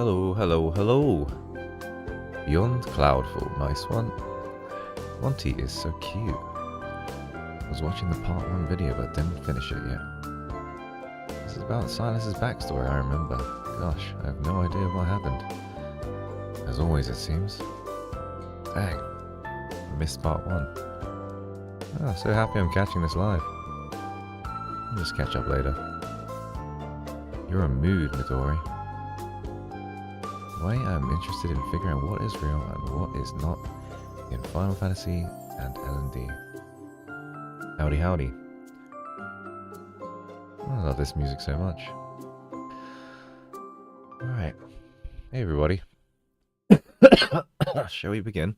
Hello, hello, hello. Beyond Cloudfall, nice one. Monty is so cute. I was watching the part 1 video but didn't finish it yet. This is about Silas's backstory, I remember. Gosh, I have no idea what happened. As always, it seems. Dang, I missed part 1. Oh, so happy I'm catching this live. I'll just catch up later. You're a mood, Midori. Why I'm interested in figuring out what is real and what is not in Final Fantasy and L&D. Howdy howdy. I love this music so much. Alright. Hey everybody. Shall we begin?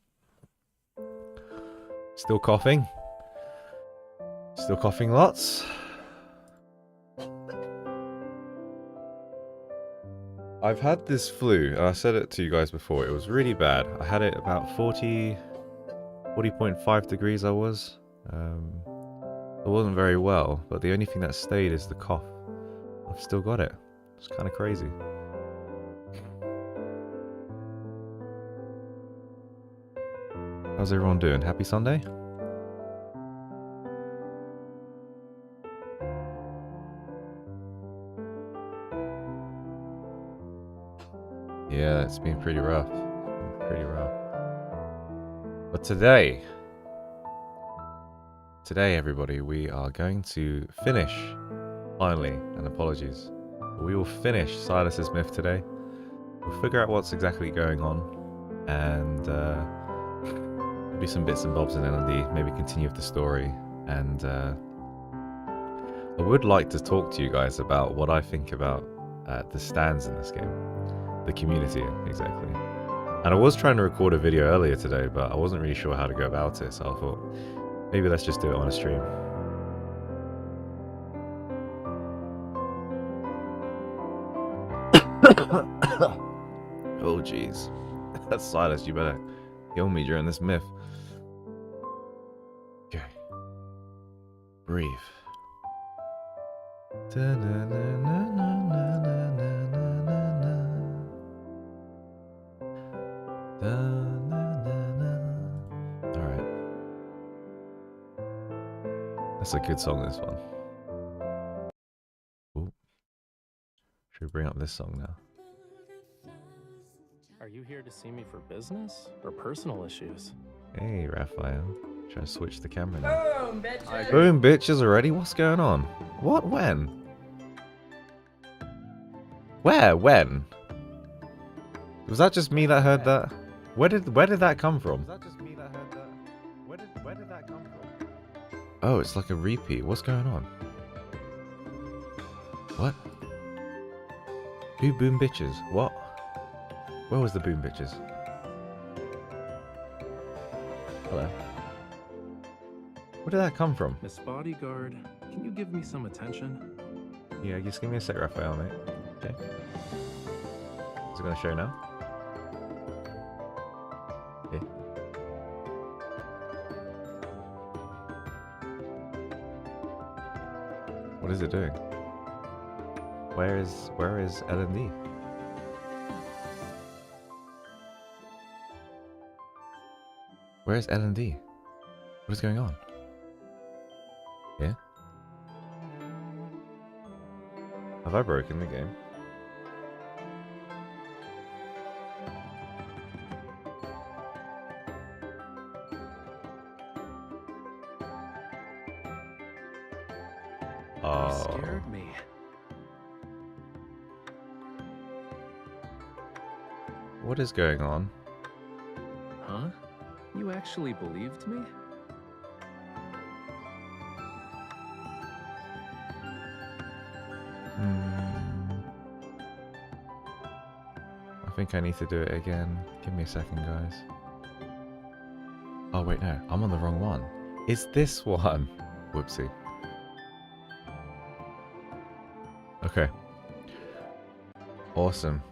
Still coughing? Still coughing lots? I've had this flu, and I said it to you guys before, it was really bad. I had it about 40.5 degrees I was. It wasn't very well, but the only thing that stayed is the cough. I've still got it. It's kind of crazy. How's everyone doing? Happy Sunday? Yeah, it's been pretty rough. Pretty rough. But today, everybody, we are going to finish, finally, and apologies, but we will finish Silas's myth today. We'll figure out what's exactly going on, and do some bits and bobs in L&D, maybe continue with the story, and I would like to talk to you guys about what I think about the stands in this game. The community, exactly. And I was trying to record a video earlier today, but I wasn't really sure how to go about it, so I thought, maybe let's just do it on a stream. Oh jeez. That's Silas, you better kill me during this myth. Okay. Breathe. Alright. That's a good song, this one. Ooh. Should we bring up this song now? Are you here to see me for business or personal issues? Hey, Raphael. Trying to switch the camera now. Boom, bitches. Boom, bitches already? What's going on? What? When? Where? When? Was that just me that heard that? Where did that come from? Was that just me that heard that? Where did that come from? Oh, it's like a repeat. What's going on? What? Who boom bitches? What? Where was the boom bitches? Hello. Where did that come from? Miss Bodyguard, can you give me some attention? Yeah, just give me a sec, Raphael, mate. Okay. Is it going to show now? Yeah. What is it doing? Where is L&D? Where is L&D? What is going on? Yeah? Have I broken the game? You scared me. What is going on? Huh? You actually believed me? I think I need to do it again. Give me a second, guys. Oh, wait, no. I'm on the wrong one. It's this one. Whoopsie. Okay. Awesome.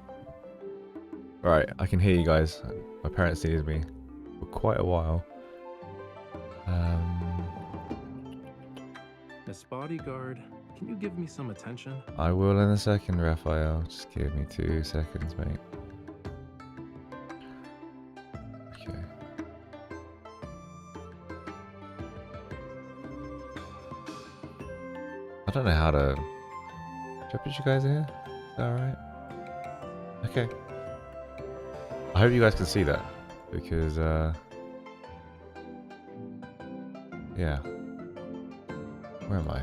Alright, I can hear you guys. My parents needed me for quite a while. Miss Bodyguard, can you give me some attention? I will in a second, Raphael. Just give me 2 seconds, mate. I don't know how to... Should I put you guys in here? Is that alright? Okay. I hope you guys can see that. Because, yeah. Where am I?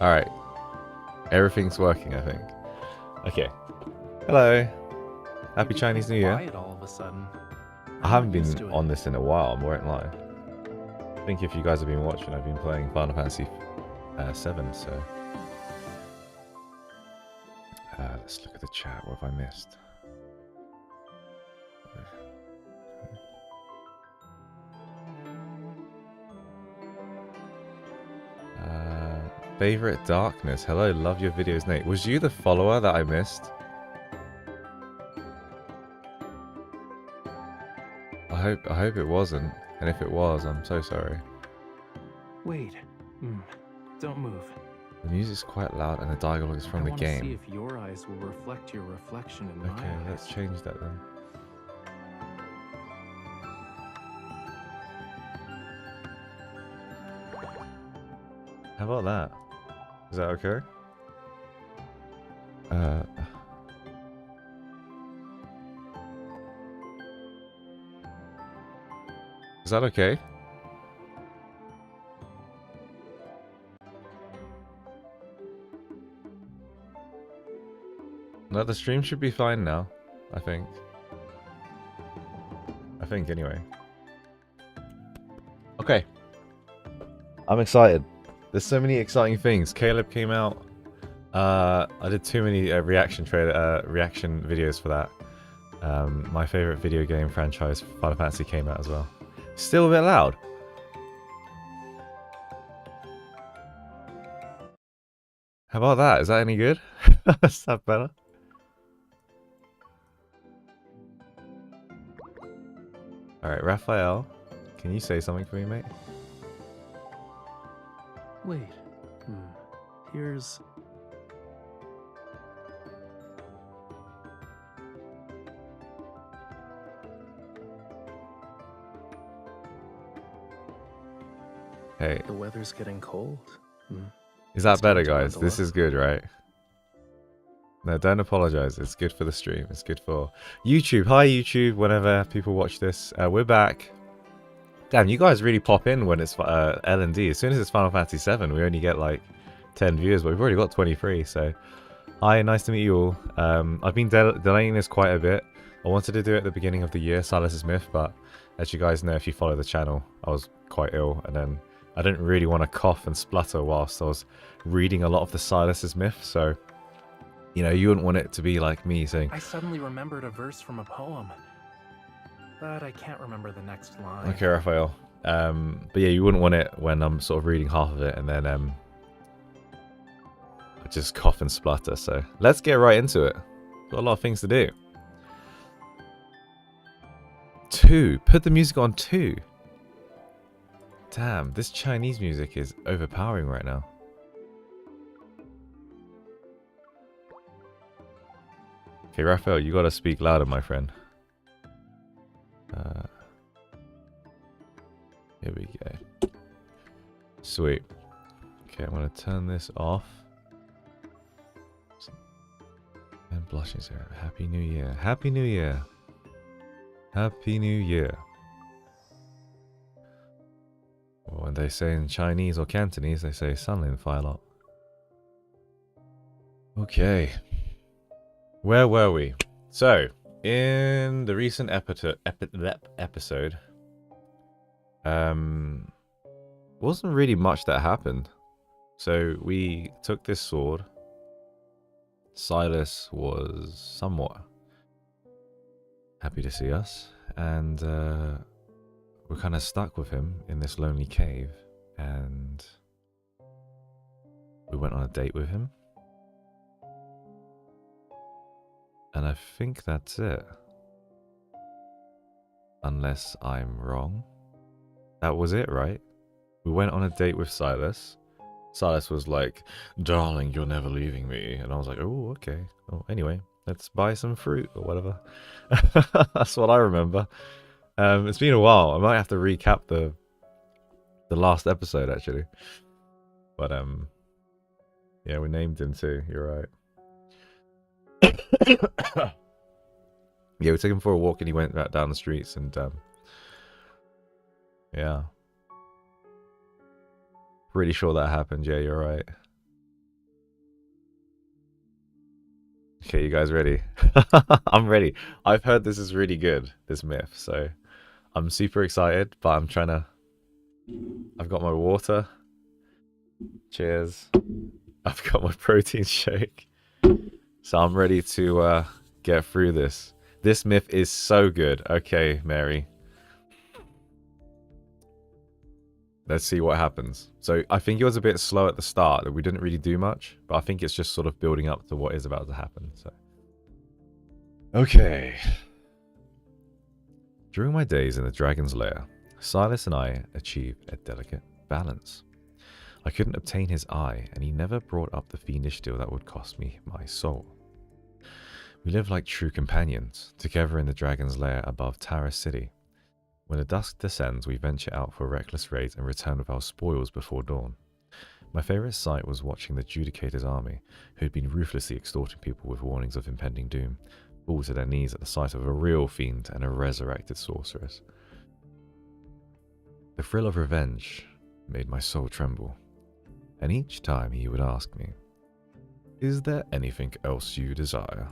Alright. Everything's working, I think. Okay. Hello. Happy Chinese New Year. Quiet all of a sudden. I haven't been on this in a while, I won't lie. I think if you guys have been watching, I've been playing Final Fantasy 7, so... let's look at the chat. What have I missed? Favorite Darkness. Hello, love your videos, Nate. Was you the follower that I missed? I hope it wasn't. And if it was, I'm so sorry. Wait. Don't move. The music's quite loud and the dialogue is from the game. See if your eyes will reflect your reflection in my eyes. Okay, let's change that then. How about that? Is that okay? Is that okay? No, the stream should be fine now, I think. Anyway. Okay. I'm excited. There's so many exciting things. Caleb came out. I did too many reaction videos for that. My favorite video game franchise, Final Fantasy, came out as well. Still a bit loud. How about that? Is that any good? Is that better? Alright, Raphael, can you say something for me, mate? Wait. Here's... Hey. The weather's getting cold. Is that better, guys? This is good, right? No, don't apologize. It's good for the stream. It's good for YouTube. Hi, YouTube. Whenever people watch this, we're back. Damn, you guys really pop in when it's L&D. As soon as it's Final Fantasy 7, we only get like 10 viewers, but we've already got 23. So, hi, nice to meet you all. I've been delaying this quite a bit. I wanted to do it at the beginning of the year, Silas's Myth, but as you guys know, if you follow the channel, I was quite ill, and then I didn't really want to cough and splutter whilst I was reading a lot of the Silas's Myth, so, you know, you wouldn't want it to be like me saying... I suddenly remembered a verse from a poem, but I can't remember the next line. Okay, Raphael. But yeah, you wouldn't want it when I'm sort of reading half of it and then I just cough and splutter, so let's get right into it. Got a lot of things to do. 2. Put the music on 2. Damn, this Chinese music is overpowering right now. Okay, Raphael, you gotta speak louder, my friend. Here we go. Sweet. Okay, I'm gonna turn this off. And blushing syrup. Happy New Year. Happy New Year. Happy New Year. Or when they say in Chinese or Cantonese, they say Sunlin Firelot. Okay. Where were we? So, in the recent episode, wasn't really much that happened. So we took this sword. Silas was somewhat happy to see us, and we're kind of stuck with him in this lonely cave, and we went on a date with him. And I think that's it. Unless I'm wrong. That was it, right? We went on a date with Silas. Silas was like, "Darling, you're never leaving me." And I was like, "Oh, okay. Oh, anyway, let's buy some fruit or whatever." That's what I remember. It's been a while. I might have to recap the last episode, actually. But yeah, we named him too. You're right. Yeah, we took him for a walk and he went back down the streets and yeah. Pretty sure that happened. Yeah, you're right. Okay, you guys ready? I'm ready. I've heard this is really good, this myth, so I'm super excited, but I'm trying to... I've got my water. Cheers. I've got my protein shake. So I'm ready to get through this. This myth is so good. Okay, Mary. Let's see what happens. So I think it was a bit slow at the start, that we didn't really do much, but I think it's just sort of building up to what is about to happen. So, okay. During my days in the Dragon's Lair, Silas and I achieved a delicate balance. I couldn't obtain his eye, and he never brought up the fiendish deal that would cost me my soul. We lived like true companions, together in the Dragon's Lair above Tara City. When the dusk descends, we venture out for reckless raids and return with our spoils before dawn. My favourite sight was watching the Judicator's army, who had been ruthlessly extorting people with warnings of impending doom, fall to their knees at the sight of a real fiend and a resurrected sorceress. The thrill of revenge made my soul tremble, and each time he would ask me, "Is there anything else you desire?"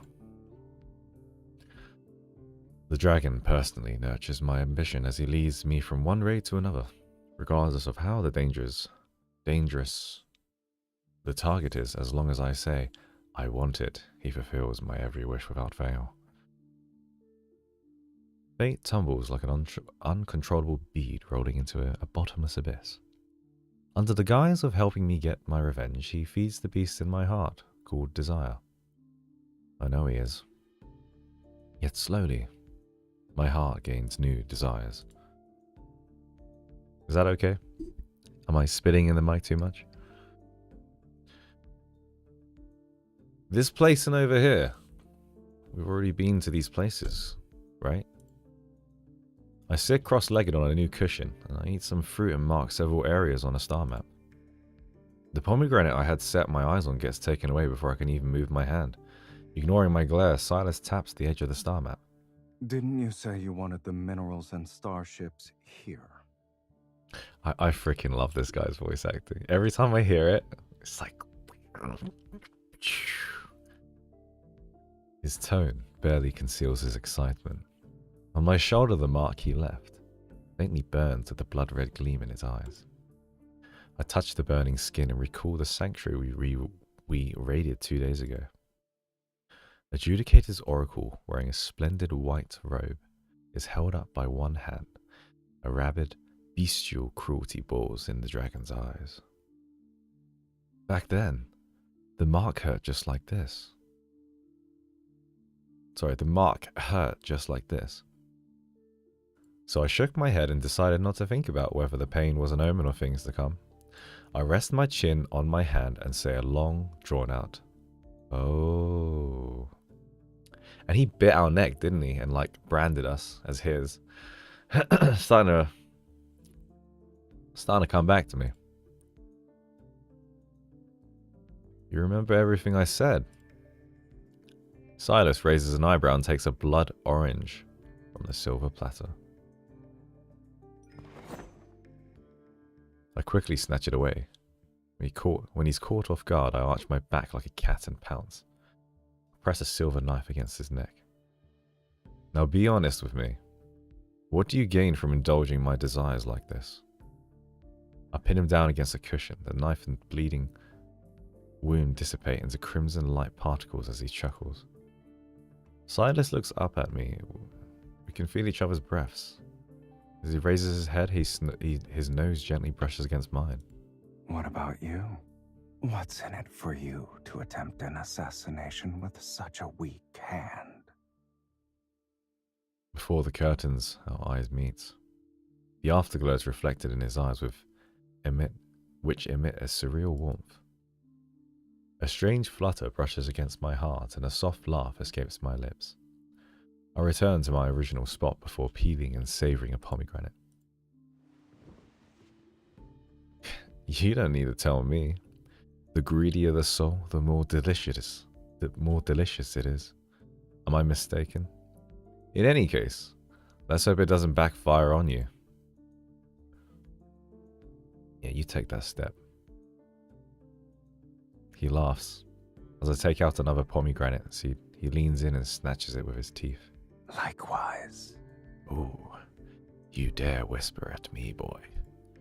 The dragon personally nurtures my ambition as he leads me from one raid to another, regardless of how dangerous the target is. As long as I say, "I want it," he fulfills my every wish without fail. Fate tumbles like an uncontrollable bead rolling into a bottomless abyss. Under the guise of helping me get my revenge, he feeds the beast in my heart, called desire. I know he is. Yet slowly, my heart gains new desires. Is that okay? Am I spitting in the mic too much? This place and over here. We've already been to these places, right? I sit cross-legged on a new cushion, and I eat some fruit and mark several areas on a star map. The pomegranate I had set my eyes on gets taken away before I can even move my hand. Ignoring my glare, Silas taps the edge of the star map. Didn't you say you wanted the minerals and starships here? I freaking love this guy's voice acting. Every time I hear it, it's like... His tone barely conceals his excitement. On my shoulder, the mark he left faintly burns with the blood-red gleam in his eyes. I touch the burning skin and recall the sanctuary we raided 2 days ago. Adjudicator's oracle, wearing a splendid white robe, is held up by one hand. A rabid, bestial cruelty boils in the dragon's eyes. Back then, the mark hurt just like this. The mark hurt just like this. So I shook my head and decided not to think about whether the pain was an omen of things to come. I rest my chin on my hand and say a long, drawn-out, "Oh." And he bit our neck, didn't he? And like branded us as his. starting to come back to me. You remember everything I said? Silas raises an eyebrow and takes a blood orange from the silver platter. I quickly snatch it away. When he's caught off guard, I arch my back like a cat and pounce. Press a silver knife against his neck. Now be honest with me. What do you gain from indulging my desires like this? I pin him down against a cushion. The knife and bleeding wound dissipate into crimson light particles as he chuckles. Silas looks up at me. We can feel each other's breaths. As he raises his head, his nose gently brushes against mine. What about you? What's in it for you to attempt an assassination with such a weak hand? Before the curtains, our eyes meet. The afterglow is reflected in his eyes, which emit a surreal warmth. A strange flutter brushes against my heart, and a soft laugh escapes my lips. I return to my original spot before peeling and savouring a pomegranate. You don't need to tell me. The greedier the soul, the more delicious it is. Am I mistaken? In any case, let's hope it doesn't backfire on you. Yeah, you take that step. He laughs. As I take out another pomegranate, he leans in and snatches it with his teeth. Likewise. Ooh, you dare whisper at me, boy.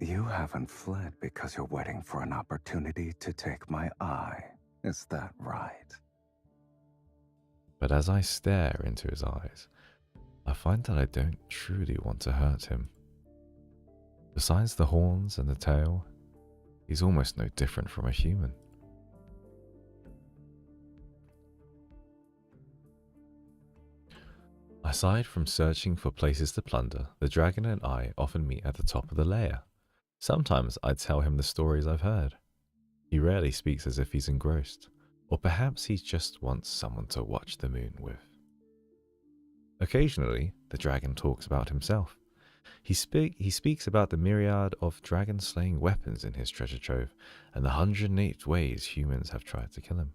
You haven't fled because you're waiting for an opportunity to take my eye. Is that right? But as I stare into his eyes, I find that I don't truly want to hurt him. Besides the horns and the tail, he's almost no different from a human. Aside from searching for places to plunder, the dragon and I often meet at the top of the layer. Sometimes I tell him the stories I've heard. He rarely speaks as if he's engrossed, or perhaps he just wants someone to watch the moon with. Occasionally, the dragon talks about himself. He speaks about the myriad of dragon-slaying weapons in his treasure trove and the 108 ways humans have tried to kill him.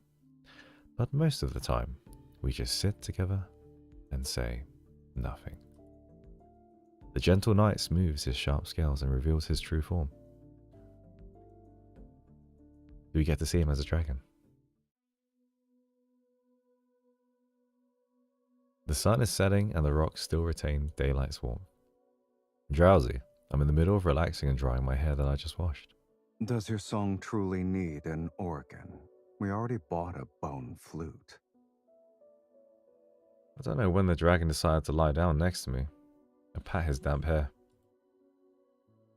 But most of the time, we just sit together and say nothing. The gentle knight smooths his sharp scales and reveals his true form. Do we get to see him as a dragon? The sun is setting and the rocks still retain daylight's warmth. I'm drowsy. I'm in the middle of relaxing and drying my hair that I just washed. Does your song truly need an organ? We already bought a bone flute. I don't know when the dragon decided to lie down next to me. I pat his damp hair.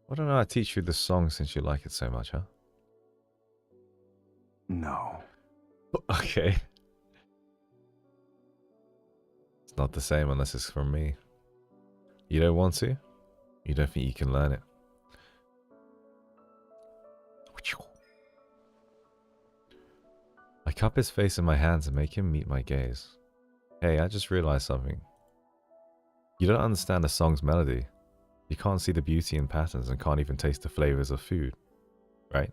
Why don't I teach you this song since you like it so much, huh? No. Okay. It's not the same unless it's from me. You don't want to? You don't think you can learn it? I cup his face in my hands and make him meet my gaze. Hey, I just realized something. You don't understand the song's melody. You can't see the beauty in patterns and can't even taste the flavors of food, right?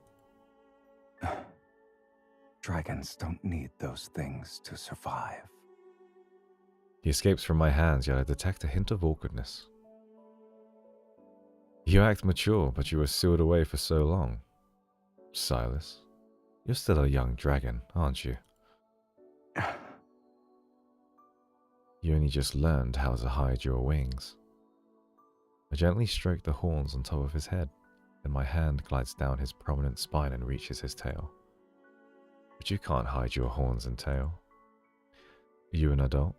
Dragons don't need those things to survive. He escapes from my hands, yet I detect a hint of awkwardness. You act mature, but you were sealed away for so long. Silas, you're still a young dragon, aren't you? You only just learned how to hide your wings. I gently stroke the horns on top of his head, and my hand glides down his prominent spine and reaches his tail. But you can't hide your horns and tail. Are you an adult?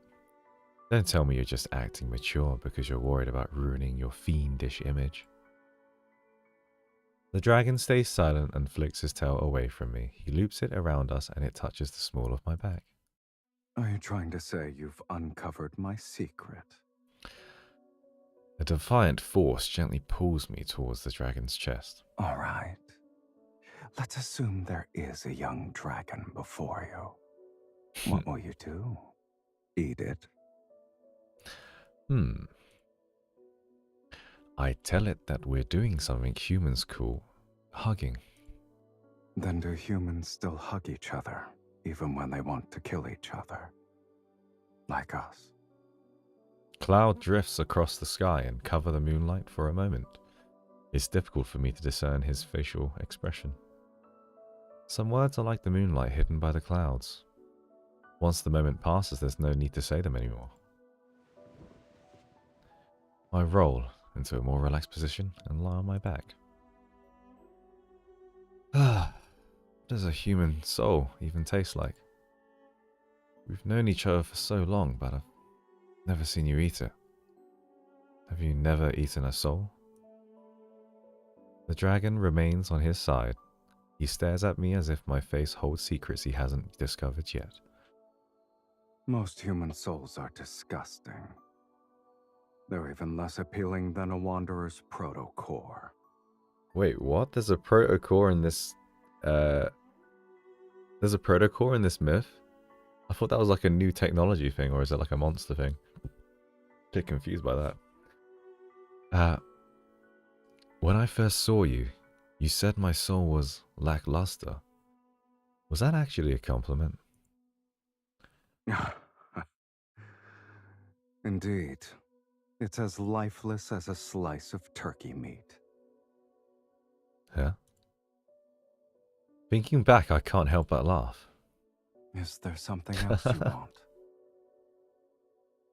Don't tell me you're just acting mature because you're worried about ruining your fiendish image. The dragon stays silent and flicks his tail away from me. He loops it around us and it touches the small of my back. Are you trying to say you've uncovered my secret? A defiant force gently pulls me towards the dragon's chest. All right. Let's assume there is a young dragon before you. What will you do? Eat it? I tell it that we're doing something humans call hugging. Then do humans still hug each other, even when they want to kill each other? Like us. Cloud drifts across the sky and cover the moonlight for a moment. It's difficult for me to discern his facial expression. Some words are like the moonlight hidden by the clouds. Once the moment passes, there's no need to say them anymore. I roll into a more relaxed position and lie on my back. What does a human soul even taste like? We've known each other for so long, but I've never seen you eat it. Have you never eaten a soul? The dragon remains on his side. He stares at me as if my face holds secrets he hasn't discovered yet. Most human souls are disgusting. They're even less appealing than a wanderer's protocore. Wait, what? There's a protocore in this... There's a protocore in this myth? I thought that was like a new technology thing, or is it like a monster thing? Bit confused by that. When I first saw you, You said my soul was lackluster. Was that actually a compliment? Indeed. It's as lifeless as a slice of turkey meat. Huh? Thinking back, I can't help but laugh. Is there something else you want?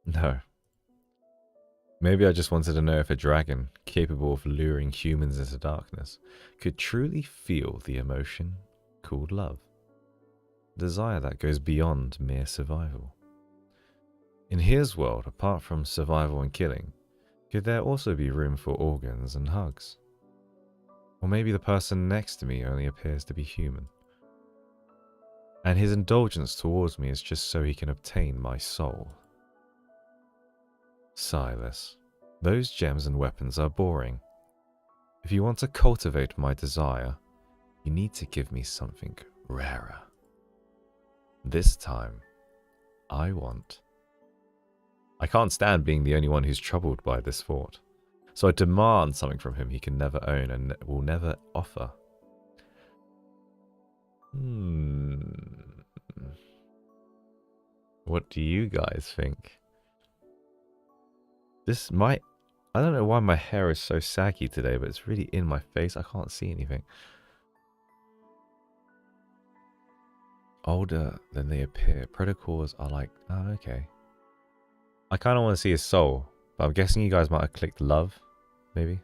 No. Maybe I just wanted to know if a dragon, capable of luring humans into darkness, could truly feel the emotion called love. Desire that goes beyond mere survival. In his world, apart from survival and killing, could there also be room for organs and hugs? Or maybe the person next to me only appears to be human. And his indulgence towards me is just so he can obtain my soul. Silas, those gems and weapons are boring. If you want to cultivate my desire, you need to give me something rarer. This time, I can't stand being the only one who's troubled by this thought. So I demand something from him he can never own and will never offer. What do you guys think? I don't know why my hair is so saggy today, but it's really in my face. I can't see anything. Older than they appear. Protocols are like, oh, okay. I kind of want to see his soul, but I'm guessing you guys might have clicked love, maybe.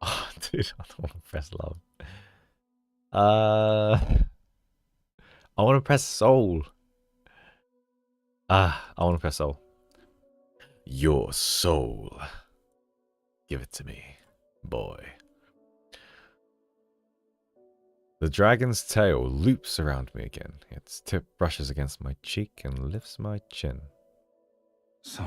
Oh, dude, I don't want to press love. I want to press soul. I want to press soul. Your soul. Give it to me, boy. The dragon's tail loops around me again. Its tip brushes against my cheek and lifts my chin. So,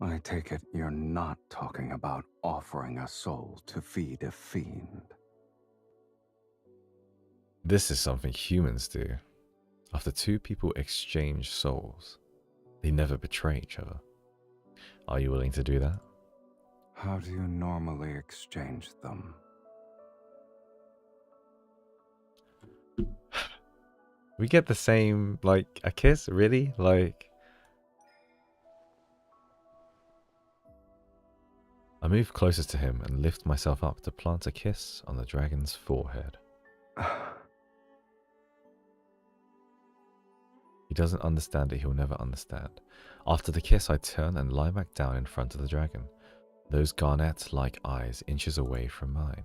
I take it you're not talking about offering a soul to feed a fiend. This is something humans do. After two people exchange souls, they never betray each other. Are you willing to do that? How do you normally exchange them? We get the same, like, a kiss? Really? Like... I move closer to him and lift myself up to plant a kiss on the dragon's forehead. He doesn't understand it, he'll never understand. After the kiss, I turn and lie back down in front of the dragon, those garnet-like eyes inches away from mine.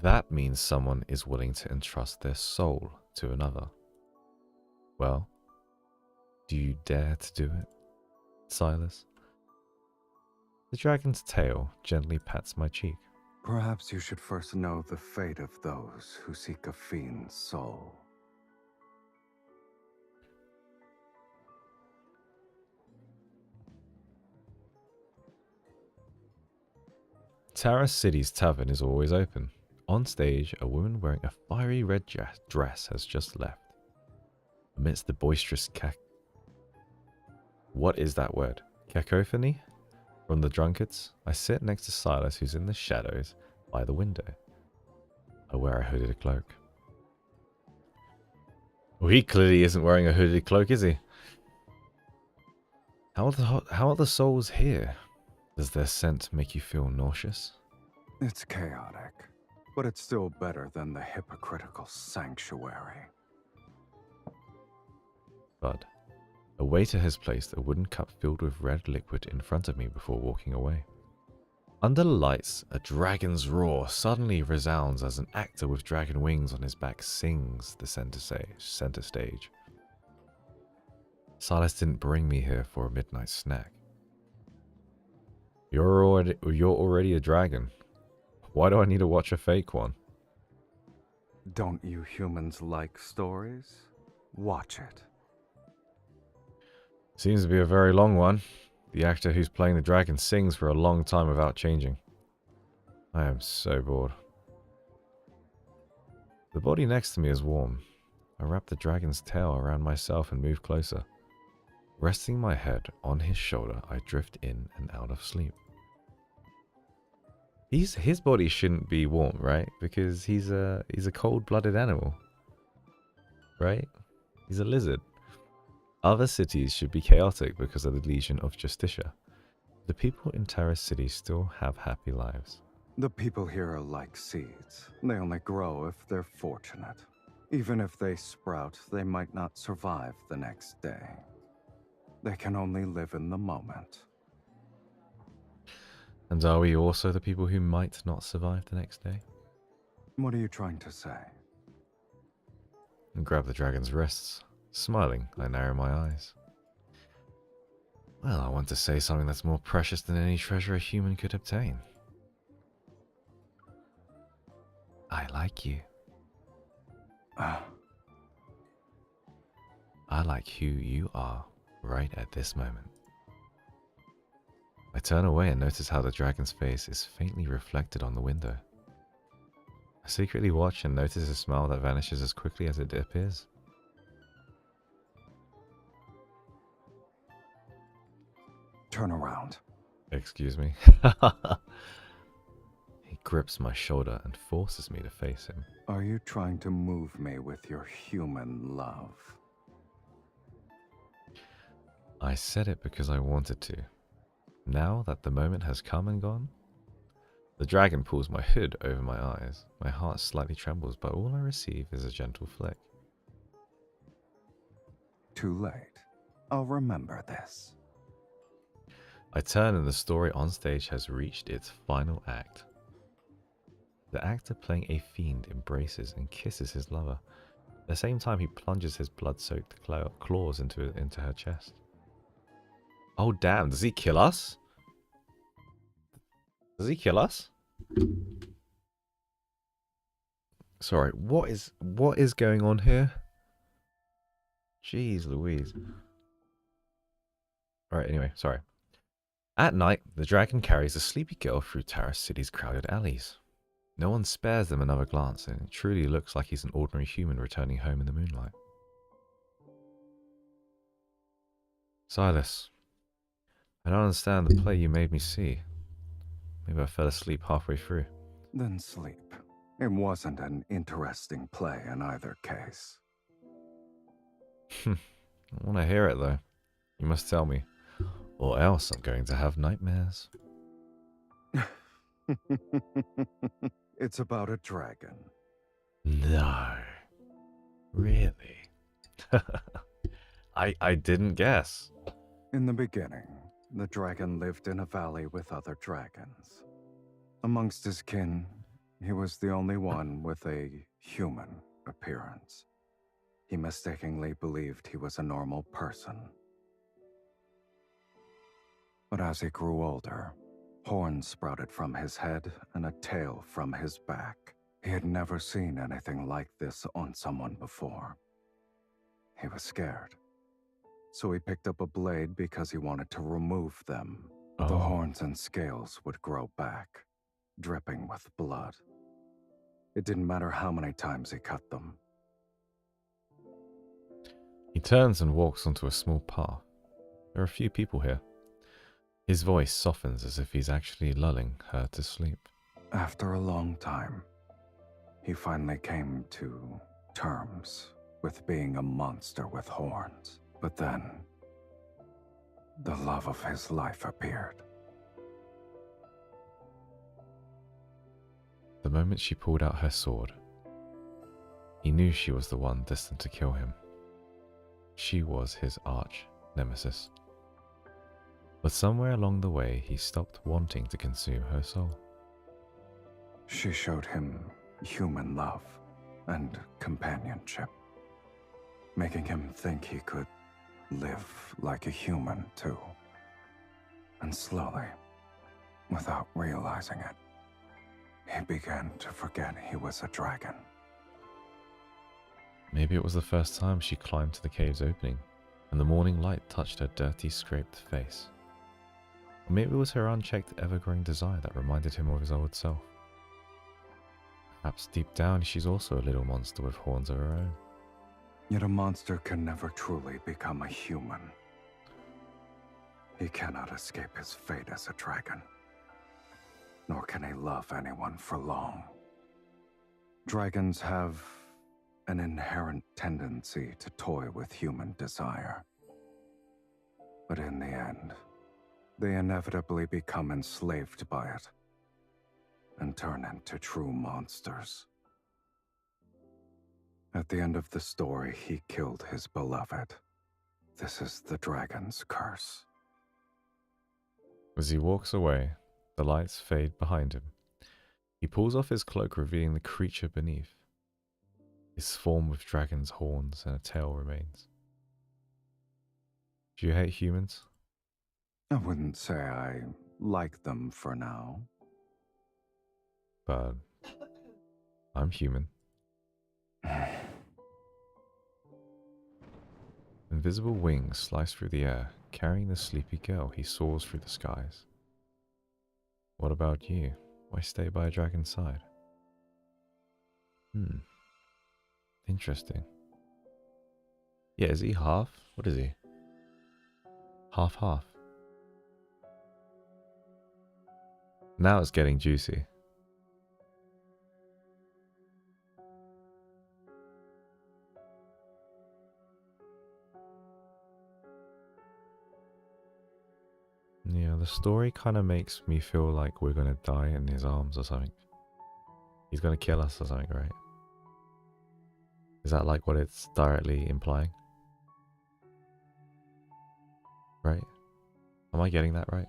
That means someone is willing to entrust their soul to another. Well, do you dare to do it, Silas? The dragon's tail gently pats my cheek. Perhaps you should first know the fate of those who seek a fiend's soul. Tara City's tavern is always open. On stage, a woman wearing a fiery red dress has just left. Amidst the boisterous What is that word? Cacophony? From the drunkards, I sit next to Silas, who's in the shadows by the window. I wear a hooded cloak. Well, he clearly isn't wearing a hooded cloak, is he? How are the souls here? Does their scent make you feel nauseous? It's chaotic, but it's still better than the hypocritical sanctuary. Bud. A waiter has placed a wooden cup filled with red liquid in front of me before walking away. Under the lights, a dragon's roar suddenly resounds as an actor with dragon wings on his back sings the center stage. Silas didn't bring me here for a midnight snack. You're already a dragon. Why do I need to watch a fake one? Don't you humans like stories? Watch it. Seems to be a very long one. The actor who's playing the dragon sings for a long time without changing. I am so bored. The body next to me is warm. I wrap the dragon's tail around myself and move closer. Resting my head on his shoulder, I drift in and out of sleep. His body shouldn't be warm, right? Because he's a cold-blooded animal, right? He's a lizard. Other cities should be chaotic because of the Legion of Justicia. The people in Terra City still have happy lives. The people here are like seeds. They only grow if they're fortunate. Even if they sprout, they might not survive the next day. They can only live in the moment. And are we also the people who might not survive the next day? What are you trying to say? And grab the dragon's wrists. Smiling, I narrow my eyes. Well, I want to say something that's more precious than any treasure a human could obtain. I like you. I like who you are right at this moment. I turn away and notice how the dragon's face is faintly reflected on the window. I secretly watch and notice a smile that vanishes as quickly as it appears. Turn around. Excuse me. He grips my shoulder and forces me to face him. Are you trying to move me with your human love? I said it because I wanted to. Now that the moment has come and gone, the dragon pulls my hood over my eyes. My heart slightly trembles, but all I receive is a gentle flick. Too late. I'll remember this. I turn and the story on stage has reached its final act. The actor playing a fiend embraces and kisses his lover. At the same time, he plunges his blood-soaked claws into her chest. Oh damn, does he kill us? Does he kill us? Sorry, what is going on here? Jeez Louise. Alright, anyway, sorry. At night, the dragon carries a sleepy girl through Terra City's crowded alleys. No one spares them another glance, and it truly looks like he's an ordinary human returning home in the moonlight. Silas, I don't understand the play you made me see. Maybe I fell asleep halfway through. Then sleep. It wasn't an interesting play in either case. I want to hear it though. You must tell me, or else I'm going to have nightmares. It's about a dragon. No. Really? I didn't guess. In the beginning, the dragon lived in a valley with other dragons. Amongst his kin, he was the only one with a human appearance. He mistakenly believed he was a normal person. But as he grew older, horns sprouted from his head and a tail from his back. He had never seen anything like this on someone before. He was scared. So he picked up a blade because he wanted to remove them. Oh. The horns and scales would grow back, dripping with blood. It didn't matter how many times he cut them. He turns and walks onto a small path. There are a few people here. His voice softens as if he's actually lulling her to sleep. After a long time, he finally came to terms with being a monster with horns. But then, the love of his life appeared. The moment she pulled out her sword, he knew she was the one destined to kill him. She was his arch nemesis. But somewhere along the way, he stopped wanting to consume her soul. She showed him human love and companionship, making him think he could live like a human too. And slowly, without realizing it, he began to forget he was a dragon. Maybe it was the first time she climbed to the cave's opening, and the morning light touched her dirty, scraped face. Or maybe it was her unchecked, ever-growing desire that reminded him of his old self. Perhaps deep down she's also a little monster with horns of her own. Yet a monster can never truly become a human. He cannot escape his fate as a dragon, nor can he love anyone for long. Dragons have an inherent tendency to toy with human desire. But in the end, they inevitably become enslaved by it and turn into true monsters. At the end of the story, he killed his beloved. This is the dragon's curse. As he walks away, the lights fade behind him. He pulls off his cloak, revealing the creature beneath. His form with dragon's horns and a tail remains. Do you hate humans? I wouldn't say I like them for now. But I'm human. Invisible wings slice through the air, carrying the sleepy girl. He soars through the skies. What about you? Why stay by a dragon's side? Interesting. Yeah, is he half? What is he? Half. Now it's getting juicy. Yeah, the story kind of makes me feel like we're gonna die in his arms or something. He's gonna kill us or something, right? Is that like what it's directly implying? Right? Am I getting that right?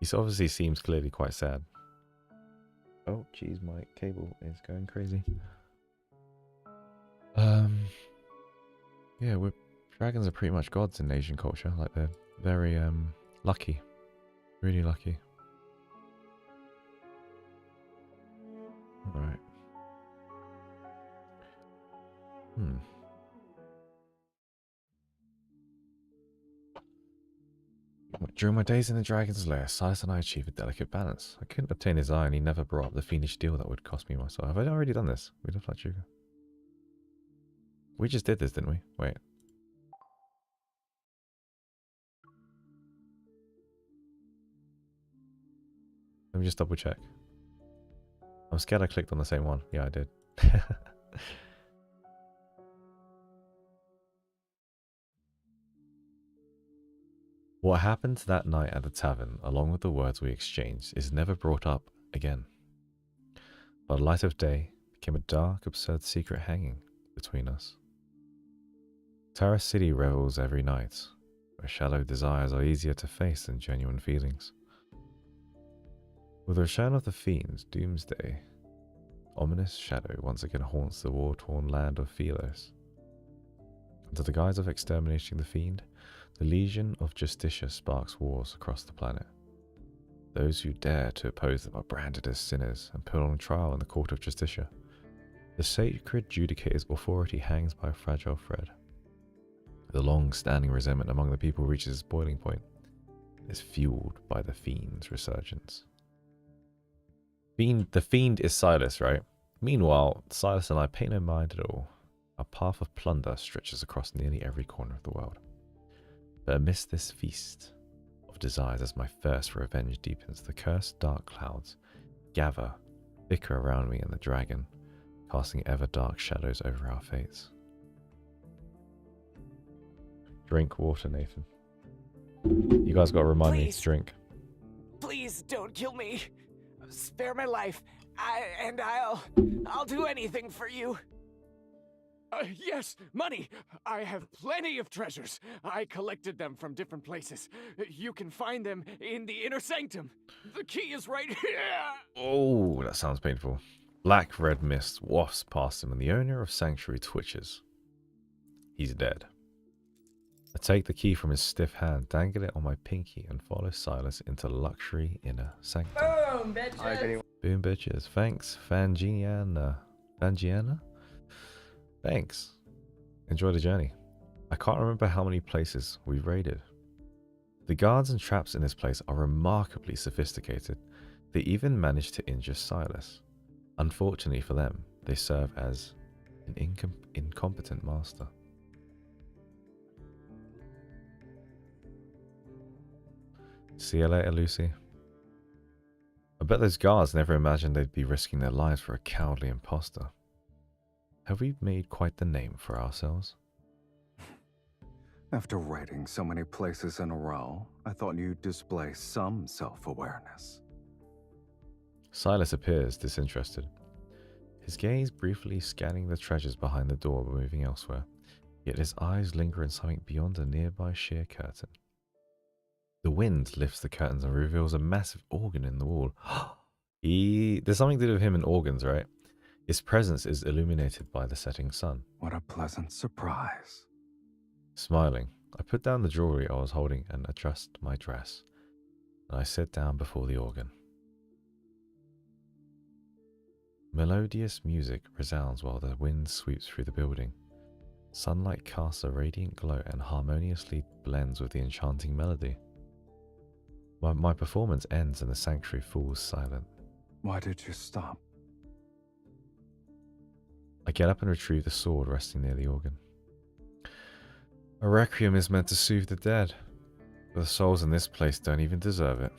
He obviously seems clearly quite sad. Oh, jeez, my cable is going crazy. Yeah, dragons are pretty much gods in Asian culture. Like they're very lucky, really lucky. Right. During my days in the Dragon's Lair, Silas and I achieved a delicate balance. I couldn't obtain his eye, and he never brought up the fiendish deal that would cost me my soul. Have I already done this? We love like sugar. We just did this, didn't we? Wait. Let me just double check. I'm scared I clicked on the same one. Yeah, I did. What happened that night at the tavern, along with the words we exchanged, is never brought up again. By the light of day became a dark, absurd secret hanging between us. Terra City revels every night, where shallow desires are easier to face than genuine feelings. With the return of the fiends, Doomsday, ominous shadow once again haunts the war-torn land of Philos. Under the guise of exterminating the fiend, the Legion of Justicia sparks wars across the planet. Those who dare to oppose them are branded as sinners and put on trial in the Court of Justicia. The sacred judicator's authority hangs by a fragile thread. The long-standing resentment among the people reaches its boiling point. It is fueled by the fiend's resurgence. The fiend is Silas, right? Meanwhile, Silas and I pay no mind at all. Our path of plunder stretches across nearly every corner of the world. But amidst this feast of desires, as my thirst for revenge deepens, the cursed dark clouds gather thicker around me and the dragon, casting ever dark shadows over our fates. Drink water, Nathan. You guys got to remind me to drink. Please don't kill me. Spare my life. I'll do anything for you. Yes, money. I have plenty of treasures. I collected them from different places. You can find them in the inner sanctum. The key is right here. Oh, that sounds painful. Black red mist wafts past him, and the owner of Sanctuary twitches. He's dead. I take the key from his stiff hand, dangle it on my pinky, and follow Silas into luxury inner sanctum. Boom, bitches. Boom, bitches. Thanks, Fangiana. Thanks. Enjoy the journey. I can't remember how many places we've raided. The guards and traps in this place are remarkably sophisticated. They even managed to injure Silas. Unfortunately for them, they serve as an incompetent master. See you later, Lucy. I bet those guards never imagined they'd be risking their lives for a cowardly imposter. Have we made quite the name for ourselves? After raiding so many places in a row, I thought you'd display some self-awareness. Silas appears disinterested, his gaze briefly scanning the treasures behind the door but moving elsewhere, yet his eyes linger in something beyond a nearby sheer curtain. The wind lifts the curtains and reveals a massive organ in the wall. There's something to do with him and organs, right? His presence is illuminated by the setting sun. What a pleasant surprise. Smiling, I put down the jewelry I was holding and adjust my dress, and I sit down before the organ. Melodious music resounds while the wind sweeps through the building. Sunlight casts a radiant glow and harmoniously blends with the enchanting melody. My performance ends and the sanctuary falls silent. Why did you stop? I get up and retrieve the sword resting near the organ. A requiem is meant to soothe the dead, but the souls in this place don't even deserve it.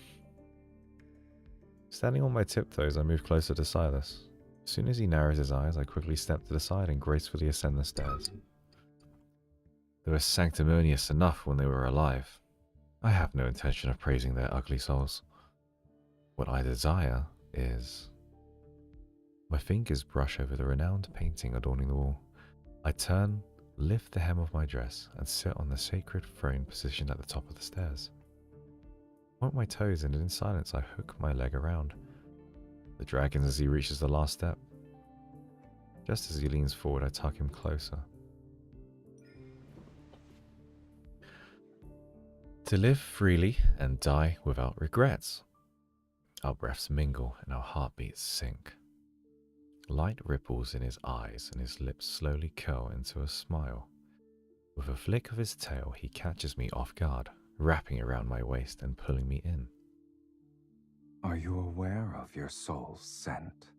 Standing on my tiptoes, I move closer to Silas. As soon as he narrows his eyes, I quickly step to the side and gracefully ascend the stairs. They were sanctimonious enough when they were alive. I have no intention of praising their ugly souls. What I desire is... My fingers brush over the renowned painting adorning the wall. I turn, lift the hem of my dress, and sit on the sacred throne positioned at the top of the stairs. I point my toes and in silence I hook my leg around the dragon as he reaches the last step. Just as he leans forward, I tuck him closer. To live freely and die without regrets. Our breaths mingle and our heartbeats sync. Light ripples in his eyes and his lips slowly curl into a smile. With a flick of his tail, he catches me off guard, wrapping around my waist and pulling me in. Are you aware of your soul's scent?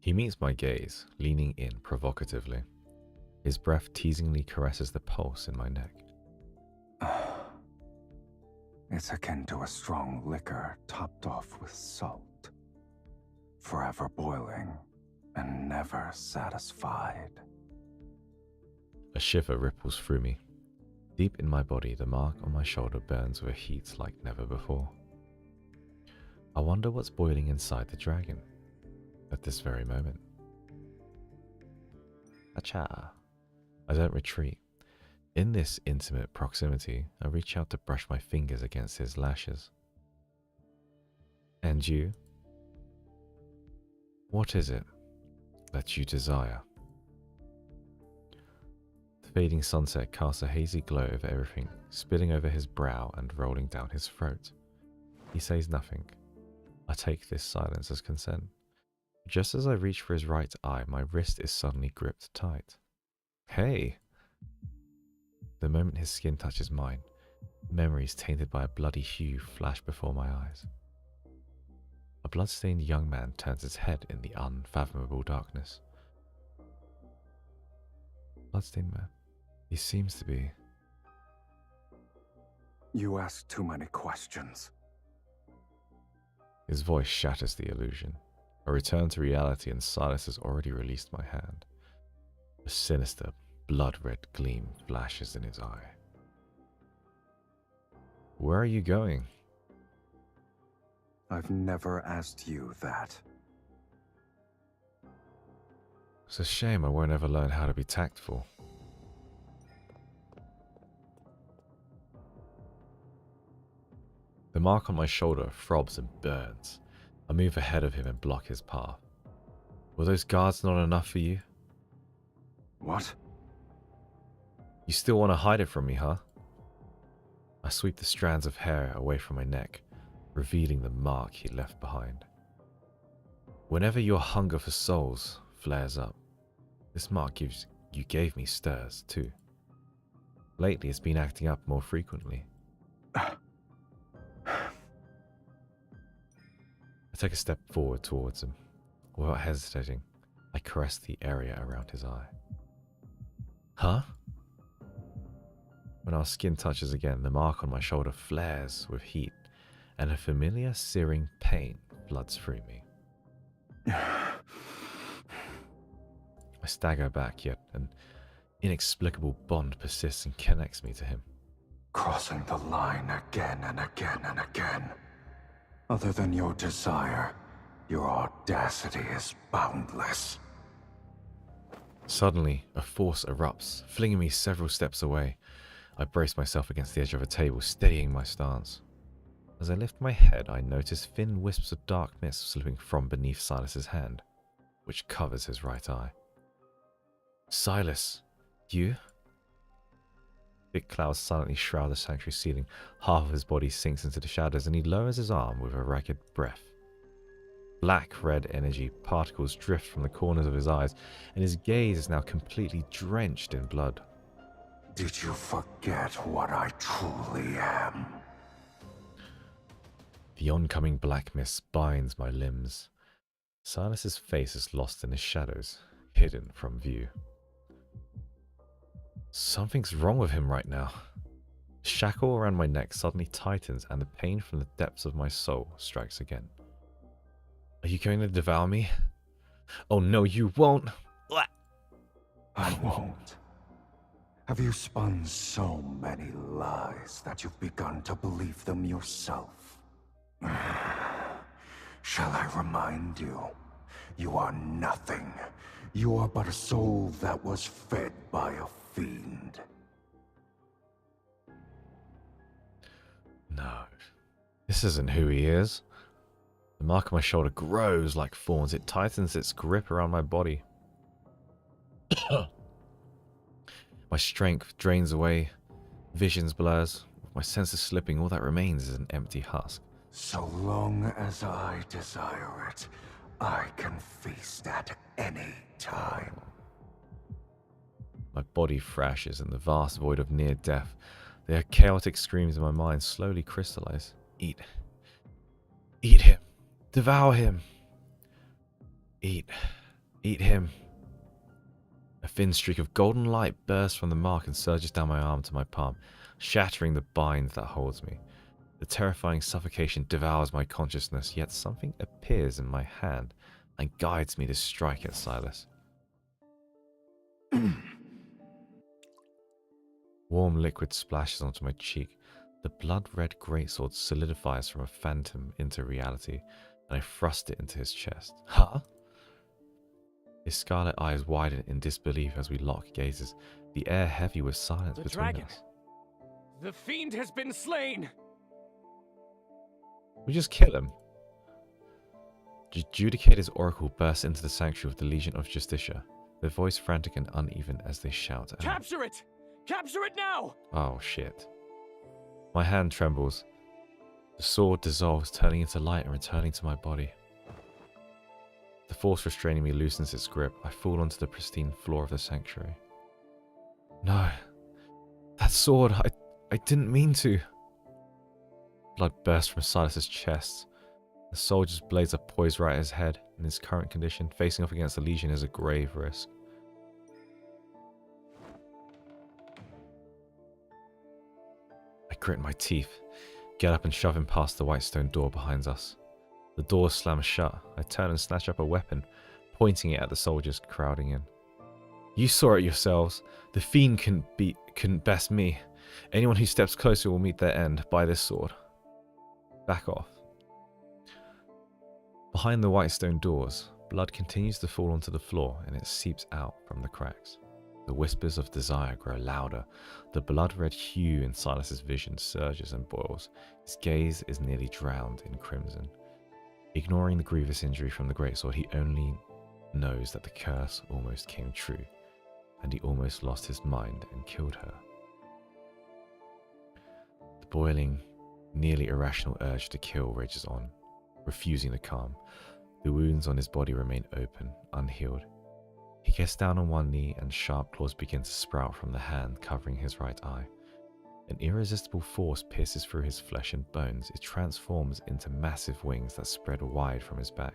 He meets my gaze, leaning in provocatively. His breath teasingly caresses the pulse in my neck. It's akin to a strong liquor topped off with salt. Forever boiling and never satisfied. A shiver ripples through me. Deep in my body, the mark on my shoulder burns with a heat like never before. I wonder what's boiling inside the dragon at this very moment. Acha. I don't retreat. In this intimate proximity, I reach out to brush my fingers against his lashes. And you? What is it that you desire? The fading sunset casts a hazy glow over everything, spilling over his brow and rolling down his throat. He says nothing. I take this silence as consent. Just as I reach for his right eye, my wrist is suddenly gripped tight. Hey! The moment his skin touches mine, memories tainted by a bloody hue flash before my eyes. A blood-stained young man turns his head in the unfathomable darkness. Bloodstained man. He seems to be... You ask too many questions. His voice shatters the illusion. I return to reality and Silas has already released my hand. A sinister, blood-red gleam flashes in his eye. Where are you going? I've never asked you that. It's a shame I won't ever learn how to be tactful. The mark on my shoulder throbs and burns. I move ahead of him and block his path. Were those guards not enough for you? What? You still want to hide it from me, huh? I sweep the strands of hair away from my neck, revealing the mark he left behind. Whenever your hunger for souls flares up, this mark you gave me stirs too. Lately it's been acting up more frequently. I take a step forward towards him. Without hesitating, I caress the area around his eye. Huh? When our skin touches again, the mark on my shoulder flares with heat, and a familiar searing pain floods through me. I stagger back, yet an inexplicable bond persists and connects me to him. Crossing the line again and again and again. Other than your desire, your audacity is boundless. Suddenly, a force erupts, flinging me several steps away. I brace myself against the edge of a table, steadying my stance. As I lift my head, I notice thin wisps of dark mist slipping from beneath Silas's hand, which covers his right eye. Silas, you? Thick clouds silently shroud the sanctuary ceiling. Half of his body sinks into the shadows, and he lowers his arm with a ragged breath. Black-red energy particles drift from the corners of his eyes, and his gaze is now completely drenched in blood. Did you forget what I truly am? The oncoming black mist binds my limbs. Silas's face is lost in the shadows, hidden from view. Something's wrong with him right now. The shackle around my neck suddenly tightens, and the pain from the depths of my soul strikes again. Are you going to devour me? Oh no, you won't! I won't. Have you spun so many lies that you've begun to believe them yourself? Shall I remind you? You are nothing. You are but a soul that was fed by a fiend. No, this isn't who he is. The mark on my shoulder grows like thorns. It tightens its grip around my body. My strength drains away. Visions blurs. With my senses slipping, all that remains is an empty husk. So long as I desire it, I can feast at any time. My body thrashes in the vast void of near death. The chaotic screams in my mind slowly crystallize. Eat. Eat him. Devour him. Eat. Eat him. A thin streak of golden light bursts from the mark and surges down my arm to my palm, shattering the bind that holds me. The terrifying suffocation devours my consciousness, yet something appears in my hand and guides me to strike at Silas. Warm liquid splashes onto my cheek. The blood-red greatsword solidifies from a phantom into reality, and I thrust it into his chest. Huh? His scarlet eyes widen in disbelief as we lock gazes, the air heavy with silence The between dragon. us. The fiend has been slain! We just kill him. The Judicator's oracle bursts into the sanctuary of the Legion of Justicia, their voice frantic and uneven as they shout out. Capture it! Capture it now! Oh shit. My hand trembles. The sword dissolves, turning into light and returning to my body. The force restraining me loosens its grip. I fall onto the pristine floor of the sanctuary. No. That sword, I didn't mean to. Blood bursts from Silas's chest. The soldier's blades are poised right at his head. In his current condition, facing off against the Legion is a grave risk. I grit my teeth, get up and shove him past the white stone door behind us. The door slams shut. I turn and snatch up a weapon, pointing it at the soldiers crowding in. You saw it yourselves. The fiend couldn't best me. Anyone who steps closer will meet their end by this sword. Back off. Behind the white stone doors, blood continues to fall onto the floor and it seeps out from the cracks. The whispers of desire grow louder. The blood-red hue in Silas's vision surges and boils. His gaze is nearly drowned in crimson. Ignoring the grievous injury from the greatsword, he only knows that the curse almost came true, and he almost lost his mind and killed her. The boiling, nearly irrational urge to kill rages on, refusing to calm. The wounds on his body remain open, unhealed. He gets down on one knee and sharp claws begin to sprout from the hand covering his right eye. An irresistible force pierces through his flesh and bones. It transforms into massive wings that spread wide from his back.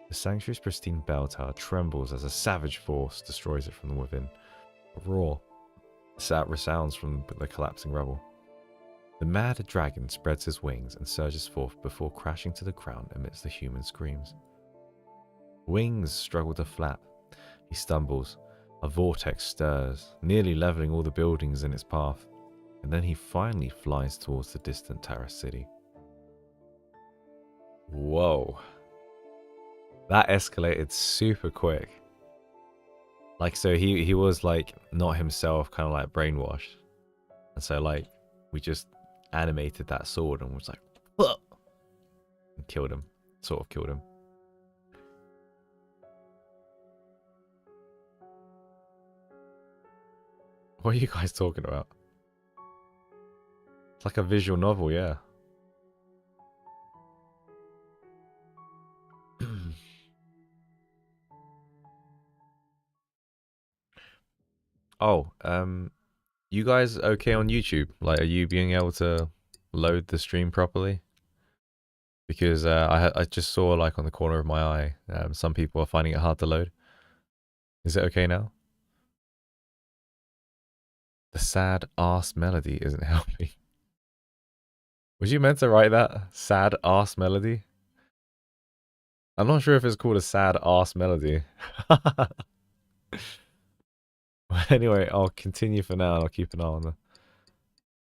The sanctuary's pristine bell tower trembles as a savage force destroys it from within. A roar resounds from the collapsing rubble. The mad dragon spreads his wings and surges forth before crashing to the ground amidst the human screams. Wings struggle to flap. He stumbles. A vortex stirs, nearly leveling all the buildings in its path, and then he finally flies towards the distant Terrace City. Whoa. That escalated super quick. Like, so he was like not himself, kind of like brainwashed. And so like we just animated that sword and was like, "Whoa!" and killed him. Sort of killed him. What are you guys talking about? It's like a visual novel, yeah. Oh, you guys okay on YouTube? Like, are you being able to load the stream properly? Because I just saw like on the corner of my eye, some people are finding it hard to load. Is it okay now? The sad arse melody isn't helping. Was you meant to write that? Sad arse melody? I'm not sure if it's called a sad arse melody. Anyway, I'll continue for now and I'll keep an eye on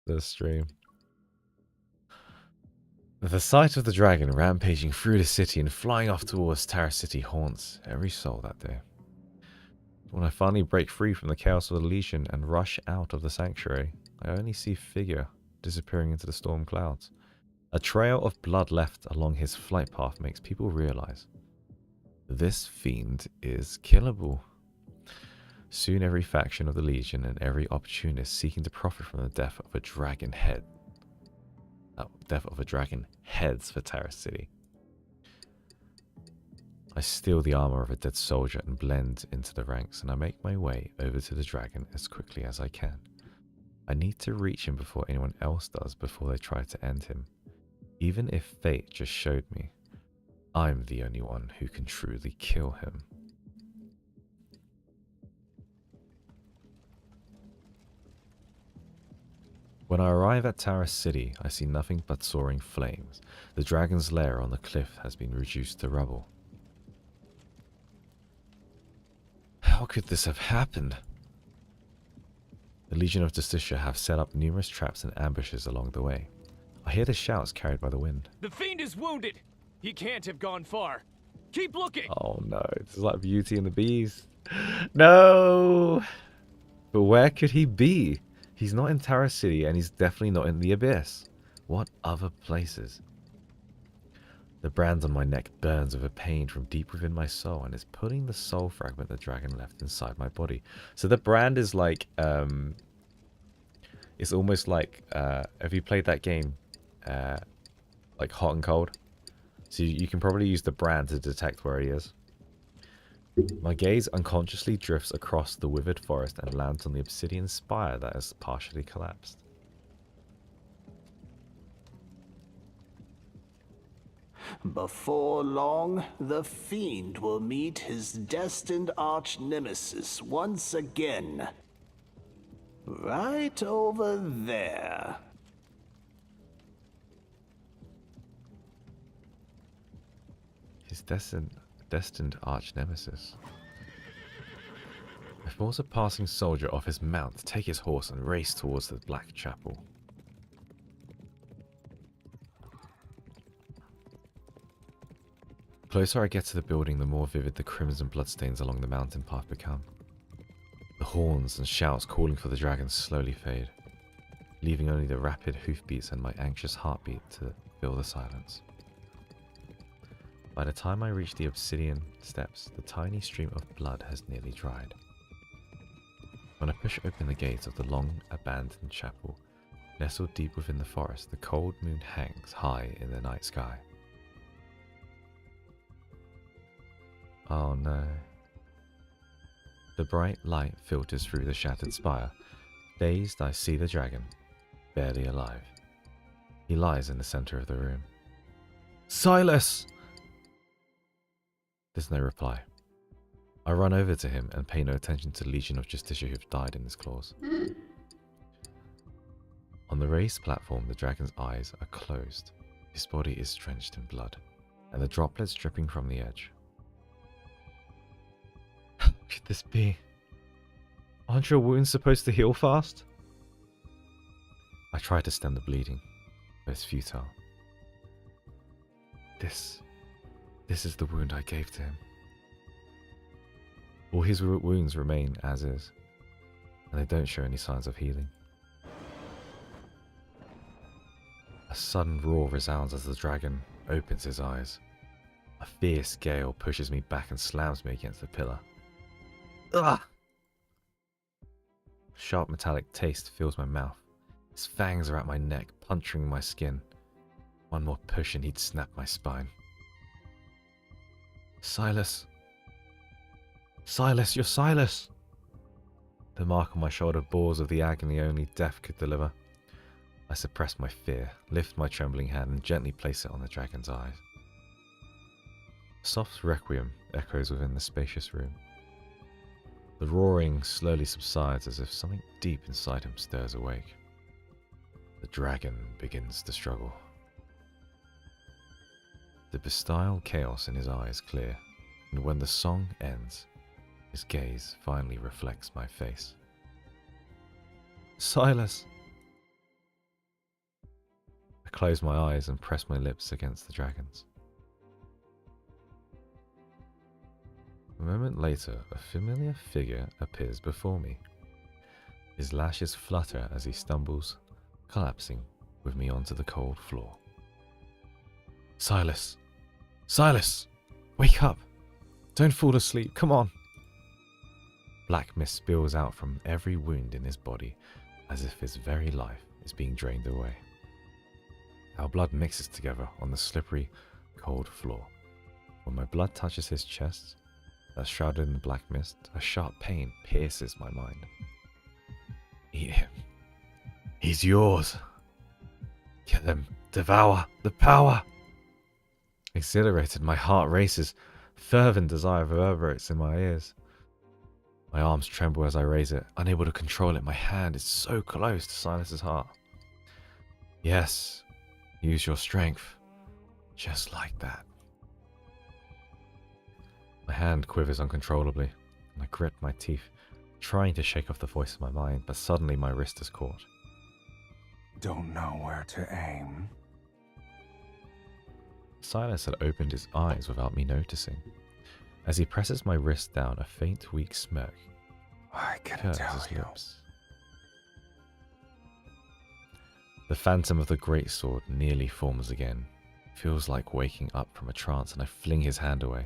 the stream. The sight of the dragon rampaging through the city and flying off towards Terrace City haunts every soul that day. When I finally break free from the chaos of the Legion and rush out of the sanctuary, I only see figure disappearing into the storm clouds. A trail of blood left along his flight path makes people realize this fiend is killable. Soon every faction of the Legion and every opportunist seeking to profit from the death of a dragon heads for Terrace City. I steal the armor of a dead soldier and blend into the ranks, and I make my way over to the dragon as quickly as I can. I need to reach him before anyone else does, before they try to end him. Even if fate just showed me, I'm the only one who can truly kill him. When I arrive at Terrace City, I see nothing but soaring flames. The dragon's lair on the cliff has been reduced to rubble. How could this have happened? The Legion of Justicia have set up numerous traps and ambushes along the way. I hear the shouts carried by the wind. The fiend is wounded. He can't have gone far. Keep looking. Oh no, it's like Beauty and the Beast. No! But where could he be? He's not in Terrace City and he's definitely not in the Abyss. What other places? The brand on my neck burns with a pain from deep within my soul and is pulling the soul fragment the dragon left inside my body. So the brand is like, it's almost like, have you played that game, like Hot and Cold? So you can probably use the brand to detect where he is. My gaze unconsciously drifts across the withered forest and lands on the obsidian spire that has partially collapsed. Before long, the fiend will meet his destined arch-nemesis once again. Right over there. His destined arch-nemesis. I force a passing soldier off his mount, take his horse and race towards the Black Chapel. The closer I get to the building, the more vivid the crimson bloodstains along the mountain path become. The horns and shouts calling for the dragon slowly fade, leaving only the rapid hoofbeats and my anxious heartbeat to fill the silence. By the time I reach the obsidian steps, the tiny stream of blood has nearly dried. When I push open the gates of the long abandoned chapel, nestled deep within the forest, the cold moon hangs high in the night sky. Oh no. The bright light filters through the shattered spire. Dazed, I see the dragon, barely alive. He lies in the center of the room. Silas! There's no reply. I run over to him and pay no attention to the Legion of Justicia who've died in his claws. On the raised platform, the dragon's eyes are closed. His body is drenched in blood, and the droplets dripping from the edge. How could this be? Aren't your wounds supposed to heal fast? I try to stem the bleeding, but it's futile. This is the wound I gave to him. All his wounds remain as is, and they don't show any signs of healing. A sudden roar resounds as the dragon opens his eyes. A fierce gale pushes me back and slams me against the pillar. Ugh! Sharp metallic taste fills my mouth. His fangs are at my neck, puncturing my skin. One more push and he'd snap my spine. Silas! Silas, you're Silas! The mark on my shoulder bores of the agony only death could deliver. I suppress my fear, lift my trembling hand and gently place it on the dragon's eyes. A soft requiem echoes within the spacious room. The roaring slowly subsides as if something deep inside him stirs awake. The dragon begins to struggle. The bestial chaos in his eyes clear, and when the song ends, his gaze finally reflects my face. Silas! I close my eyes and press my lips against the dragon's. A moment later, a familiar figure appears before me. His lashes flutter as he stumbles, collapsing with me onto the cold floor. Silas! Silas! Wake up! Don't fall asleep, come on! Black mist spills out from every wound in his body, as if his very life is being drained away. Our blood mixes together on the slippery, cold floor. When my blood touches his chest, that's shrouded in the black mist, a sharp pain pierces my mind. Eat him. He's yours. Get them. Devour the power. Exhilarated, my heart races. Fervent desire reverberates in my ears. My arms tremble as I raise it, unable to control it. My hand is so close to Silas's heart. Yes, use your strength. Just like that. My hand quivers uncontrollably, and I grit my teeth, trying to shake off the voice of my mind, but suddenly my wrist is caught. Don't know where to aim. Silas had opened his eyes without me noticing. As he presses my wrist down, a faint, weak smirk I can curves tell his you. lips. The phantom of the greatsword nearly forms again. Feels like waking up from a trance, and I fling his hand away,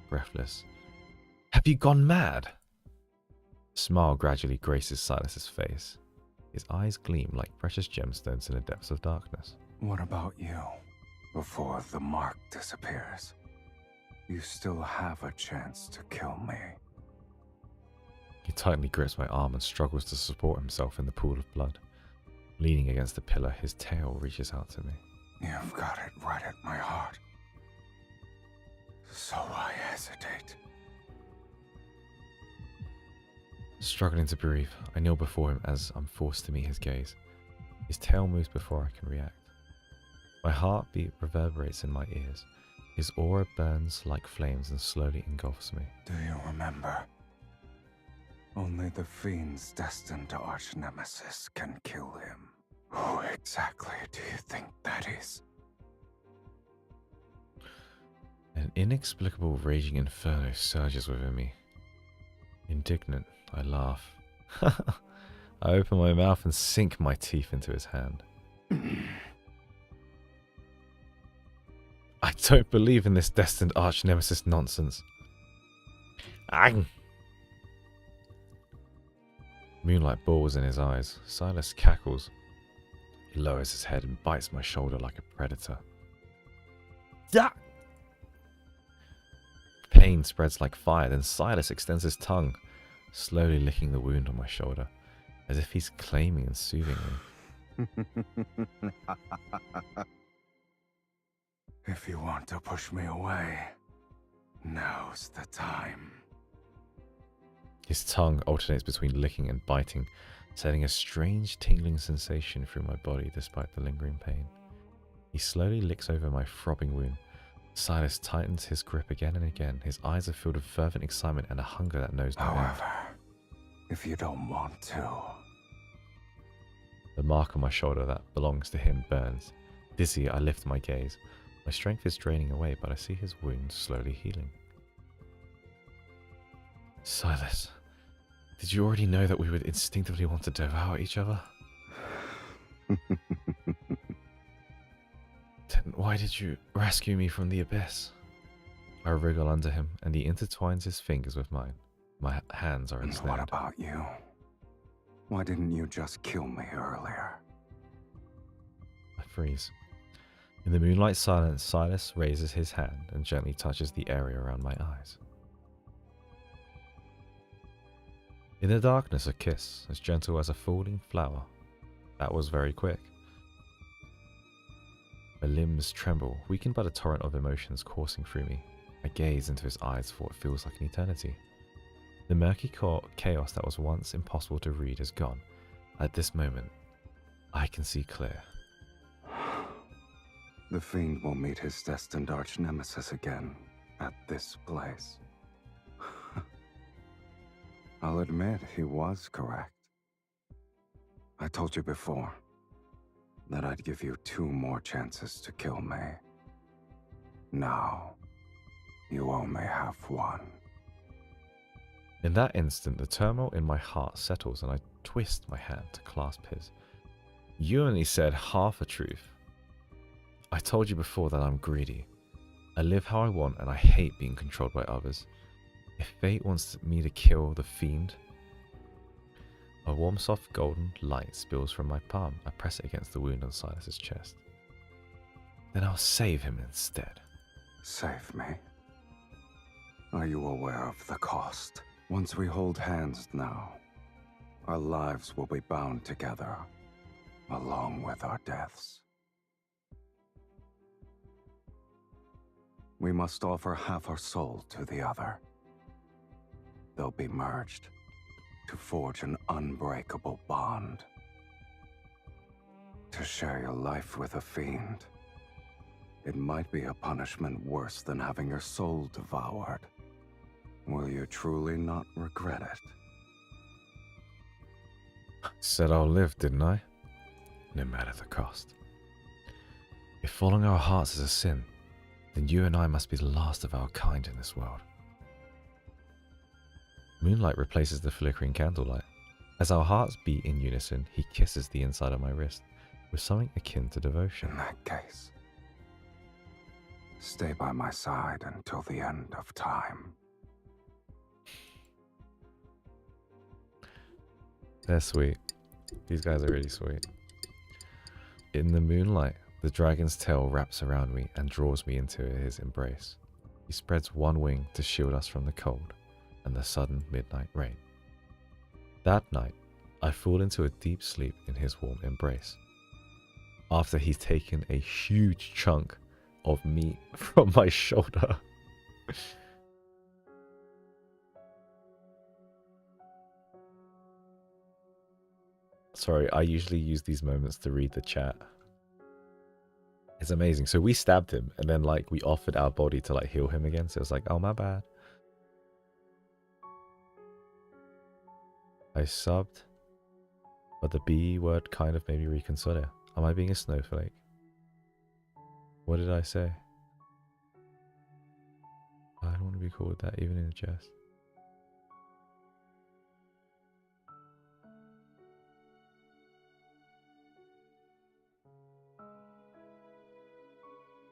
breathless. Have you gone mad? A smile gradually graces Silas's face. His eyes gleam like precious gemstones in the depths of darkness. What about you? Before the mark disappears, you still have a chance to kill me. He tightly grips my arm and struggles to support himself in the pool of blood. Leaning against the pillar, his tail reaches out to me. You've got it right at my heart. So I hesitate. Struggling to breathe, I kneel before him as I'm forced to meet his gaze. His tail moves before I can react. My heartbeat reverberates in my ears. His aura burns like flames and slowly engulfs me. Do you remember? Only the fiend's destined arch-nemesis can kill him. Who exactly do you think that is? An inexplicable raging inferno surges within me. Indignant, I laugh. I open my mouth and sink my teeth into his hand. I don't believe in this destined arch-nemesis nonsense. Ang! Moonlight balls in his eyes. Silas cackles. He lowers his head and bites my shoulder like a predator. Da! Pain spreads like fire, then Silas extends his tongue, slowly licking the wound on my shoulder, as if he's claiming and soothing me. If you want to push me away, now's the time. His tongue alternates between licking and biting, sending a strange tingling sensation through my body despite the lingering pain. He slowly licks over my throbbing wound. Silas tightens his grip again and again. His eyes are filled with fervent excitement and a hunger that knows no end. However, if you don't want to... The mark on my shoulder that belongs to him burns. Dizzy, I lift my gaze. My strength is draining away, but I see his wound slowly healing. Silas, did you already know that we would instinctively want to devour each other? Then why did you rescue me from the abyss? I wriggle under him, and he intertwines his fingers with mine. My hands are And ensnared. what about you? Why didn't you just kill me earlier? I freeze. In the moonlight silence, Silas raises his hand and gently touches the area around my eyes. In the darkness, a kiss, as gentle as a falling flower. That was very quick. My limbs tremble, weakened by the torrent of emotions coursing through me. I gaze into his eyes for what feels like an eternity. The murky chaos that was once impossible to read is gone. At this moment, I can see clear. The Fiend will meet his destined arch-nemesis again at this place. I'll admit he was correct. I told you before that I'd give you 2 more chances to kill me. Now, you only have 1. In that instant, the turmoil in my heart settles and I twist my hand to clasp his. You only said half a truth. I told you before that I'm greedy. I live how I want and I hate being controlled by others. If fate wants me to kill the Fiend... A warm, soft golden light spills from my palm. I press it against the wound on Silas's chest. Then I'll save him instead. Save me? Are you aware of the cost? Once we hold hands now, our lives will be bound together, along with our deaths. We must offer half our soul to the other. They'll be merged to forge an unbreakable bond. To share your life with a fiend, it might be a punishment worse than having your soul devoured. Will you truly not regret it? Said I'll live, didn't I? No matter the cost. If following our hearts is a sin, then you and I must be the last of our kind in this world. Moonlight replaces the flickering candlelight. As our hearts beat in unison, he kisses the inside of my wrist with something akin to devotion. In that case, stay by my side until the end of time. They're sweet. These guys are really sweet. In the moonlight, the dragon's tail wraps around me and draws me into his embrace. He spreads one wing to shield us from the cold and the sudden midnight rain. That night, I fall into a deep sleep in his warm embrace. After he's taken a huge chunk of meat from my shoulder. Sorry, I usually use these moments to read the chat. It's amazing. So we stabbed him and then like we offered our body to like heal him again. So it was like, oh my bad. I subbed, but the B word kind of made me reconsider. Am I being a snowflake? What did I say? I don't want to be called that even in a jest.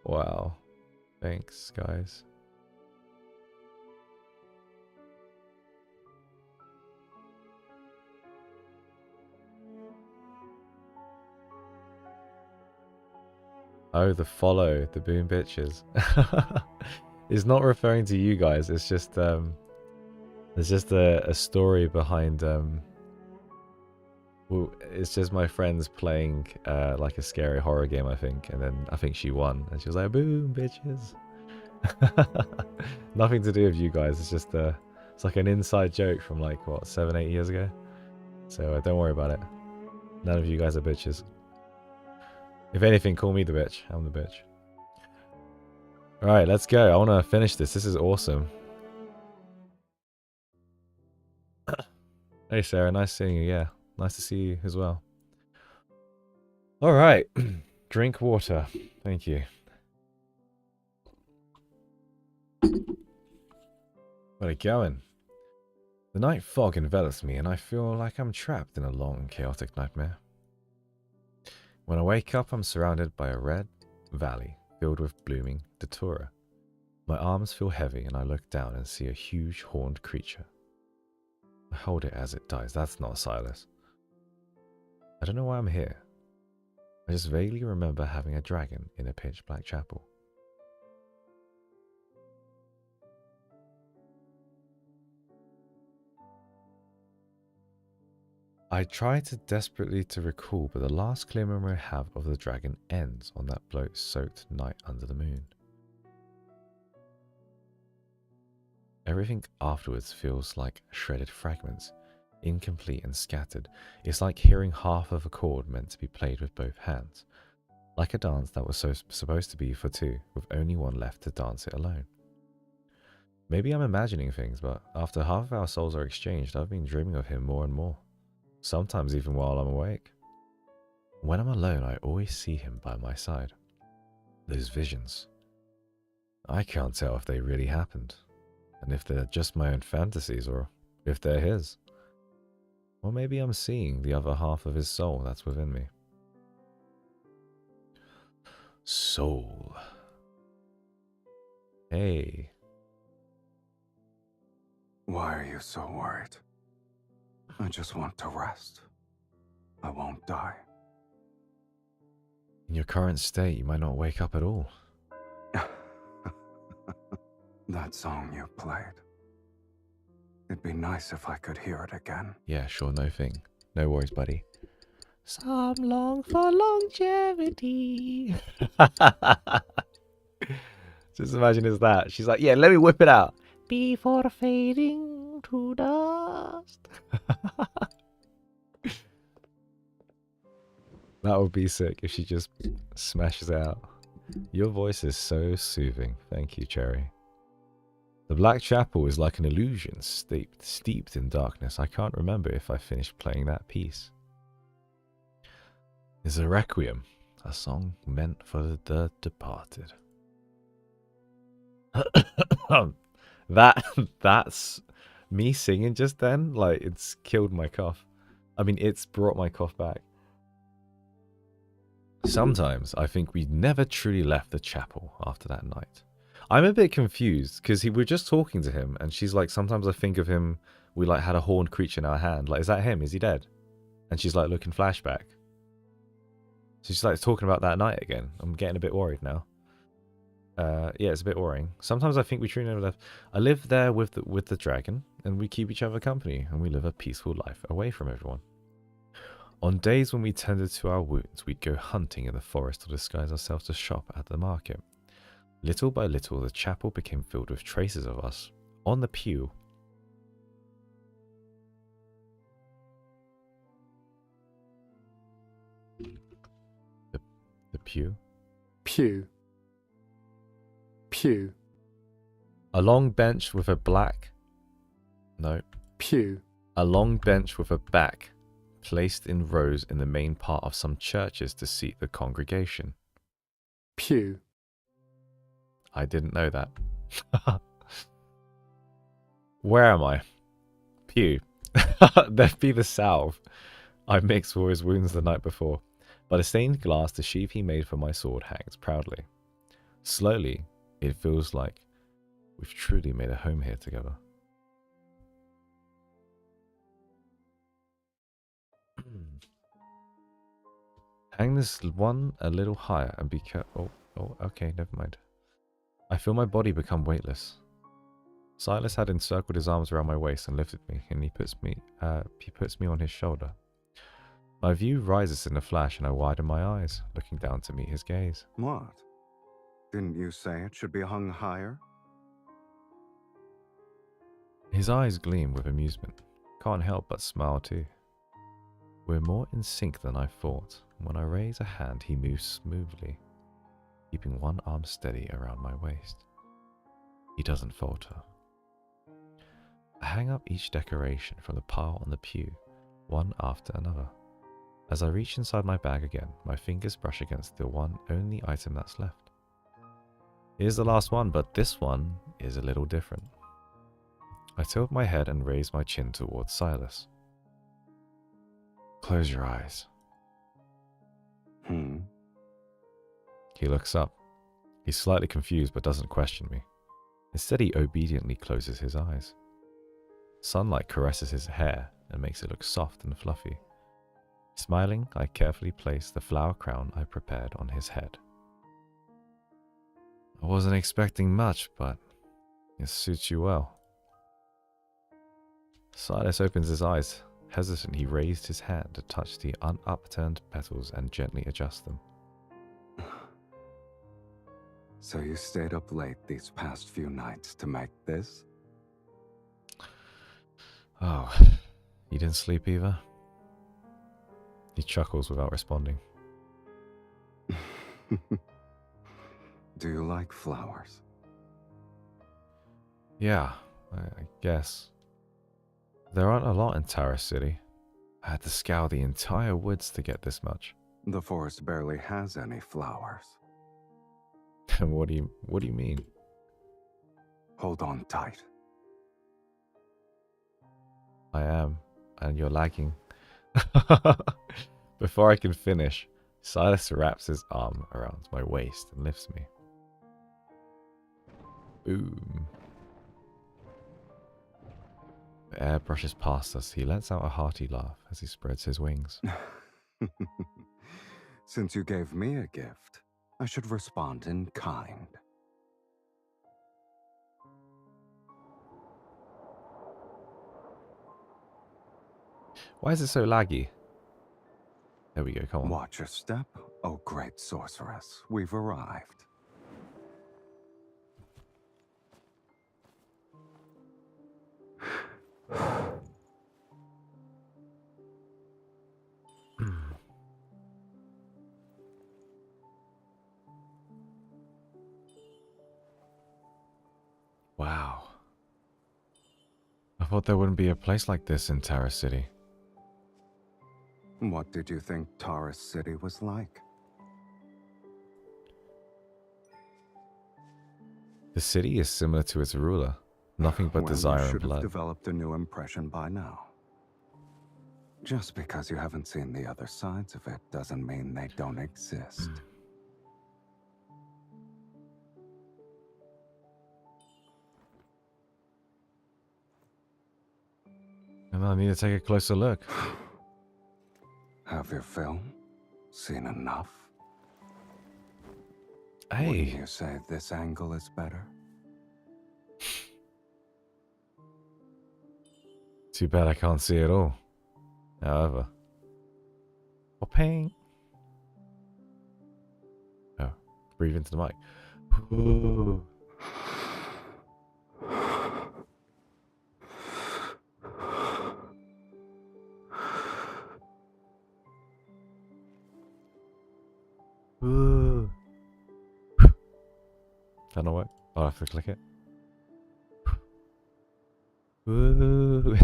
Wow. Thanks, guys. Oh, the follow, the boom bitches. It's not referring to you guys. It's just there's just a story behind well, it's just my friends playing like a scary horror game, I think, and then I think she won and she was like, boom bitches. Nothing to do with you guys. It's just it's like an inside joke from like what, 7-8 years ago. So don't worry about it. None of you guys are bitches. If anything, call me the bitch. I'm the bitch. Alright, let's go. I want to finish this. This is awesome. Hey Sarah, nice seeing you. Yeah, nice to see you as well. Alright. Drink water. Thank you. Where are you going? The night fog envelops me and I feel like I'm trapped in a long, chaotic nightmare. When I wake up, I'm surrounded by a red valley filled with blooming datura. My arms feel heavy and I look down and see a huge horned creature. I hold it as it dies. That's not Silas. I don't know why I'm here. I just vaguely remember having a dragon in a pitch black chapel. I try to desperately to recall, but the last clear memory I have of the dragon ends on that bloat-soaked night under the moon. Everything afterwards feels like shredded fragments, incomplete and scattered. It's like hearing half of a chord meant to be played with both hands, like a dance that was supposed to be for two, with only one left to dance it alone. Maybe I'm imagining things, but after half of our souls are exchanged, I've been dreaming of him more and more. Sometimes even while I'm awake. When I'm alone, I always see him by my side. Those visions. I can't tell if they really happened, and if they're just my own fantasies, or if they're his. Or maybe I'm seeing the other half of his soul that's within me. Soul. Hey. Why are you so worried? I just want to rest. I won't die. In your current state, you might not wake up at all. That song you played. It'd be nice if I could hear it again. Yeah, sure, no thing. No worries, buddy. Some long for longevity. Just imagine it's that. She's like, yeah, let me whip it out. Before fading to dust. That would be sick if she just smashes it out. Your voice is so soothing. Thank you, Cherry. The Black Chapel is like an illusion, steeped in darkness. I can't remember if I finished playing that piece. It's a requiem, a song meant for the departed. That's me singing just then. Like, it's killed my cough. I mean, it's brought my cough back. Sometimes I think we never truly left the chapel after that night. I'm a bit confused because we're just talking to him, and she's like, sometimes I think of him. We like had a horned creature in our hand. Like, is that him? Is he dead? And she's like looking flashback. So she's like talking about that night again. I'm getting a bit worried now. Yeah, it's a bit worrying. Sometimes I think we truly never left. I live there with the dragon, and we keep each other company, and we live a peaceful life away from everyone. On days when we tended to our wounds, we'd go hunting in the forest or disguise ourselves to shop at the market. Little by little, the chapel became filled with traces of us. On the pew, the pew? Pew. Pew. A long bench with a black... No. Pew. A long bench with a back placed in rows in the main part of some churches to seat the congregation. Pew. I didn't know that. Where am I? Pew. There'd be the salve I mixed for his wounds the night before. By the stained glass, the sheath he made for my sword hangs proudly. Slowly, it feels like we've truly made a home here together. Hang this one a little higher and be careful. Oh, okay, never mind. I feel my body become weightless. Silas had encircled his arms around my waist and lifted me, and he puts me on his shoulder. My view rises in a flash, and I widen my eyes, looking down to meet his gaze. What? Didn't you say it should be hung higher? His eyes gleam with amusement. Can't help but smile too. We're more in sync than I thought. When I raise a hand, he moves smoothly, keeping one arm steady around my waist. He doesn't falter. I hang up each decoration from the pile on the pew, one after another. As I reach inside my bag again, my fingers brush against the only item that's left. Here's the last one, but this one is a little different. I tilt my head and raise my chin towards Silas. Close your eyes. He looks up. He's slightly confused but doesn't question me. Instead, he obediently closes his eyes. Sunlight caresses his hair and makes it look soft and fluffy. Smiling, I carefully place the flower crown I prepared on his head. I wasn't expecting much, but it suits you well. Silas opens his eyes. Hesitant, he raised his hand to touch the upturned petals and gently adjust them. So you stayed up late these past few nights to make this? Oh, you didn't sleep either? He chuckles without responding. Do you like flowers? Yeah, I guess. There aren't a lot in Tara City. I had to scour the entire woods to get this much. The forest barely has any flowers. What do you mean? Hold on tight. I am, and you're lagging. Before I can finish, Silas wraps his arm around my waist and lifts me. Boom. The air brushes past us. He lets out a hearty laugh as he spreads his wings. Since you gave me a gift, I should respond in kind. Why is it so laggy? There we go, come on. Watch your step, oh great sorceress. We've arrived. Wow. I thought there wouldn't be a place like this in Tara City. What did you think Taurus City was like? The city is similar to its ruler. Nothing but Well, desire you and should have blood. developed a new impression by now. Just because you haven't seen the other sides of it doesn't mean they don't exist. And I need to take a closer look. Have your fill? Seen enough? Hey. Wouldn't you say this angle is better? Too bad I can't see it all. However. Popping. Oh, breathe into the mic. Ooh. Ooh. That not work? I'll have to click it. Ooh.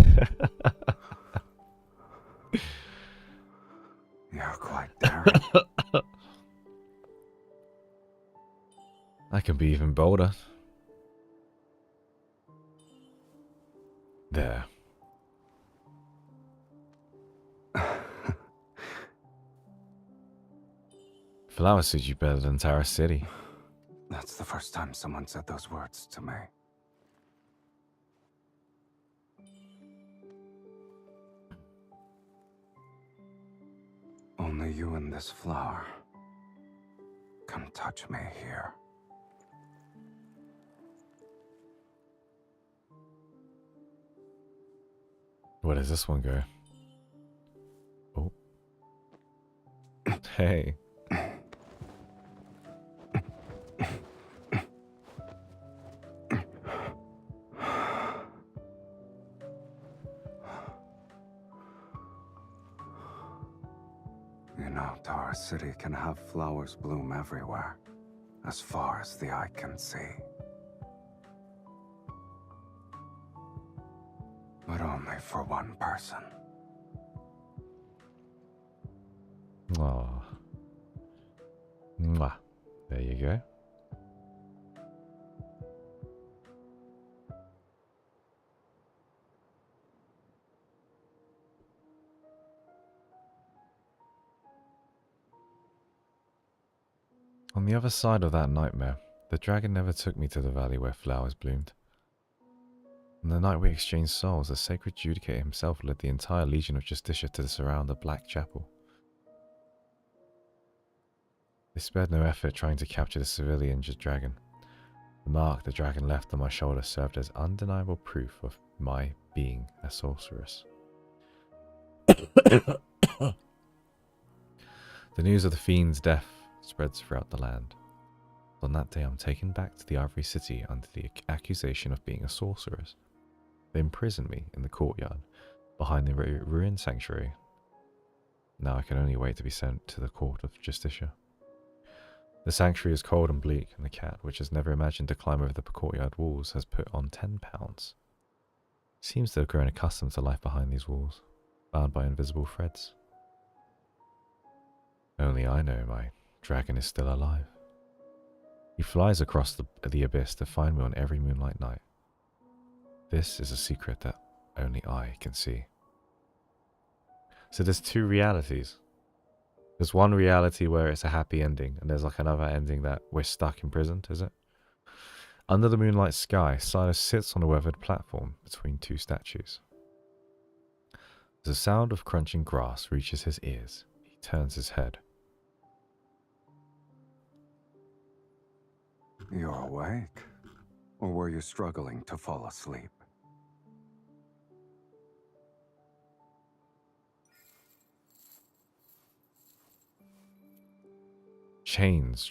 You're quite daring. I can be even bolder. There. Flowers suit you better than Tara City. That's the first time someone said those words to me. Only you and this flower can touch me here. Where does this one go? Oh. Hey. out, our city can have flowers bloom everywhere, as far as the eye can see. But only for one person. Aww. Mwah. There you go. On the other side of that nightmare, the dragon never took me to the valley where flowers bloomed. On the night we exchanged souls, the sacred judicator himself led the entire Legion of Justicia to surround the Black Chapel. They spared no effort trying to capture the severely injured dragon. The mark the dragon left on my shoulder served as undeniable proof of my being a sorceress. The news of the fiend's death spreads throughout the land. On that day, I'm taken back to the Ivory City under the accusation of being a sorceress. They imprison me in the courtyard behind the ruined sanctuary. Now I can only wait to be sent to the court of Justicia. The sanctuary is cold and bleak, and the cat, which has never imagined to climb over the courtyard walls, has put on 10 pounds. Seems to have grown accustomed to life behind these walls, bound by invisible threads. Only I know my dragon is still alive. He flies across the abyss to find me on every moonlight night. This is a secret that only I can see. So there's two realities. There's one reality where it's a happy ending, and there's like another ending that we're stuck imprisoned, is it? Under the moonlight sky, Silas sits on a weathered platform between two statues. As the sound of crunching grass reaches his ears, he turns his head. You're awake? Or were you struggling to fall asleep? Chains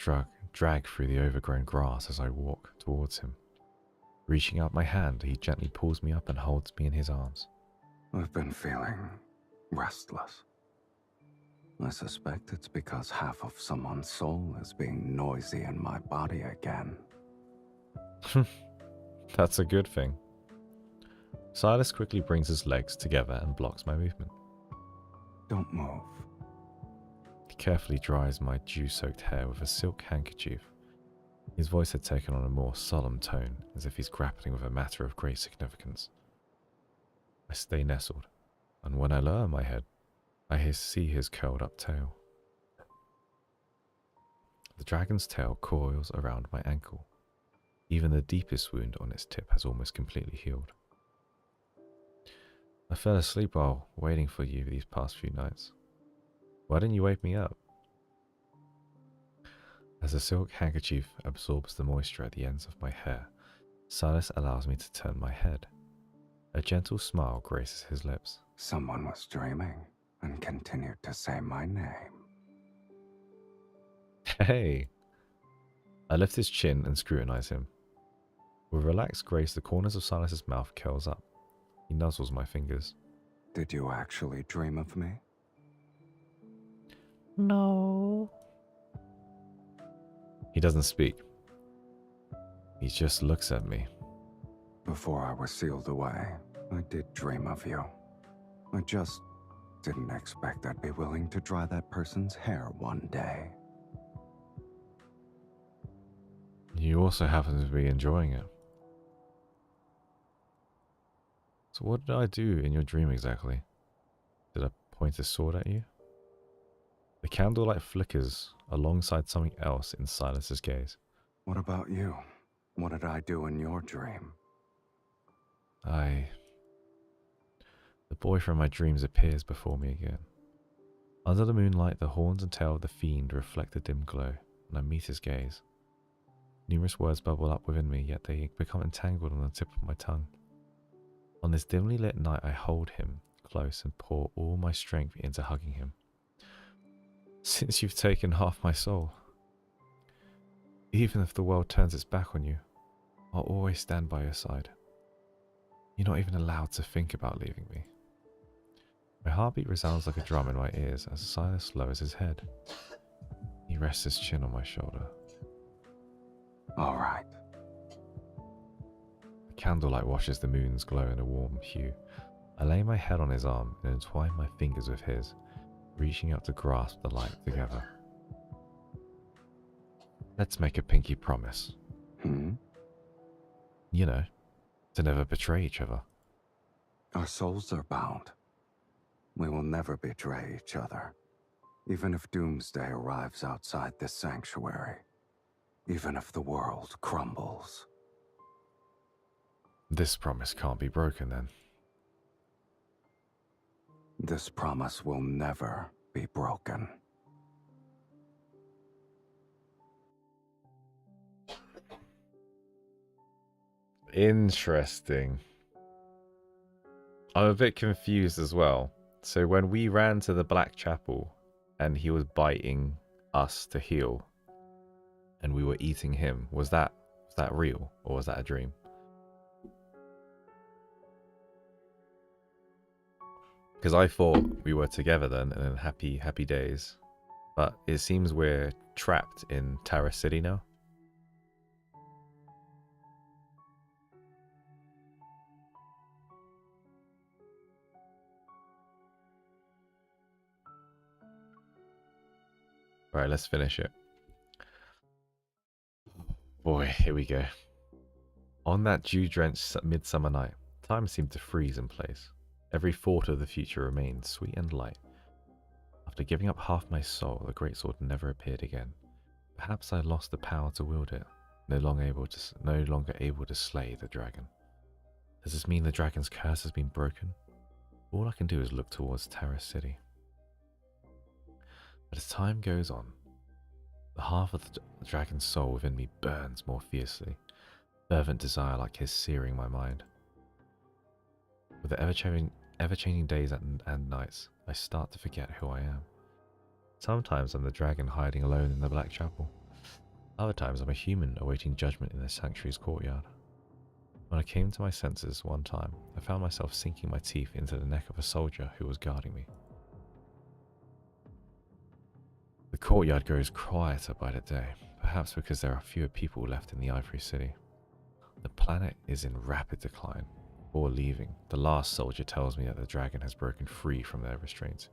drag through the overgrown grass as I walk towards him. Reaching out my hand, he gently pulls me up and holds me in his arms. I've been feeling restless. I suspect it's because half of someone's soul is being noisy in my body again. That's a good thing. Silas quickly brings his legs together and blocks my movement. Don't move. He carefully dries my dew-soaked hair with a silk handkerchief. His voice had taken on a more solemn tone, as if he's grappling with a matter of great significance. I stay nestled, and when I lower my head, I see his curled up tail. The dragon's tail coils around my ankle. Even the deepest wound on its tip has almost completely healed. I fell asleep while waiting for you these past few nights. Why didn't you wake me up? As the silk handkerchief absorbs the moisture at the ends of my hair, Silas allows me to turn my head. A gentle smile graces his lips. Someone was dreaming and continued to say my name. Hey! I lift his chin and scrutinize him. With relaxed grace, the corners of Silas's mouth curls up. He nuzzles my fingers. Did you actually dream of me? No. He doesn't speak. He just looks at me. Before I was sealed away, I did dream of you. I just didn't expect I'd be willing to dry that person's hair one day. You also happen to be enjoying it. So what did I do in your dream exactly? Did I point a sword at you? The candlelight flickers alongside something else in Silas's gaze. What about you? What did I do in your dream? The boy from my dreams appears before me again. Under the moonlight, the horns and tail of the fiend reflect a dim glow, and I meet his gaze. Numerous words bubble up within me, yet they become entangled on the tip of my tongue. On this dimly lit night, I hold him close and pour all my strength into hugging him. Since you've taken half my soul, even if the world turns its back on you, I'll always stand by your side. You're not even allowed to think about leaving me. My heartbeat resounds like a drum in my ears as Silas lowers his head. He rests his chin on my shoulder. All right. The candlelight washes the moon's glow in a warm hue. I lay my head on his arm and entwine my fingers with his, reaching out to grasp the light together. Let's make a pinky promise. You know, to never betray each other. Our souls are bound. We will never betray each other. Even if Doomsday arrives outside this sanctuary. Even if the world crumbles. This promise can't be broken then. This promise will never be broken. Interesting. I'm a bit confused as well. So when we ran to the Black Chapel and he was biting us to heal and we were eating him, was that real or was that a dream? Because I thought we were together then and in happy days, but it seems we're trapped in Terra City now. Alright, let's finish it. Boy, here we go. On that dew-drenched midsummer night, time seemed to freeze in place. Every thought of the future remained sweet and light. After giving up half my soul, the greatsword never appeared again. Perhaps I lost the power to wield it, no longer able to slay the dragon. Does this mean the dragon's curse has been broken? All I can do is look towards Terra City. But as time goes on, the half of the dragon's soul within me burns more fiercely, fervent desire like his searing my mind. With the ever-changing days and nights, I start to forget who I am. Sometimes I'm the dragon hiding alone in the Black Chapel. Other times I'm a human awaiting judgment in the sanctuary's courtyard. When I came to my senses one time, I found myself sinking my teeth into the neck of a soldier who was guarding me. The courtyard grows quieter by the day, perhaps because there are fewer people left in the Ivory City. The planet is in rapid decline. Before leaving, the last soldier tells me that the dragon has broken free from their restraints.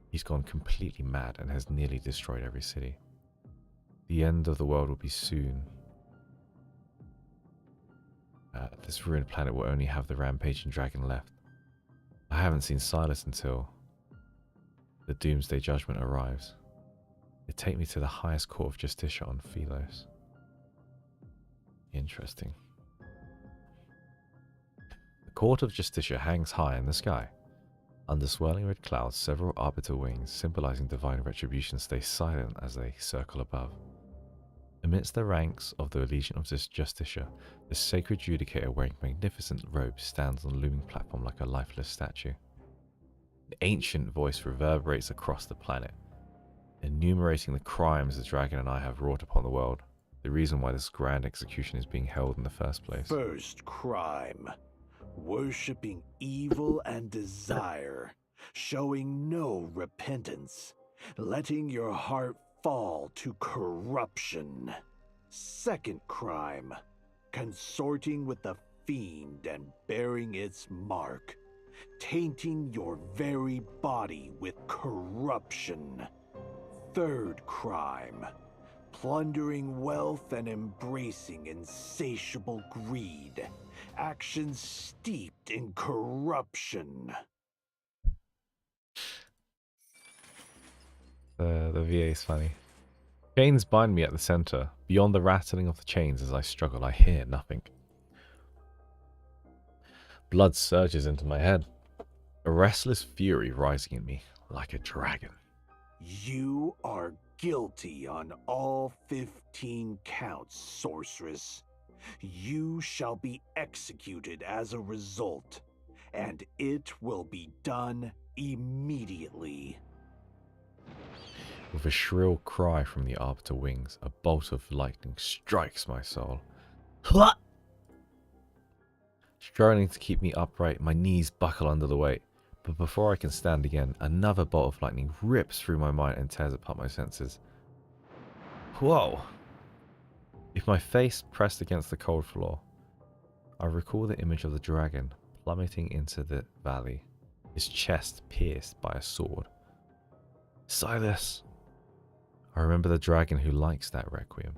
He's gone completely mad and has nearly destroyed every city. The end of the world will be soon. This ruined planet will only have the rampaging dragon left. I haven't seen Silas until the Doomsday judgment arrives. They take me to the highest court of justicia on Philos. Interesting. The court of justicia hangs high in the sky. Under swirling red clouds, several arbiter wings, symbolizing divine retribution, stay silent as they circle above. Amidst the ranks of the Legion of Justicia, the sacred judicator wearing magnificent robes stands on a looming platform like a lifeless statue. An ancient voice reverberates across the planet, enumerating the crimes the dragon and I have wrought upon the world, the reason why this grand execution is being held in the first place. First crime. Worshipping evil and desire, showing no repentance, letting your heart fall to corruption. Second crime. Consorting with the fiend and bearing its mark, tainting your very body with corruption. Third crime. Plundering wealth and embracing insatiable greed. Actions steeped in corruption. The VA is funny. Chains bind me at the center. Beyond the rattling of the chains as I struggle, I hear nothing. Blood surges into my head. A restless fury rising in me, like a dragon. You are guilty on all 15 counts, sorceress. You shall be executed as a result, and it will be done immediately. With a shrill cry from the arbiter wings, a bolt of lightning strikes my soul. Struggling to keep me upright, my knees buckle under the weight. But before I can stand again, another bolt of lightning rips through my mind and tears apart my senses. Whoa! With my face pressed against the cold floor, I recall the image of the dragon plummeting into the valley, his chest pierced by a sword. Silas! I remember the dragon who likes that requiem,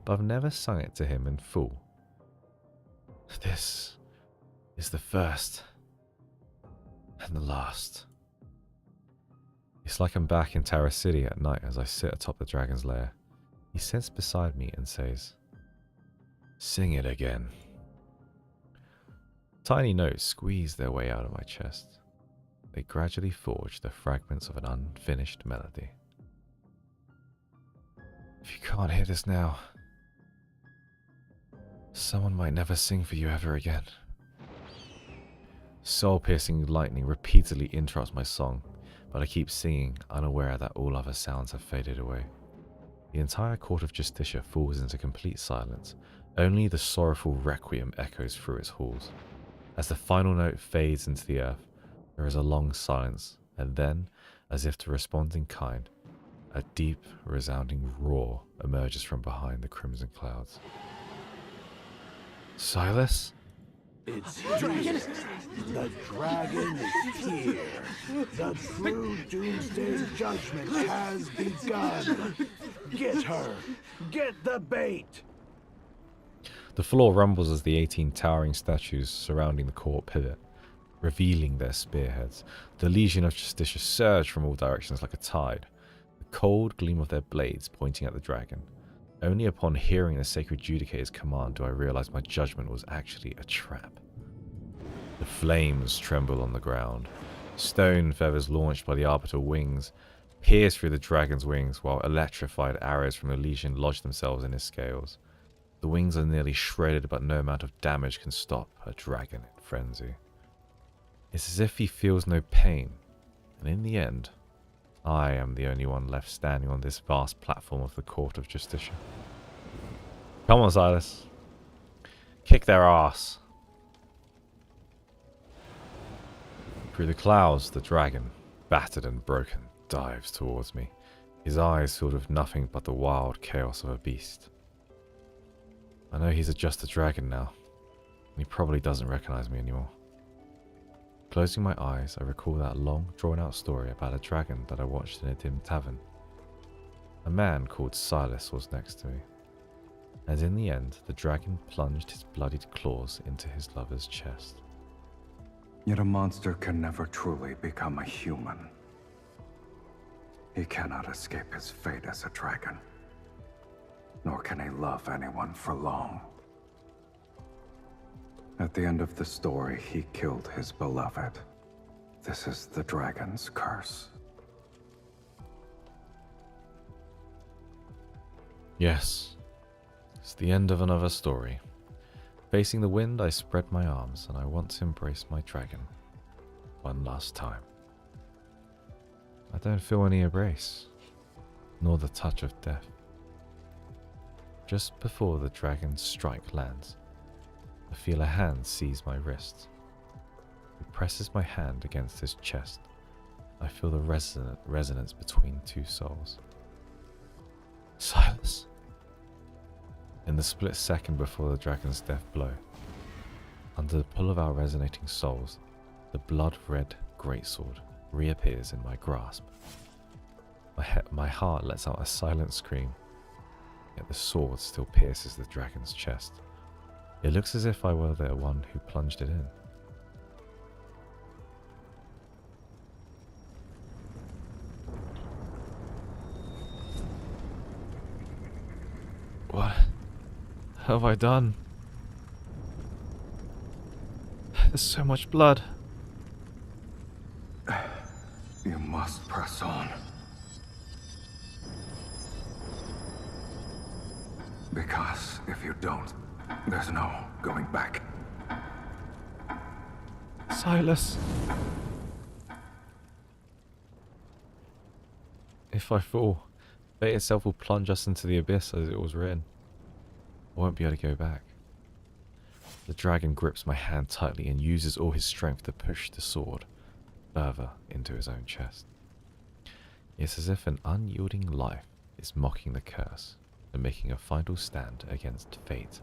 but I've never sung it to him in full. This is the first and the last. It's like I'm back in Terra City at night as I sit atop the dragon's lair. He sits beside me and says, "Sing it again." Tiny notes squeeze their way out of my chest. They gradually forge the fragments of an unfinished melody. If you can't hear this now, someone might never sing for you ever again. Soul-piercing lightning repeatedly interrupts my song, but I keep singing, unaware that all other sounds have faded away. The entire court of Justicia falls into complete silence. Only the sorrowful requiem echoes through its halls. As the final note fades into the earth, there is a long silence, and then, as if to respond in kind, a deep, resounding roar emerges from behind the crimson clouds. Silas? It's Doomsday. The dragon is here. The true Doomsday judgment has begun. Get her. Get the bait. The floor rumbles as the 18 towering statues surrounding the court pivot, revealing their spearheads. The Legion of Justicia surge from all directions like a tide, the cold gleam of their blades pointing at the dragon. Only upon hearing the Sacred Judicator's command do I realize my judgment was actually a trap. The flames tremble on the ground. Stone feathers launched by the Arbiter wings pierce through the dragon's wings, while electrified arrows from the Legion lodge themselves in his scales. The wings are nearly shredded, but no amount of damage can stop a dragon in frenzy. It's as if he feels no pain, and in the end, I am the only one left standing on this vast platform of the Court of Justicia. Come on, Silas. Kick their ass. Through the clouds, the dragon, battered and broken, dives towards me, his eyes filled with nothing but the wild chaos of a beast. I know he's just a dragon now, and he probably doesn't recognize me anymore. Closing my eyes, I recall that long, drawn-out story about a dragon that I watched in a dim tavern. A man called Silas was next to me, and in the end, the dragon plunged his bloodied claws into his lover's chest. Yet a monster can never truly become a human. He cannot escape his fate as a dragon, nor can he love anyone for long. At the end of the story, he killed his beloved. This is the dragon's curse. Yes, it's the end of another story. Facing the wind, I spread my arms, and I want to embrace my dragon one last time. I don't feel any embrace, nor the touch of death. Just before the dragon's strike lands, I feel a hand seize my wrist. He presses my hand against his chest. I feel the resonance between two souls. Silas! In the split second before the dragon's death blow, under the pull of our resonating souls, the blood-red greatsword reappears in my grasp. My heart lets out a silent scream, yet the sword still pierces the dragon's chest. It looks as if I were the one who plunged it in. What have I done? There's so much blood. You must press on. Because if you don't, there's no going back. Silas! If I fall, fate itself will plunge us into the abyss as it was written. I won't be able to go back. The dragon grips my hand tightly and uses all his strength to push the sword. further into his own chest. It's as if an unyielding life is mocking the curse and making a final stand against fate.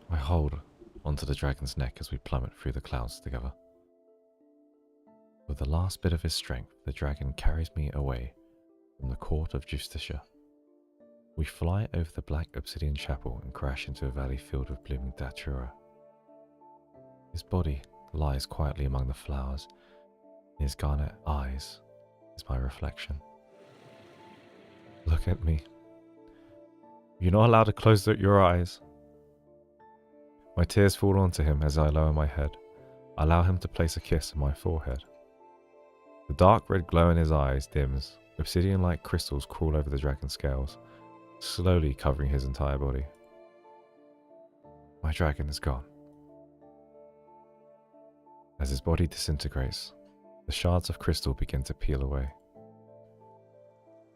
I hold onto the dragon's neck as we plummet through the clouds together. With the last bit of his strength, the dragon carries me away from the court of Justicia. We fly over the black obsidian chapel and crash into a valley filled with blooming datura. His body lies quietly among the flowers. In his garnet eyes is my reflection. Look at me. You're not allowed to close your eyes. My tears fall onto him as I lower my head. I allow him to place a kiss on my forehead. The dark red glow in his eyes dims. Obsidian-like crystals crawl over the dragon's scales, slowly covering his entire body. My dragon is gone. As his body disintegrates, the shards of crystal begin to peel away,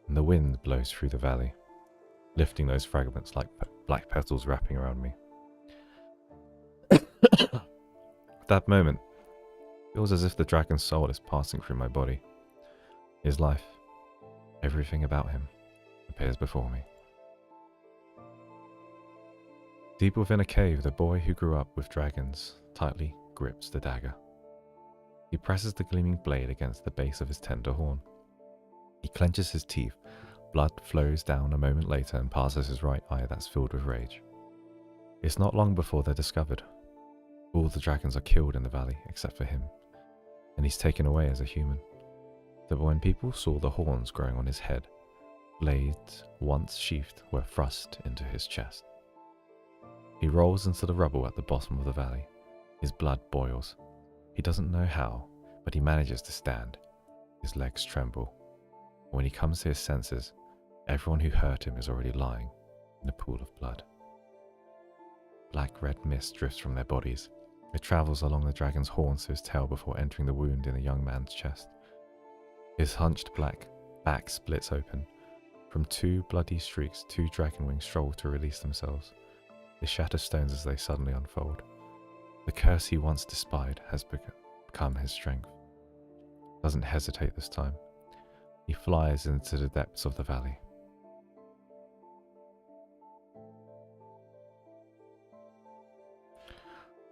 and the wind blows through the valley, lifting those fragments like black petals wrapping around me. At that moment, it feels as if the dragon's soul is passing through my body. His life, everything about him, appears before me. Deep within a cave, the boy who grew up with dragons tightly grips the dagger. He presses the gleaming blade against the base of his tender horn. He clenches his teeth. Blood flows down a moment later and passes his right eye that's filled with rage. It's not long before they're discovered. All the dragons are killed in the valley except for him, and he's taken away as a human. But when people saw the horns growing on his head, blades once sheathed were thrust into his chest. He rolls into the rubble at the bottom of the valley. His blood boils. He doesn't know how, but he manages to stand. His legs tremble. When he comes to his senses, everyone who hurt him is already lying in a pool of blood. Black-red mist drifts from their bodies. It travels along the dragon's horns to his tail before entering the wound in the young man's chest. His hunched black back splits open. From two bloody streaks, two dragon wings struggle to release themselves. They shatter stones as they suddenly unfold. The curse he once despised has become his strength. Doesn't hesitate this time. He flies into the depths of the valley.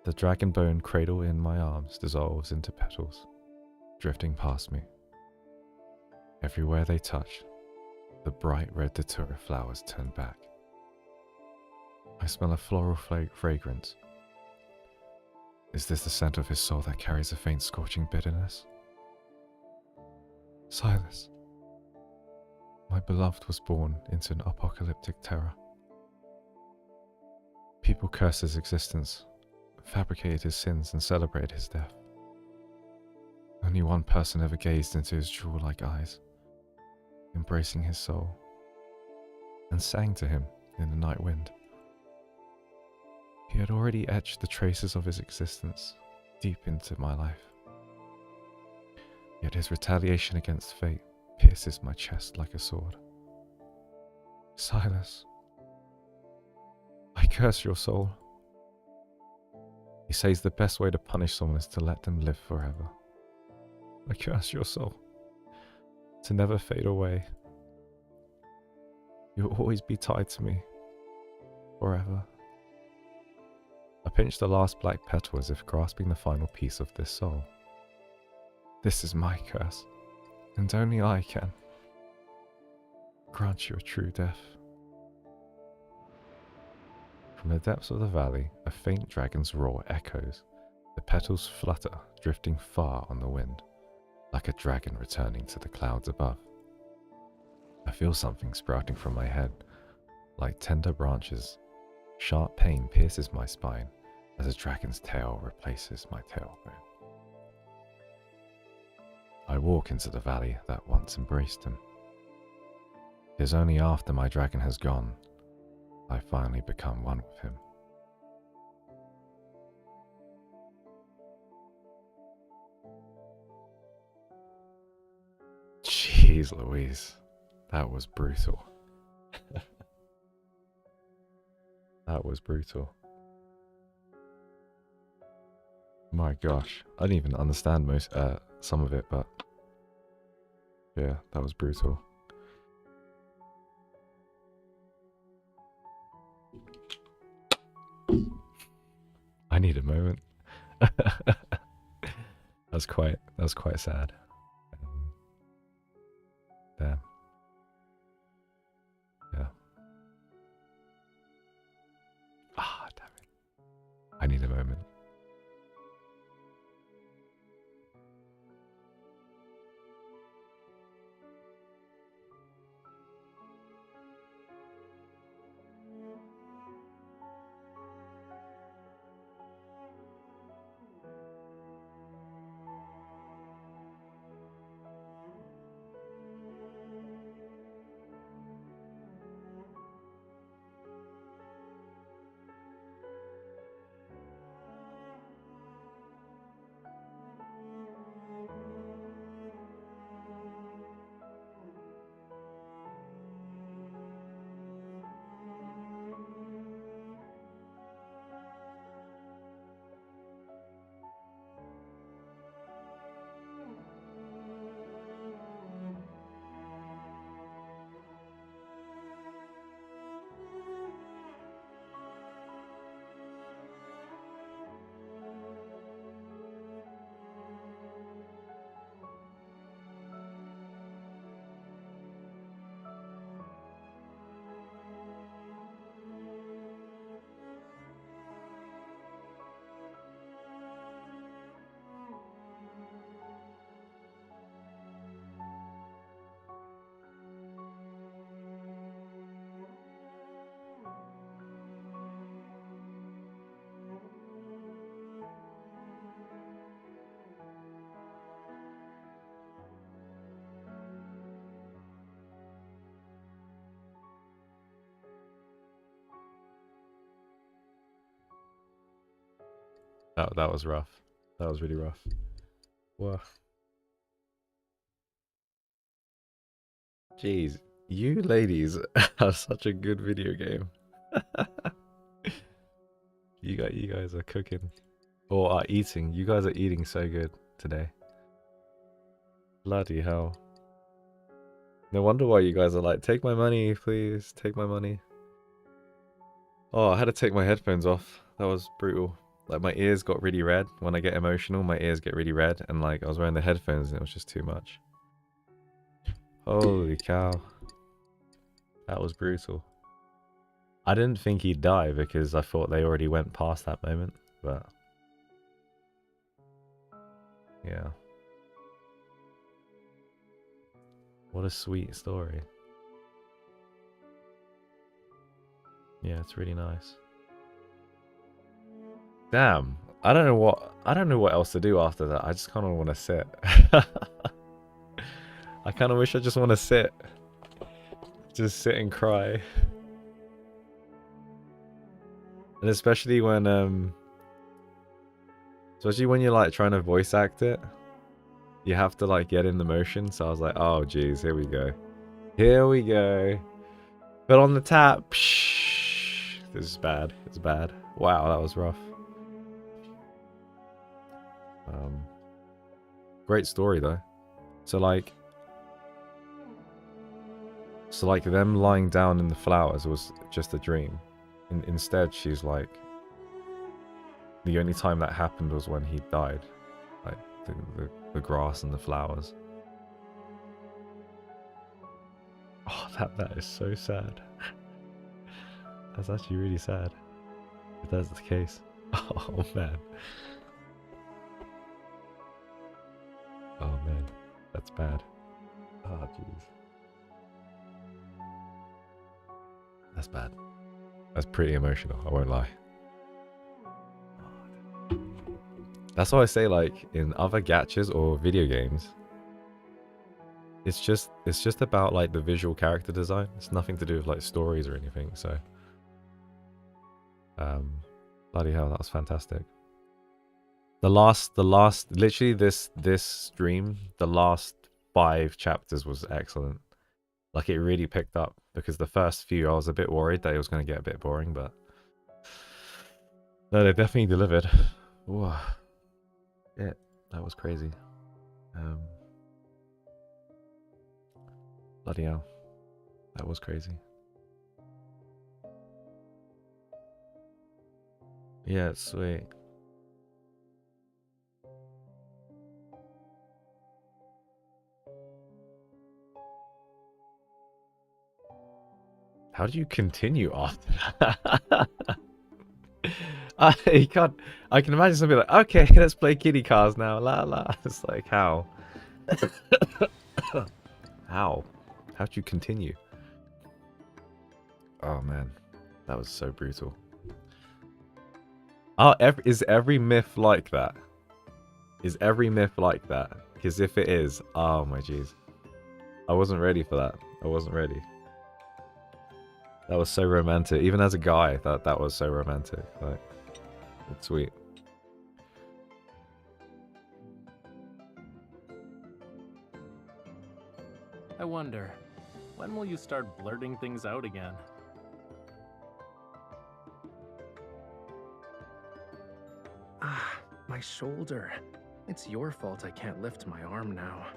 The dragon bone cradle in my arms dissolves into petals, drifting past me. Everywhere they touch, the bright red datura flowers turn back. I smell a floral fragrance. Is this the scent of his soul that carries a faint scorching bitterness? Silas, my beloved was born into an apocalyptic terror. People cursed his existence, fabricated his sins, and celebrated his death. Only one person ever gazed into his jewel-like eyes, embracing his soul, and sang to him in the night wind. He had already etched the traces of his existence deep into my life. Yet his retaliation against fate pierces my chest like a sword. Silas, I curse your soul. He says the best way to punish someone is to let them live forever. I curse your soul, to never fade away. You'll always be tied to me, forever. I pinch the last black petal as if grasping the final piece of this soul. This is my curse, and only I can grant you a true death. From the depths of the valley, a faint dragon's roar echoes. The petals flutter, drifting far on the wind, like a dragon returning to the clouds above. I feel something sprouting from my head, like tender branches. Sharp pain pierces my spine as a dragon's tail replaces my tailbone. I walk into the valley that once embraced him. It is only after my dragon has gone I finally become one with him. Jeez Louise, that was brutal. That was brutal. My gosh, I didn't even understand some of it, but yeah, that was brutal. I need a moment. That was quite sad. Damn. Yeah. Ah, damn it. I need a moment. That was rough. That was really rough. Wow. Jeez, you ladies have such a good video game. You guys are cooking or are eating. You guys are eating so good today. Bloody hell. No wonder why you guys are like, take my money, please, take my money. Oh, I had to take my headphones off. That was brutal. Like my ears got really red. When I get emotional, my ears get really red, and like I was wearing the headphones and it was just too much. Holy cow. That was brutal. I didn't think he'd die because I thought they already went past that moment, but yeah. What a sweet story. Yeah, it's really nice. Damn. I don't know what else to do after that. I just kind of want to sit. I kind of wish I just want to sit. Just sit and cry. And especially when you're like trying to voice act it, you have to like get in the motion. So I was like, oh geez, here we go. Here we go. But on the tap. Psh, this is bad. It's bad. Wow, that was rough. Great story though. So like them lying down in the flowers was just a dream. Instead, she's like, the only time that happened was when he died. Like the grass and the flowers. Oh, that is so sad. That's actually really sad. If that's the case. Oh man. Oh man, that's bad. Oh jeez. That's bad. That's pretty emotional, I won't lie. That's why I say, like, in other gachas or video games, it's just about like the visual character design. It's nothing to do with like stories or anything, so bloody hell, that was fantastic. The last literally this stream, the last 5 chapters was excellent. Like it really picked up, because the first few I was a bit worried that it was going to get a bit boring, but No, they definitely delivered. Whoa. Yeah, that was crazy. Bloody hell. That was crazy. Yeah, it's sweet. How do you continue after that? You can't. I can imagine somebody like, okay, let's play kitty cars now. La la. It's like, how? How? How'd you continue? Oh man, that was so brutal. Oh, is every myth like that? Is every myth like that? Because if it is, oh my jeez. I wasn't ready for that. I wasn't ready. That was so romantic. Even as a guy, that was so romantic. Like, it's sweet. I wonder, when will you start blurting things out again? Ah, my shoulder. It's your fault I can't lift my arm now.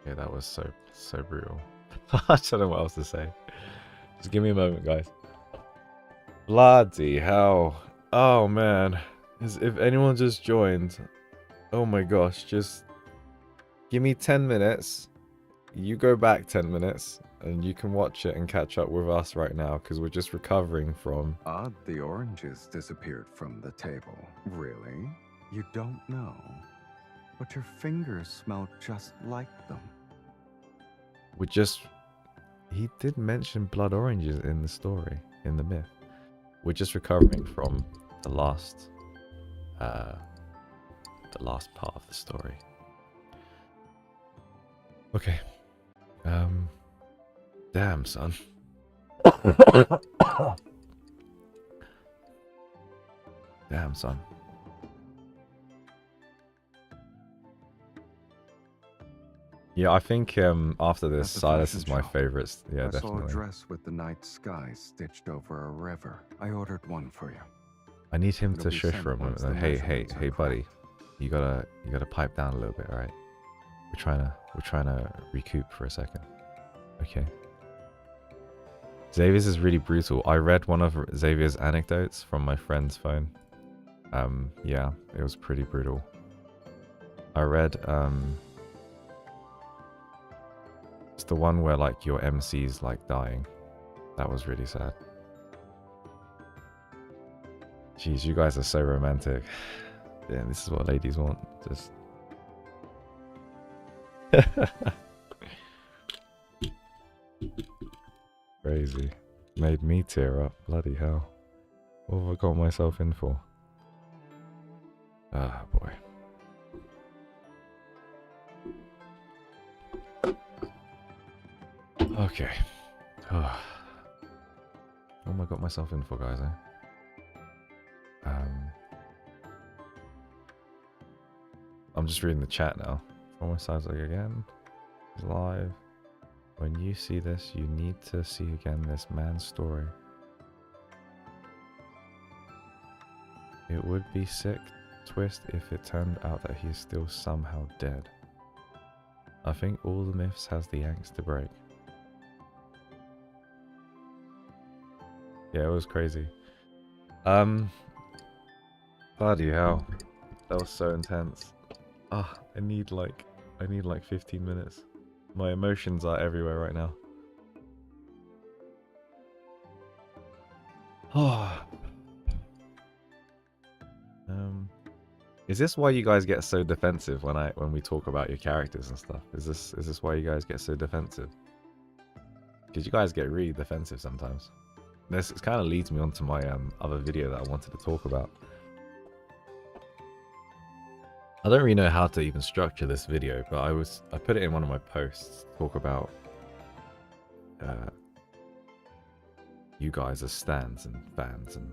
Yeah, that was so brutal. I don't know what else to say. Just give me a moment, guys. Bloody hell. Oh man. If anyone just joined, oh my gosh, just give me 10 minutes. You go back 10 minutes and you can watch it and catch up with us right now because we're just recovering from... Odd the oranges disappeared from the table. Really? You don't know? But your fingers smell just like them. We just... He did mention blood oranges in the story, in the myth. We're just recovering from the last part of the story. Okay. Damn, son. Damn, son. Yeah, I think after this, At the Silas fashion is my show, favorite. Yeah, I saw a definitely. dress with the night sky stitched over a river. I ordered one for you. I need him It'll to be shush sent for a moment. once the Hey, measurements are buddy. correct. You gotta pipe down a little bit, alright? We're trying to recoup for a second. Okay. Xavier's is really brutal. I read one of Xavier's anecdotes from my friend's phone. Yeah, it was pretty brutal. I read it's the one where like your MC's like dying. That was really sad. Jeez, you guys are so romantic. Yeah, this is what ladies want. Just crazy. Made me tear up. Bloody hell. What have I got myself in for? Ah, boy. Okay. What have I got myself in for, guys, eh? I'm just reading the chat now. Almost sounds like again. Live. When you see this, you need to see again this man's story. It would be sick twist if it turned out that he's still somehow dead. I think all the myths has the angst to break. Yeah, it was crazy. Bloody hell. That was so intense. Ah, I need like 15 minutes. My emotions are everywhere right now. Oh. Is this why you guys get so defensive when we talk about your characters and stuff? Is this why you guys get so defensive? Because you guys get really defensive sometimes. This kind of leads me on to my other video that I wanted to talk about. I don't really know how to even structure this video, but I put it in one of my posts to talk about you guys as stans and fans and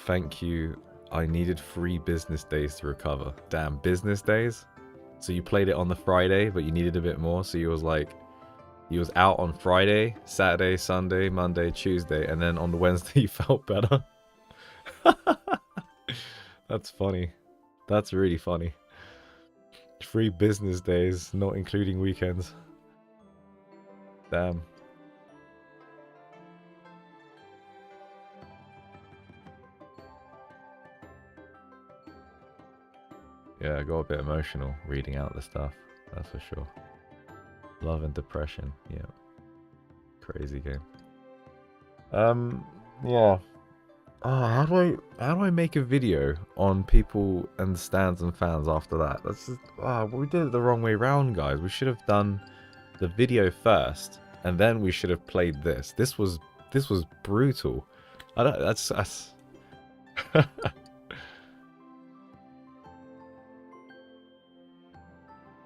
thank you. I needed 3 business days to recover. Damn, business days? So you played it on the Friday, but you needed a bit more. So you was like, you was out on Friday, Saturday, Sunday, Monday, Tuesday, and then on the Wednesday you felt better. That's funny. That's really funny. 3 business days, not including weekends. Damn. Yeah, I got a bit emotional reading out the stuff. That's for sure. Love and depression. Yeah. Crazy game. Yeah. Oh, how do I make a video on people and stands and fans after that? That's just, we did it the wrong way round, guys. We should have done the video first, and then we should have played this. This was brutal. I don't. That's.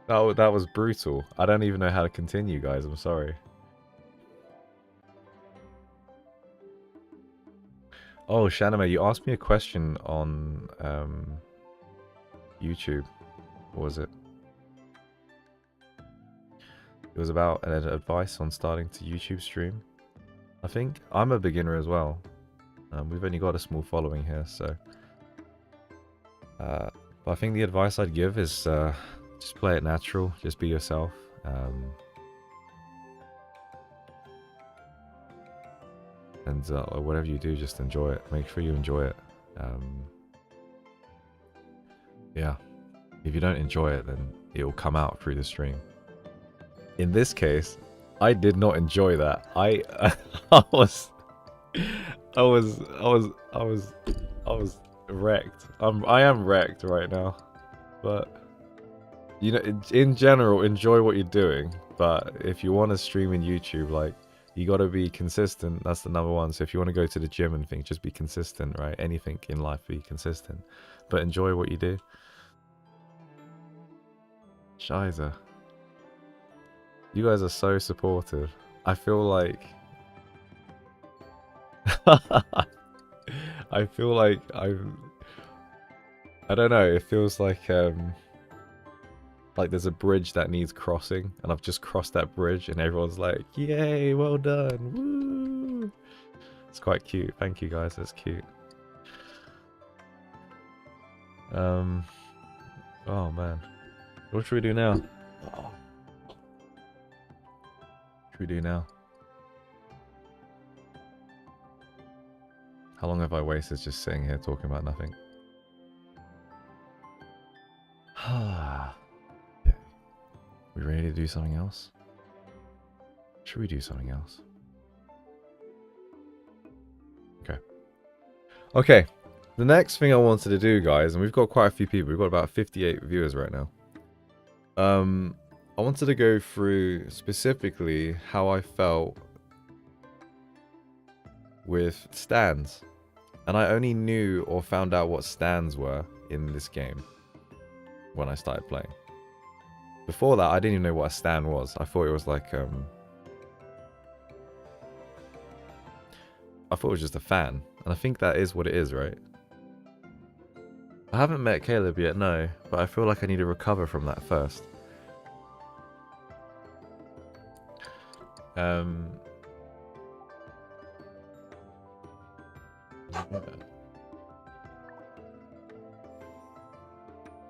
That was brutal. I don't even know how to continue, guys. I'm sorry. Oh, Shaname, you asked me a question on YouTube. What was it? It was about an advice on starting to YouTube stream. I think I'm a beginner as well. We've only got a small following here, so. But I think the advice I'd give is just play it natural. Just be yourself. And whatever you do, just enjoy it. Make sure you enjoy it. Yeah. If you don't enjoy it, then it will come out through the stream. In this case, I did not enjoy that. I was wrecked. I am wrecked right now. But you know, in general, enjoy what you're doing. But if you want to stream in YouTube, like, you got to be consistent. That's the number one. So if you want to go to the gym and things, just be consistent, right? Anything in life, be consistent. But enjoy what you do. Shiza. You guys are so supportive. I feel like... I feel like I don't know, it feels like there's a bridge that needs crossing, and I've just crossed that bridge, and everyone's like, yay, well done, woo! It's quite cute. Thank you, guys. That's cute. Oh, man. What should we do now? What should we do now? How long have I wasted just sitting here talking about nothing? Yeah. We ready to do something else? Should we do something else? Okay. Okay. The next thing I wanted to do, guys, and we've got quite a few people. We've got about 58 viewers right now. I wanted to go through specifically how I felt with stands. And I only knew or found out what stands were in this game when I started playing. Before that, I didn't even know what a stand was. I thought it was like, I thought it was just a fan. And I think that is what it is, right? I haven't met Caleb yet, no. But I feel like I need to recover from that first.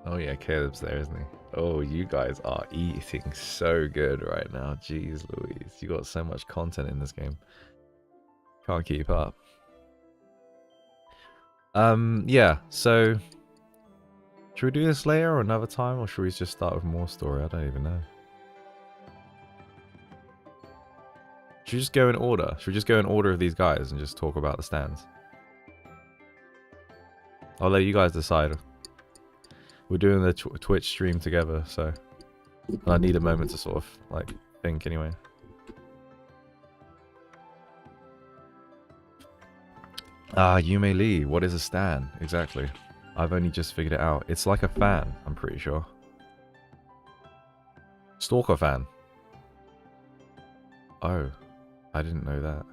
Oh yeah, Caleb's there, isn't he? Oh, you guys are eating so good right now. Jeez Louise. You got so much content in this game. Can't keep up. Yeah, so should we do this later or another time, or should we just start with more story? I don't even know. Should we just go in order? Should we just go in order of these guys and just talk about the stands? I'll let you guys decide. We're doing the Twitch stream together, so and I need a moment to sort of like think anyway. Yume Lee, what is a stand? Exactly. I've only just figured it out. It's like a fan, I'm pretty sure. Stalker fan. Oh, I didn't know that.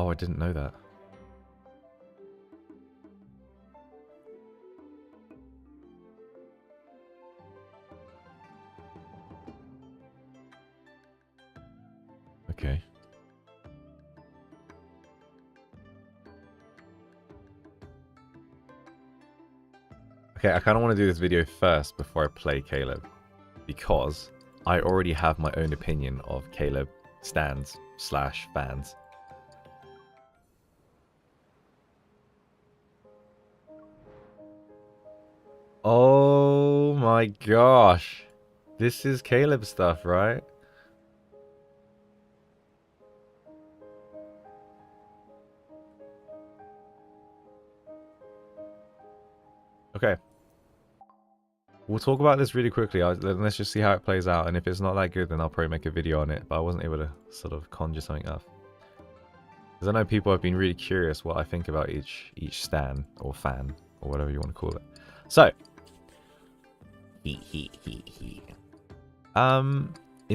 Oh, I didn't know that. Okay. Okay, I kind of want to do this video first before I play Caleb, because I already have my own opinion of Caleb stands / fans. Oh my gosh. This is Caleb stuff, right? Okay. We'll talk about this really quickly. Let's just see how it plays out, and if it's not that good, then I'll probably make a video on it, but I wasn't able to sort of conjure something up. Because I know people have been really curious what I think about each stan, or fan, or whatever you want to call it. So, in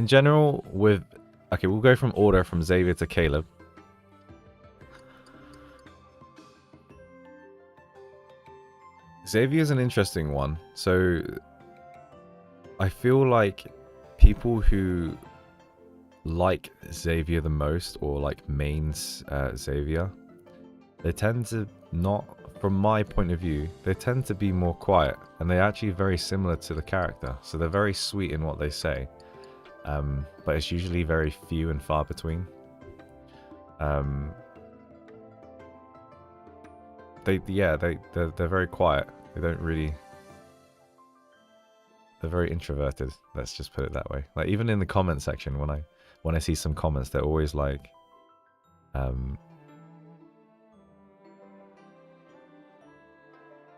general, okay, we'll go from order from Xavier to Caleb. Xavier's an interesting one. So, I feel like people who like Xavier the most, or like mains Xavier, they tend to not, from my point of view, they tend to be more quiet, and they're actually very similar to the character. So they're very sweet in what they say, but it's usually very few and far between. They're very quiet. They don't really. They're very introverted. Let's just put it that way. Like even in the comment section, when I see some comments, they're always like,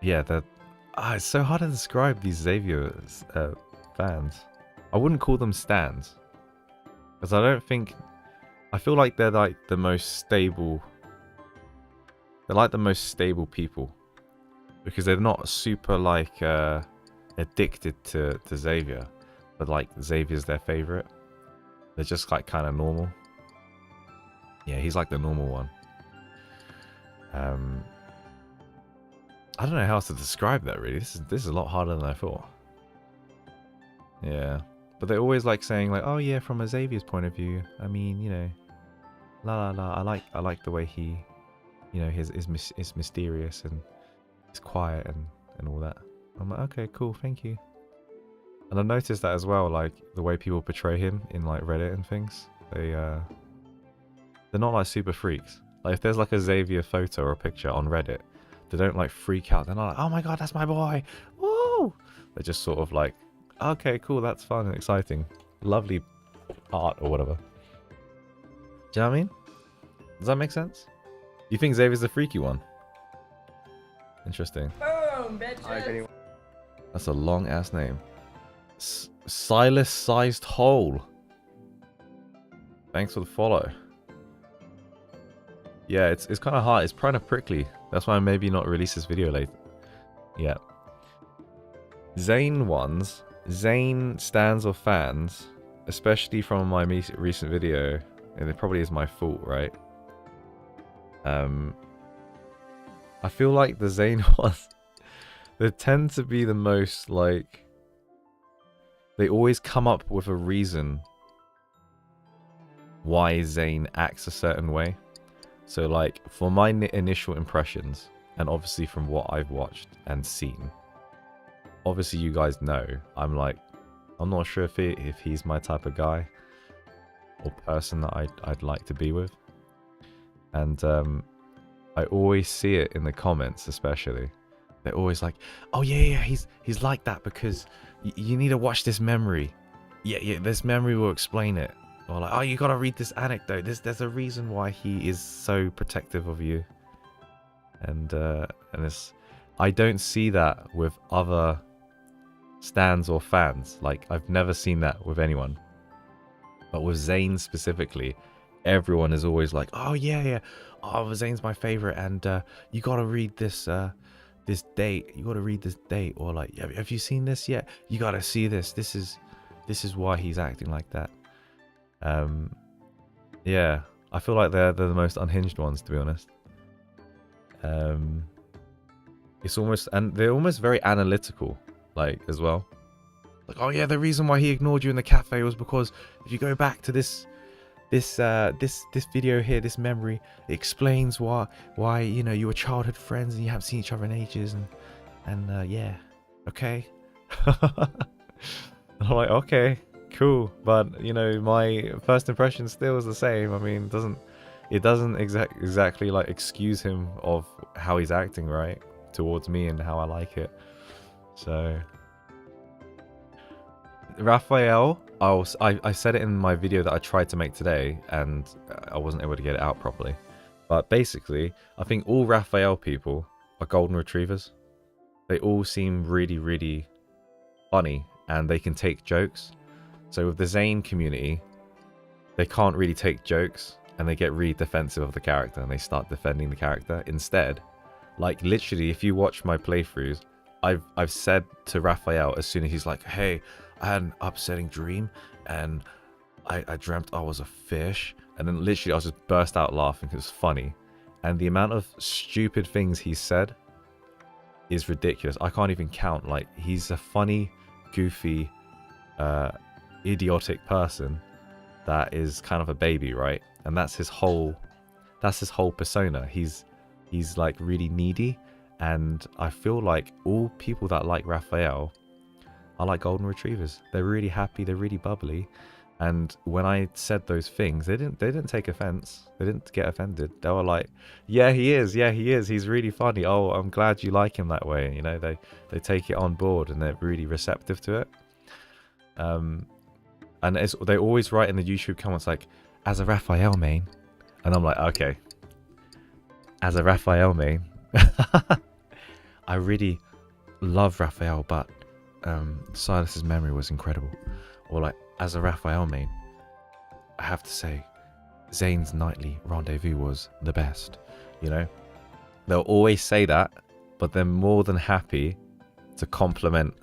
yeah, it's so hard to describe these Xavier fans. I wouldn't call them stans, because I feel like they're like the most stable. They're like the most stable people, because they're not super like addicted to Xavier, but like Xavier's their favorite. They're just like kind of normal. Yeah, he's like the normal one. I don't know how else to describe that really. This is a lot harder than I thought. Yeah, but they're always like saying like, oh yeah, from a Xavier's point of view. I mean, you know, la la la. I like the way he, you know, is mysterious and it's quiet and all that. I'm like, okay, cool, thank you. And I've noticed that as well, like the way people portray him in like Reddit and things. They're not like super freaks. Like if there's like a Xavier photo or a picture on Reddit, they don't like freak out. They're not like, oh my god, that's my boy. Woo! They're just sort of like, okay, cool, that's fun and exciting. Lovely art or whatever. Do you know what I mean? Does that make sense? You think Xavier's the freaky one? Interesting. Boom, bitches. That's a long ass name. Silas-sized hole. Thanks for the follow. Yeah, it's kind of hard. It's kind of prickly. That's why I maybe not release this video late. Yeah. Zane stands or fans, especially from my recent video, and it probably is my fault, right? I feel like the Zane ones, they tend to be the most like, they always come up with a reason why Zane acts a certain way. So like, for my initial impressions, and obviously from what I've watched and seen, obviously you guys know, I'm not sure if he's my type of guy or person that I'd like to be with. And I always see it in the comments, especially. They're always like, oh yeah, he's like that because you need to watch this memory. Yeah, this memory will explain it. Or like, oh, you gotta read this anecdote. There's a reason why he is so protective of you. And it's, I don't see that with other stans or fans. Like, I've never seen that with anyone. But with Zane specifically, everyone is always like, oh yeah, oh, Zane's my favorite, and you gotta read this this date. You gotta read this date, or like, have you seen this yet? You gotta see this. This is why he's acting like that. Yeah, I feel like they're the most unhinged ones, to be honest. It's almost, and they're almost very analytical, like, as well. Like, oh yeah, the reason why he ignored you in the cafe was because if you go back to this video here, this memory, it explains why you know you were childhood friends and you haven't seen each other in ages, and yeah, okay. I'm like, okay, cool, but you know, my first impression still is the same. I mean, it doesn't exactly like excuse him of how he's acting, right, towards me and how I like it. So Raphael, I said it in my video that I tried to make today, and I wasn't able to get it out properly. But basically, I think all Raphael people are golden retrievers. They all seem really, really funny, and they can take jokes. So with the Zane community, they can't really take jokes, and they get really defensive of the character, and they start defending the character. Instead, like literally, if you watch my playthroughs, I've said to Raphael as soon as he's like, hey, I had an upsetting dream, and I dreamt I was a fish, and then literally I was just burst out laughing because it was funny. And the amount of stupid things he said is ridiculous. I can't even count. Like, he's a funny, goofy, idiotic person that is kind of a baby, right? And that's his whole persona. He's like really needy, and I feel like all people that like Raphael are like golden retrievers. They're really happy, they're really bubbly, and when I said those things, they didn't take offense. They didn't get offended. They were like, yeah, he is, he's really funny. Oh, I'm glad you like him that way. You know, they take it on board, and they're really receptive to it. And they always write in the YouTube comments like, as a Raphael main, and I'm like, okay, as a Raphael main, I really love Raphael, but Silas's memory was incredible. Or like, as a Raphael main, I have to say, Zane's nightly rendezvous was the best. You know, they'll always say that, but they're more than happy to compliment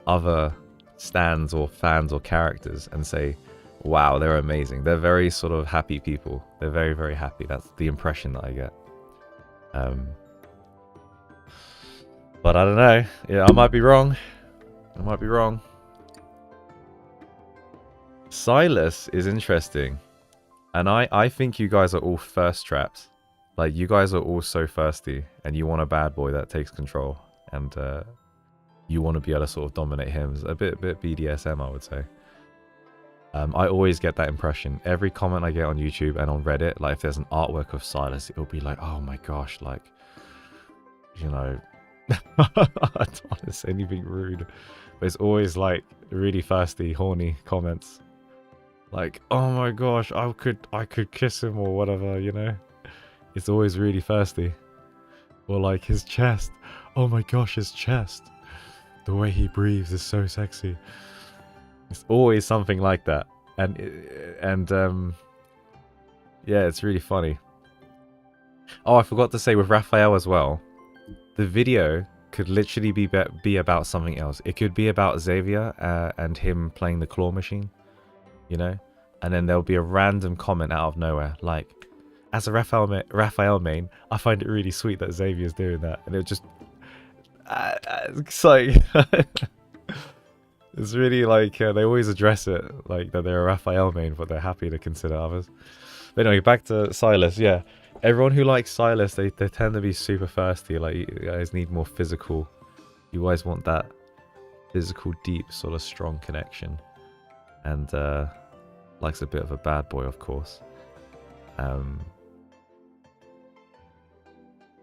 other stands or fans or characters and say, wow, they're amazing. They're very sort of happy people. They're very, very happy. That's the impression that I get. But I don't know. Yeah, I might be wrong. Silas is interesting. And I think you guys are all thirst traps. Like, you guys are all so thirsty, and you want a bad boy that takes control, and you want to be able to sort of dominate him. It's a bit BDSM, I would say. I always get that impression. Every comment I get on YouTube and on Reddit, like if there's an artwork of Silas, it'll be like, oh my gosh, like, you know, I don't want to say anything rude, but it's always like really thirsty, horny comments. Like, oh my gosh, I could kiss him or whatever, you know? It's always really thirsty. Or like his chest. Oh my gosh, his chest. The way he breathes is so sexy. It's always something like that. And yeah, it's really funny. Oh, I forgot to say with Raphael as well. The video could literally be about something else. It could be about Xavier and him playing the claw machine, you know? And then there'll be a random comment out of nowhere, like, as a Raphael main, I find it really sweet that Xavier's doing that. And it'll just... it's like... it's really like, they always address it, like that they're a Raphael main, but they're happy to consider others. But anyway, back to Silas, yeah. Everyone who likes Silas, they tend to be super thirsty. Like, you guys need more physical. You guys want that physical, deep, sort of strong connection. And likes a bit of a bad boy, of course.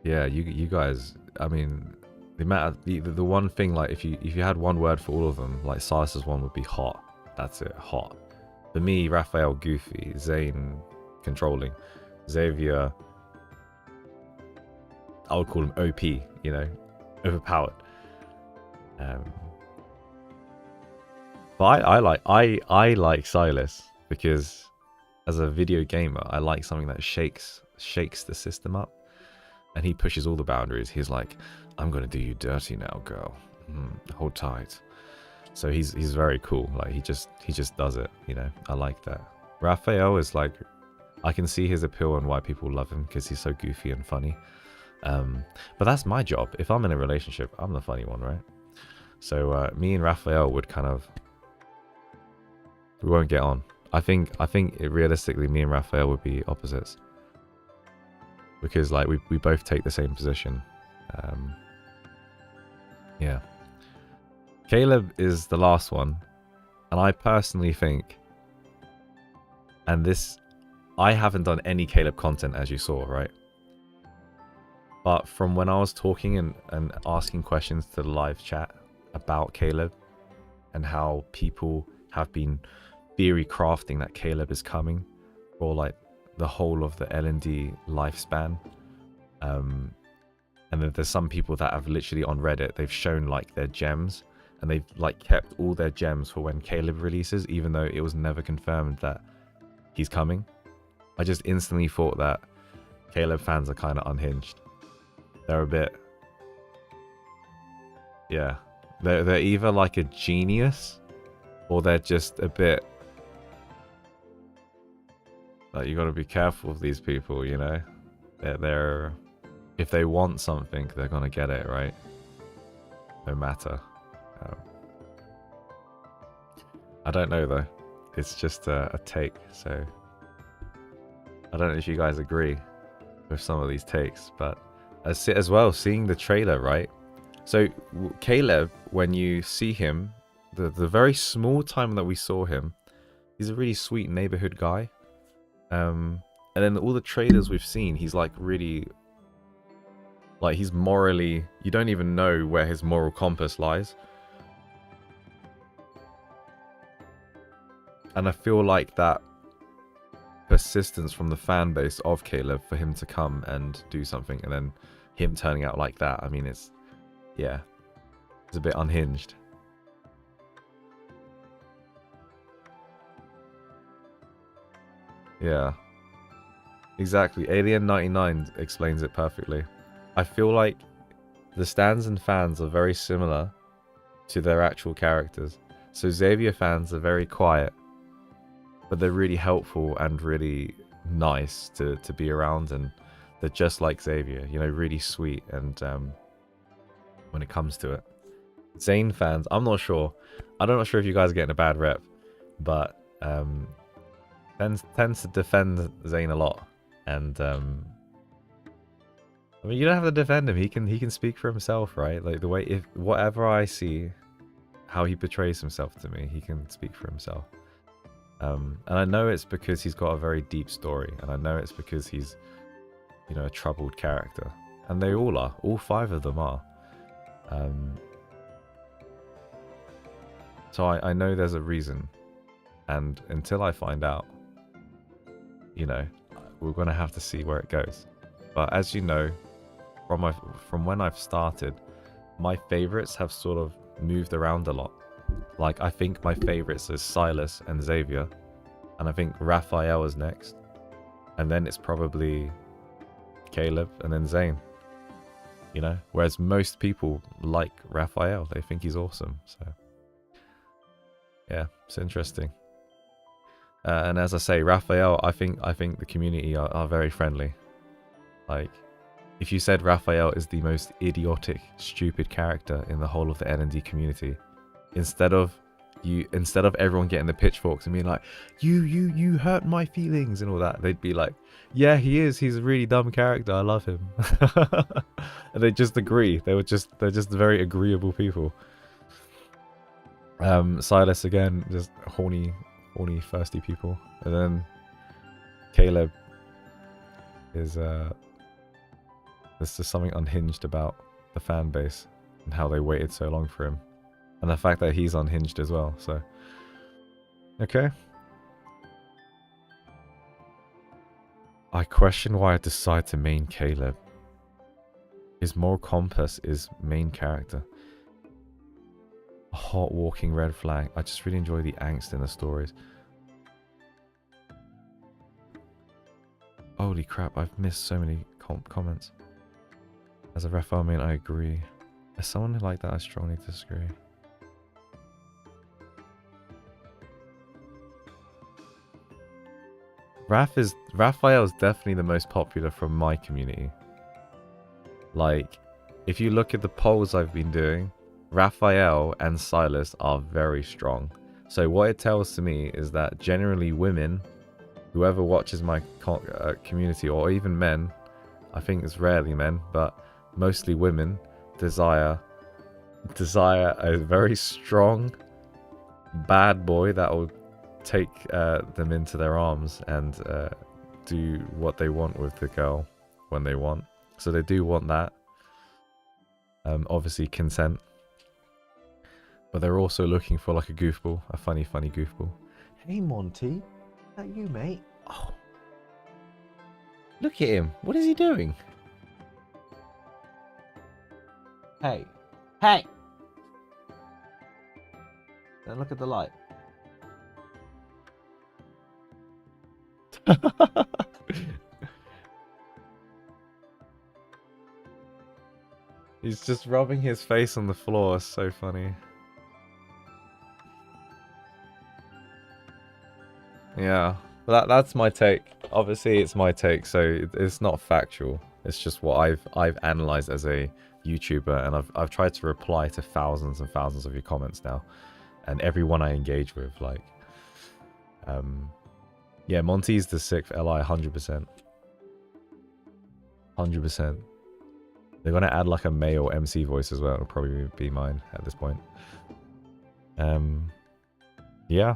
Yeah, you guys, I mean, the amount of, the one thing, like, if you had one word for all of them, like Silas's one would be hot. That's it, hot. For me, Raphael, goofy. Zane, controlling. Xavier, I would call him OP, you know, overpowered. But I like Silas because as a video gamer, I like something that shakes the system up, and he pushes all the boundaries. He's like, I'm gonna do you dirty now, girl. Hold tight. So he's very cool. Like he just does it, you know. I like that. Raphael is like I can see his appeal and why people love him because he's so goofy and funny. But that's my job. If I'm in a relationship, I'm the funny one, right? So me and Raphael would kind of, we won't get on. I think realistically, me and Raphael would be opposites because like we both take the same position. Yeah. Caleb is the last one, and I personally think, and this, I haven't done any Caleb content as you saw, right? But from when I was talking and asking questions to the live chat about Caleb and how people have been theory crafting that Caleb is coming for like the whole of the L&D lifespan, and then there's some people that have literally on Reddit, they've shown like their gems and they've like kept all their gems for when Caleb releases, even though it was never confirmed that he's coming. I just instantly thought that Caleb fans are kind of unhinged. They're a bit, yeah, they're either like a genius or they're just a bit like, you got to be careful of these people, you know. They're if they want something, they're gonna get it, right? No matter. I don't know though. It's just a take, so I don't know if you guys agree with some of these takes, but as well, seeing the trailer, right? So Caleb, when you see him, the very small time that we saw him, he's a really sweet neighborhood guy. And then all the trailers we've seen, he's like really, like he's morally, you don't even know where his moral compass lies. And I feel like that persistence from the fan base of Caleb for him to come and do something and then him turning out like that, I mean, it's, yeah, it's a bit unhinged. Yeah, exactly. Alien 99 explains it perfectly. I feel like the stans and fans are very similar to their actual characters. So Xavier fans are very quiet, but they're really helpful and really nice to be around, and they're just like Xavier, you know, really sweet. And when it comes to it, Zane fans, I'm not sure. I'm not sure if you guys are getting a bad rep, but tends to defend Zane a lot. And I mean, you don't have to defend him. He can speak for himself, right? Like the way, if whatever I see, how he portrays himself to me, he can speak for himself. And I know it's because he's got a very deep story, and I know it's because he's, you know, a troubled character, and they all are. All 5 of them are. So I know there's a reason, and until I find out, you know, we're gonna have to see where it goes. But as you know, from when I've started, my favorites have sort of moved around a lot. Like, I think my favorites is Silas and Xavier, and I think Raphael is next, and then it's probably Caleb, and then Zane. You know, whereas most people like Raphael, they think he's awesome. So yeah, it's interesting. And as I say, Raphael, I think the community are very friendly. Like, if you said Raphael is the most idiotic, stupid character in the whole of the L&D community, instead of everyone getting the pitchforks and being like, you hurt my feelings and all that, they'd be like, yeah, he's a really dumb character, I love him. And they just agree. They're just very agreeable people. Silas, again, just horny, thirsty people. And then Caleb is there's just something unhinged about the fan base and how they waited so long for him, and the fact that he's unhinged as well. So okay, I question why I decide to main Caleb. His moral compass is main character. A hot walking red flag. I just really enjoy the angst in the stories. Holy crap, I've missed so many comments. As a Raphael main, I agree. As someone like that, I strongly disagree. Raphael is definitely the most popular from my community. Like, if you look at the polls I've been doing, Raphael and Silas are very strong. So what it tells to me is that generally women, whoever watches my community, or even men, I think it's rarely men, but mostly women, desire a very strong bad boy that will take them into their arms and do what they want with the girl when they want. So they do want that. Obviously consent. But they're also looking for like a goofball, a funny goofball. Hey Monty, is that you, mate? Oh, look at him. What is he doing? Hey, hey! Then look at the light. He's just rubbing his face on the floor. It's so funny. Yeah, that's my take. Obviously, it's my take, so it's not factual. It's just what I've analyzed as a YouTuber, and I've tried to reply to thousands and thousands of your comments now, and everyone I engage with, like, yeah, Monty's the sixth LI, 100%, 100%. They're gonna add like a male MC voice as well. It'll probably be mine at this point. Yeah,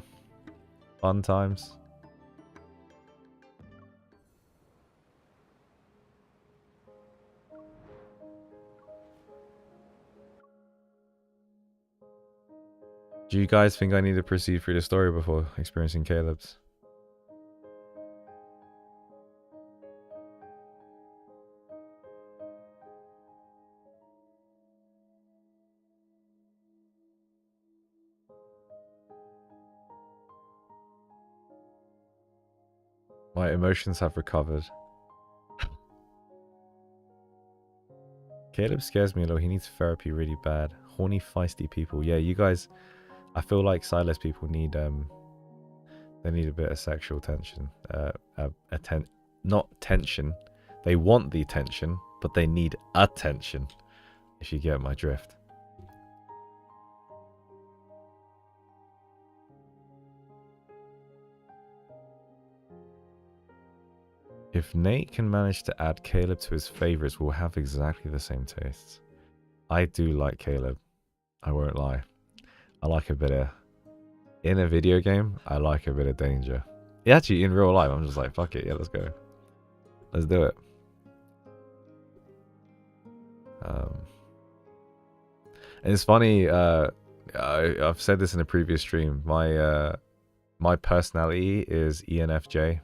fun times. Do you guys think I need to proceed through the story before experiencing Caleb's? My emotions have recovered. Caleb scares me a little. He needs therapy really bad. Horny, feisty people. Yeah, you guys... I feel like Silas people need... they need a bit of sexual tension. Not tension. They want the attention, but they need attention. If you get my drift. If Nate can manage to add Caleb to his favorites, we'll have exactly the same tastes. I do like Caleb. I won't lie. I like a bit of... In a video game, I like a bit of danger. Yeah, actually, in real life, I'm just like, fuck it. Yeah, let's go. Let's do it. And it's funny, I've said this in a previous stream. My personality is ENFJ,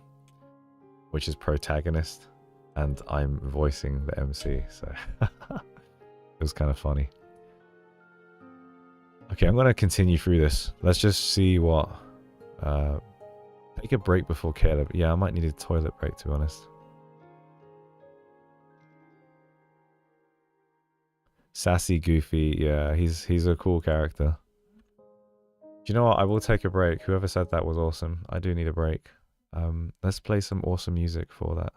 which is protagonist, and I'm voicing the MC, so it was kind of funny. Okay, I'm gonna continue through this. Let's just see what. Take a break before Caleb. Yeah, I might need a toilet break, to be honest. Sassy Goofy, yeah, he's a cool character. Do you know what? I will take a break. Whoever said that was awesome. I do need a break. Let's play some awesome music for that.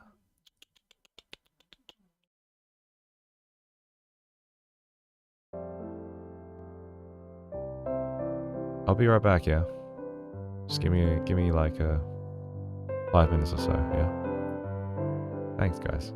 I'll be right back, yeah. Just give me like 5 minutes or so, yeah. Thanks, guys.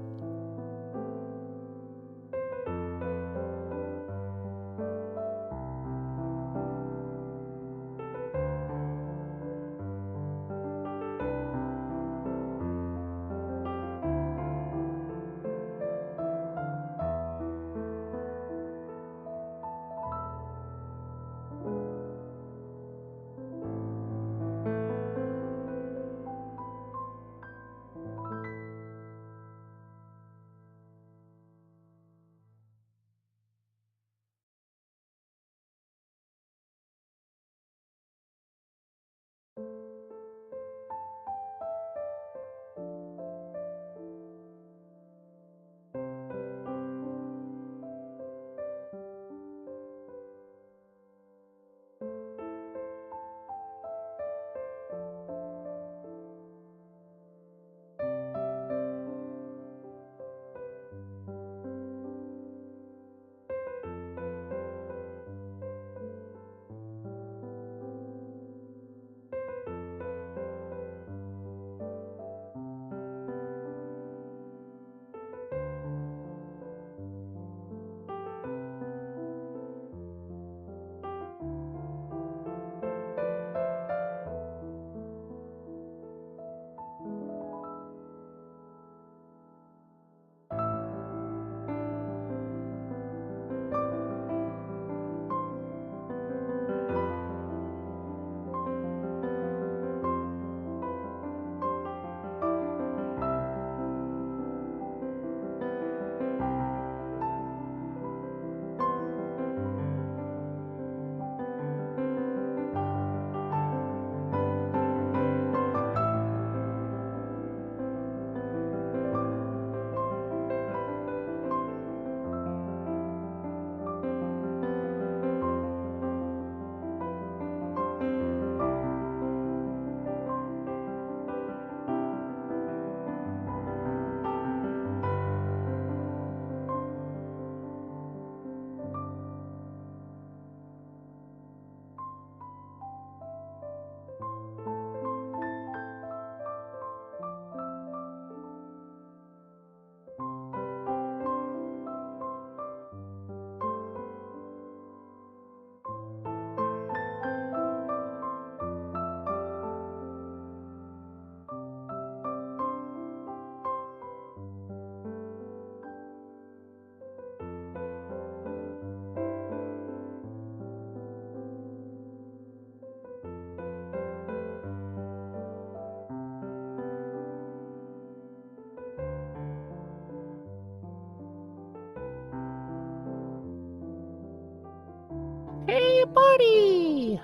party!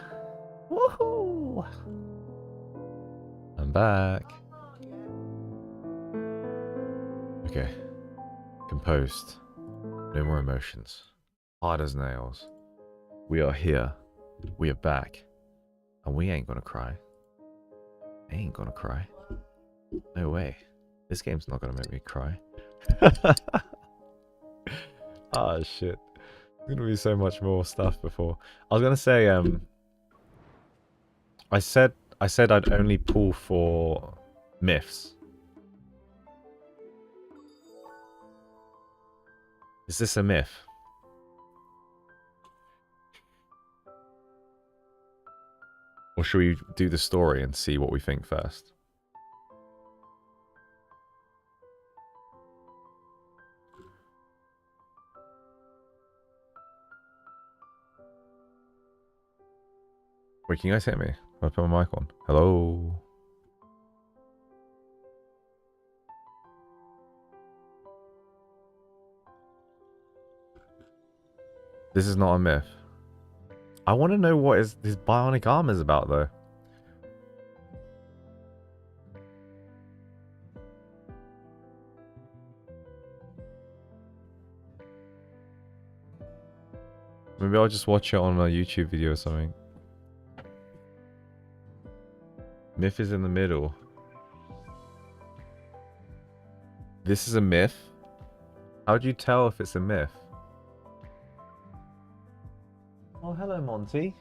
Woohoo! I'm back. Okay. Composed. No more emotions. Hard as nails. We are here. We are back. And we ain't gonna cry. I ain't gonna cry. No way. This game's not gonna make me cry. Ah, shit. There's gonna be so much more stuff before. I was gonna say, I said I'd only pull for myths. Is this a myth? Or should we do the story and see what we think first? Wait, can you guys hear me? I put my mic on. Hello? This is not a myth. I want to know what his bionic arm is about, though. Maybe I'll just watch it on a YouTube video or something. Myth is in the middle. This is a myth? How do you tell if it's a myth? Oh, hello, Monty.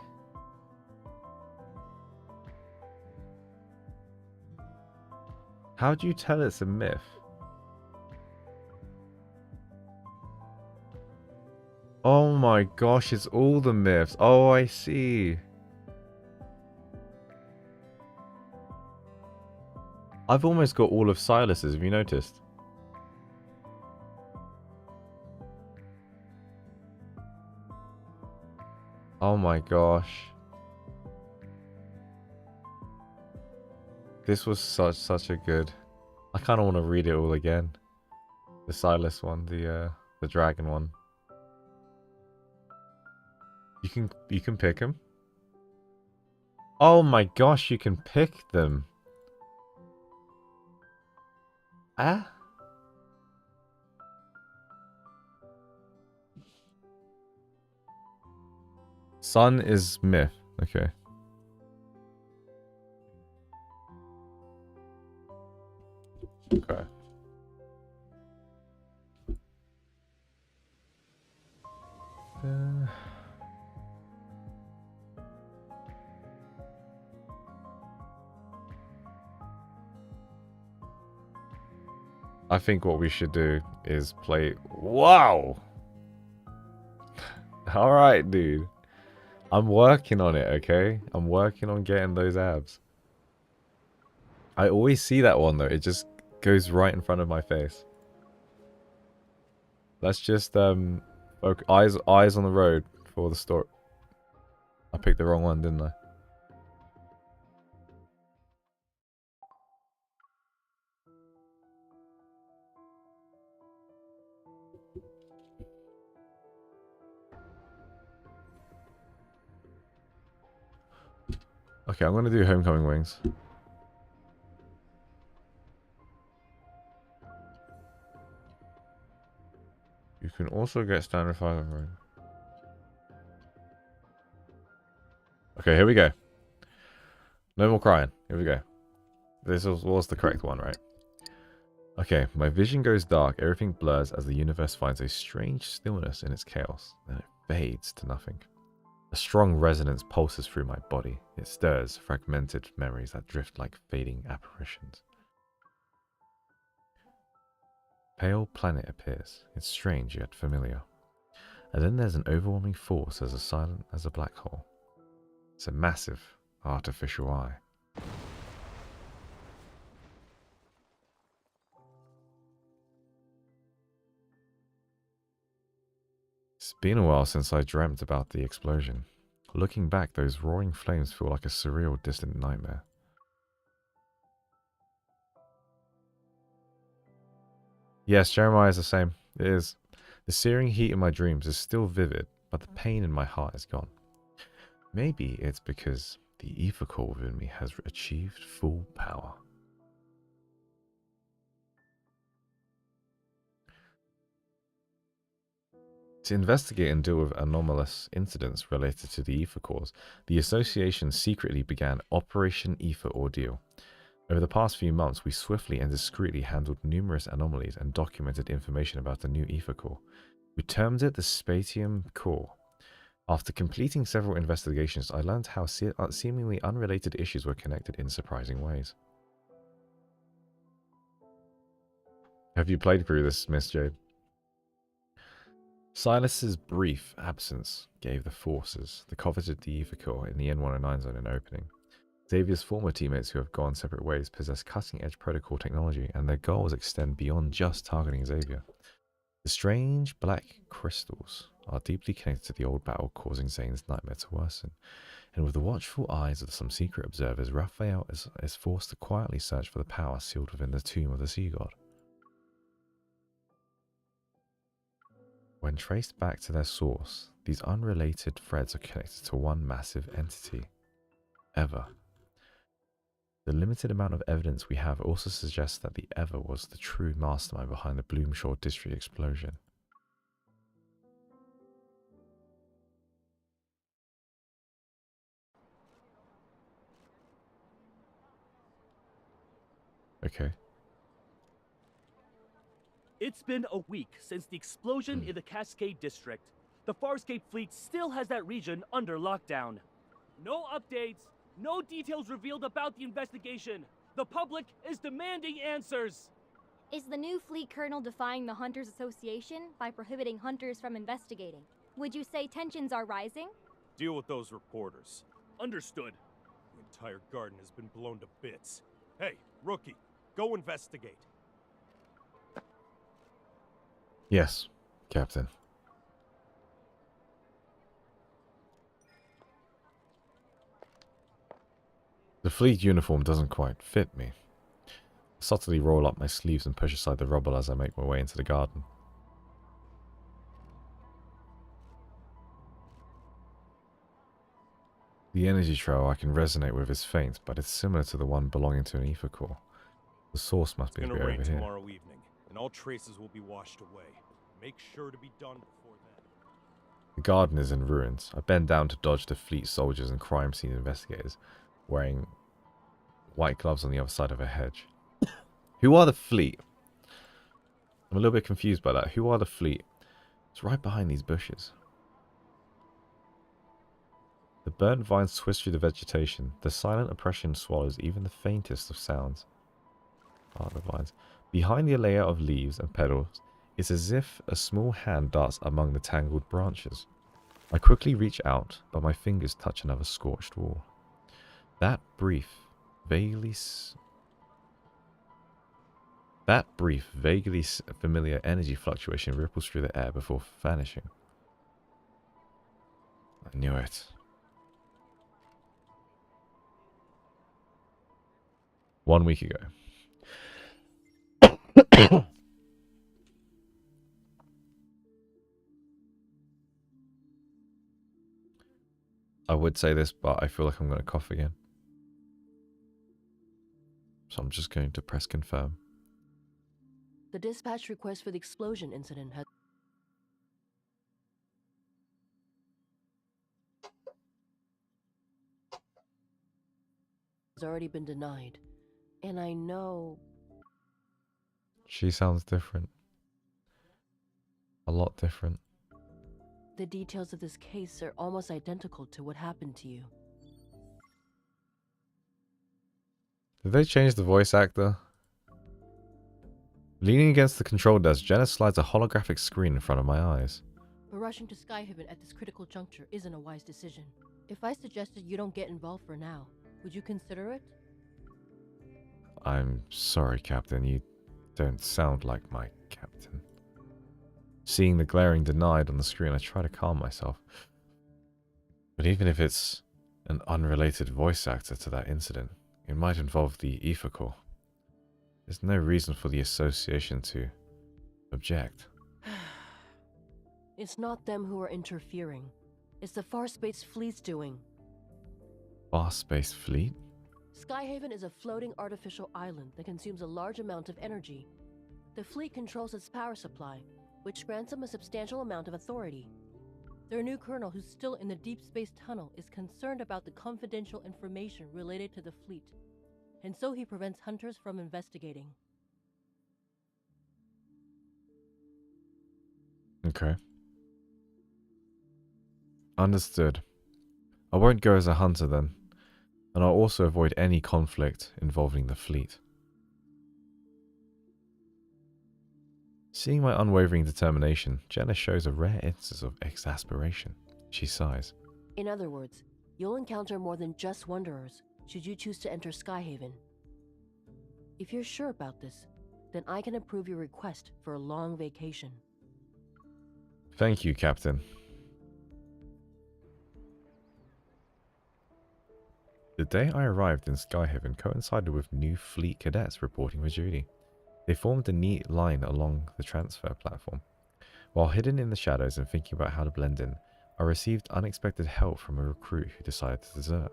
How do you tell it's a myth? Oh my gosh, it's all the myths. Oh, I see. I've almost got all of Silas's, have you noticed? Oh my gosh. This was such a good... I kind of want to read it all again. The Silas one, the dragon one. You can pick them. Oh my gosh, you can pick them. Ah? Sun is myth. Okay. Okay. I think what we should do is play... Wow! Alright, dude. I'm working on it, okay? I'm working on getting those abs. I always see that one, though. It just goes right in front of my face. Let's just, eyes on the road for the story. I picked the wrong one, didn't I? Okay, I'm gonna do Homecoming Wings. You can also get standard 5 room. Okay, here we go. No more crying. Here we go. This was the correct one, right? Okay, my vision goes dark. Everything blurs as the universe finds a strange stillness in its chaos. Then it fades to nothing. A strong resonance pulses through my body. It stirs fragmented memories that drift like fading apparitions. Pale planet appears. It's strange yet familiar. And then there's an overwhelming force as silent as a black hole. It's a massive, artificial eye. It's been a while since I dreamt about the explosion. Looking back, those roaring flames feel like a surreal, distant nightmare. Yes, Jeremiah is the same. It is. The searing heat in my dreams is still vivid, but the pain in my heart is gone. Maybe it's because the ether core within me has achieved full power. To investigate and deal with anomalous incidents related to the ether cores, the association secretly began Operation Ether Ordeal. Over the past few months, we swiftly and discreetly handled numerous anomalies and documented information about the new ether core. We termed it the Spatium Core. After completing several investigations, I learned how seemingly unrelated issues were connected in surprising ways. Have you played through this, Miss Jade? Silas's brief absence gave the forces the coveted ether core in the N109 zone an opening. Xavier's former teammates who have gone separate ways possess cutting-edge protocol technology, and their goals extend beyond just targeting Xavier. The strange black crystals are deeply connected to the old battle, causing Zane's nightmare to worsen. And with the watchful eyes of some secret observers, Raphael is forced to quietly search for the power sealed within the tomb of the sea god. When traced back to their source, these unrelated threads are connected to one massive entity. Ever. The limited amount of evidence we have also suggests that the Ever was the true mastermind behind the Bloomshore District explosion. Okay. It's been a week since the explosion in the Cascade District. The Farscape fleet still has that region under lockdown. No updates, no details revealed about the investigation. The public is demanding answers. Is the new fleet colonel defying the Hunters Association by prohibiting hunters from investigating? Would you say tensions are rising? Deal with those reporters. Understood. The entire garden has been blown to bits. Hey, rookie, go investigate. Yes, Captain. The fleet uniform doesn't quite fit me. I subtly roll up my sleeves and push aside the rubble as I make my way into the garden. The energy trail I can resonate with is faint, but it's similar to the one belonging to an ether core. The source must be It's over gonna rain here. tomorrow evening, and all traces will be washed away. Make sure to be done before then. The garden is in ruins. I bend down to dodge the fleet soldiers and crime scene investigators, wearing white gloves on the other side of a hedge. Who are the fleet? I'm a little bit confused by that. Who are the fleet? It's right behind these bushes. The burnt vines twist through the vegetation. The silent oppression swallows even the faintest of sounds. The vines. Behind the layer of leaves and petals, it's as if a small hand darts among the tangled branches. I quickly reach out, but my fingers touch another scorched wall. That brief, vaguely familiar energy fluctuation ripples through the air before vanishing. I knew it. One week ago. I would say this, but I feel like I'm going to cough again. So I'm just going to press confirm. The dispatch request for the explosion incident has already been denied. And I know... She sounds different. A lot different. The details of this case are almost identical to what happened to you. Did they change the voice actor? Leaning against the control desk, Jenna slides a holographic screen in front of my eyes. But rushing to Skyhaven at this critical juncture isn't a wise decision. If I suggested you don't get involved for now, would you consider it? I'm sorry, Captain. You don't sound like my captain. Seeing the glaring denied on the screen, I try to calm myself. But even if it's an unrelated voice actor to that incident, it might involve the ether core. There's no reason for the association to object. It's not them who are interfering. It's the Farspace fleet's doing. Fast space fleet? Skyhaven is a floating artificial island that consumes a large amount of energy. The fleet controls its power supply, which grants them a substantial amount of authority. Their new colonel, who's still in the Deepspace tunnel, is concerned about the confidential information related to the fleet, and so he prevents hunters from investigating. Okay. Understood. I won't go as a hunter then, and I'll also avoid any conflict involving the fleet. Seeing my unwavering determination, Jenna shows a rare instance of exasperation. She sighs. In other words, you'll encounter more than just Wanderers should you choose to enter Skyhaven. If you're sure about this, then I can approve your request for a long vacation. Thank you, Captain. The day I arrived in Skyhaven coincided with new fleet cadets reporting for duty. They formed a neat line along the transfer platform. While hidden in the shadows and thinking about how to blend in, I received unexpected help from a recruit who decided to desert.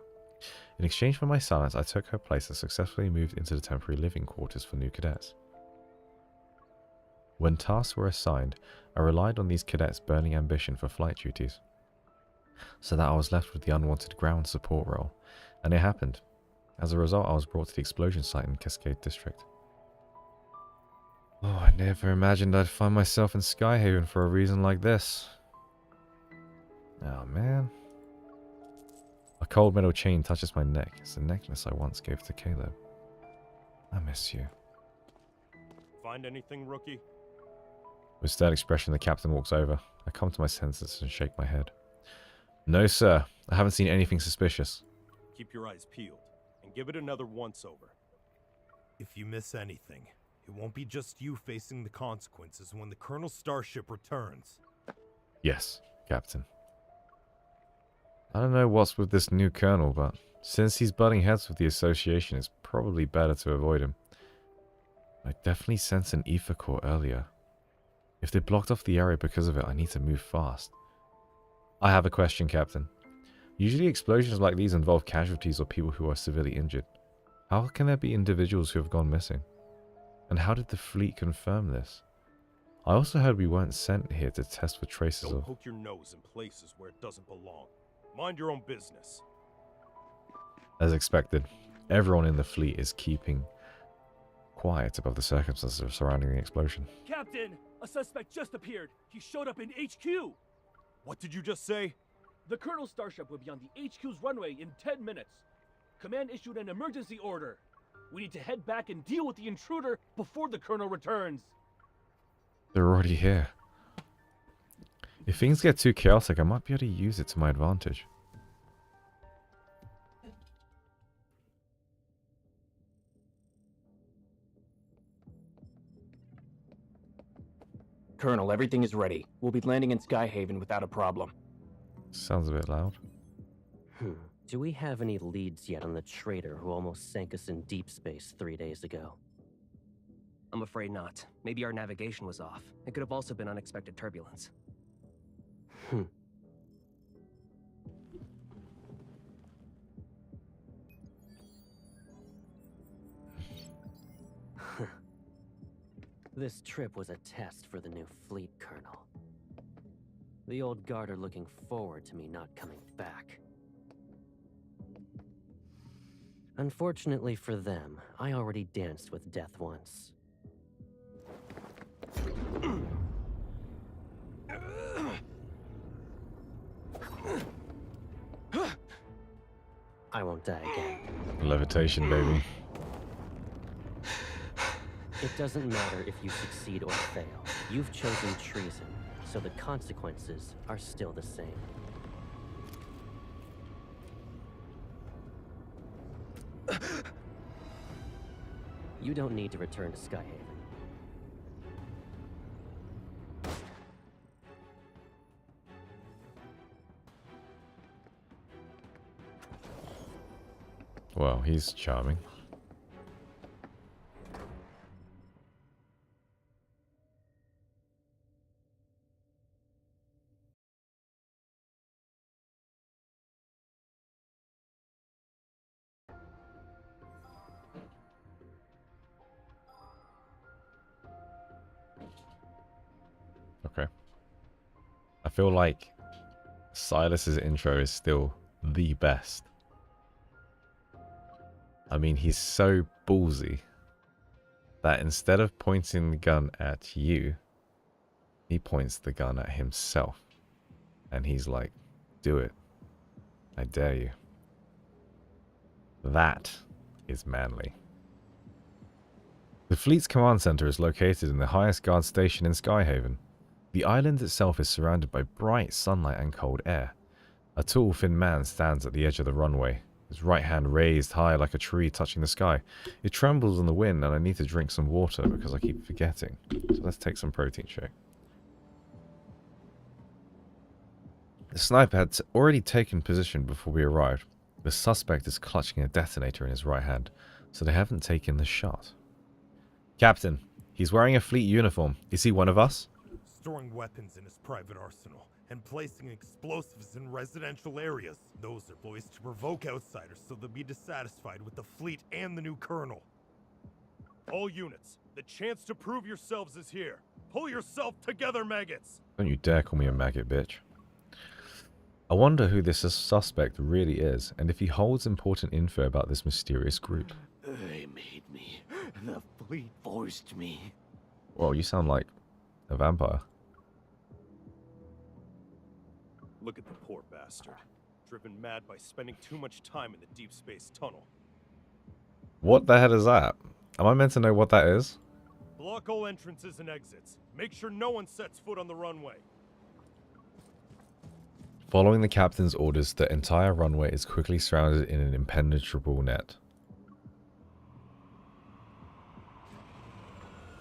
In exchange for my silence, I took her place and successfully moved into the temporary living quarters for new cadets. When tasks were assigned, I relied on these cadets' burning ambition for flight duties, so that I was left with the unwanted ground support role, and it happened. As a result, I was brought to the explosion site in Cascade District. Oh, I never imagined I'd find myself in Skyhaven for a reason like this. Oh man. A cold metal chain touches my neck. It's the necklace I once gave to Caleb. I miss you. Find anything, rookie? With stern expression, the captain walks over. I come to my senses and shake my head. No, sir. I haven't seen anything suspicious. Keep your eyes peeled, and give it another once-over. If you miss anything, it won't be just you facing the consequences when the Colonel's starship returns. Yes, Captain. I don't know what's with this new colonel, but since he's butting heads with the association, it's probably better to avoid him. I definitely sensed an ether core earlier. If they blocked off the area because of it, I need to move fast. I have a question, Captain. Usually explosions like these involve casualties or people who are severely injured. How can there be individuals who have gone missing? And how did the fleet confirm this? I also heard we weren't sent here to test for traces Don't of... poke your nose in places where it doesn't belong. Mind your own business. As expected, everyone in the fleet is keeping quiet about the circumstances surrounding the explosion. Captain, a suspect just appeared. He showed up in HQ. What did you just say? The Colonel's starship will be on the HQ's runway in 10 minutes. Command issued an emergency order. We need to head back and deal with the intruder before the Colonel returns. They're already here. If things get too chaotic, I might be able to use it to my advantage. Colonel, everything is ready. We'll be landing in Skyhaven without a problem. Sounds a bit loud. Do we have any leads yet on the traitor who almost sank us in deep space 3 days ago? I'm afraid not. Maybe our navigation was off. It could have also been unexpected turbulence. This trip was a test for the new fleet colonel. The old guard are looking forward to me not coming back. Unfortunately for them, I already danced with death once. I won't die again. Levitation, baby. It doesn't matter if you succeed or fail. You've chosen treason, so the consequences are still the same. You don't need to return to Skyhaven. Well, he's charming. feel like Silas's intro is still the best. I mean, he's so ballsy that instead of pointing the gun at you, he points the gun at himself. And he's like, do it. I dare you. That is manly. The fleet's command center is located in the highest guard station in Skyhaven. The island itself is surrounded by bright sunlight and cold air. A tall, thin man stands at the edge of the runway, his right hand raised high like a tree touching the sky. It trembles in the wind and I need to drink some water because I keep forgetting. So let's take some protein shake. The sniper had already taken position before we arrived. The suspect is clutching a detonator in his right hand, so they haven't taken the shot. Captain, he's wearing a fleet uniform. Is he one of us? Storing weapons in his private arsenal and placing explosives in residential areas. Those are ploys to provoke outsiders so they'll be dissatisfied with the fleet and the new colonel. All units, the chance to prove yourselves is here. Pull yourself together, maggots! Don't you dare call me a maggot, bitch. I wonder who this suspect really is, and if he holds important info about this mysterious group. They made me. The fleet forced me. Well, you sound like a vampire. Look at the poor bastard. Driven mad by spending too much time in the deep space tunnel. What the hell is that? Am I meant to know what that is? Block all entrances and exits. Make sure no one sets foot on the runway. Following the captain's orders, the entire runway is quickly surrounded in an impenetrable net.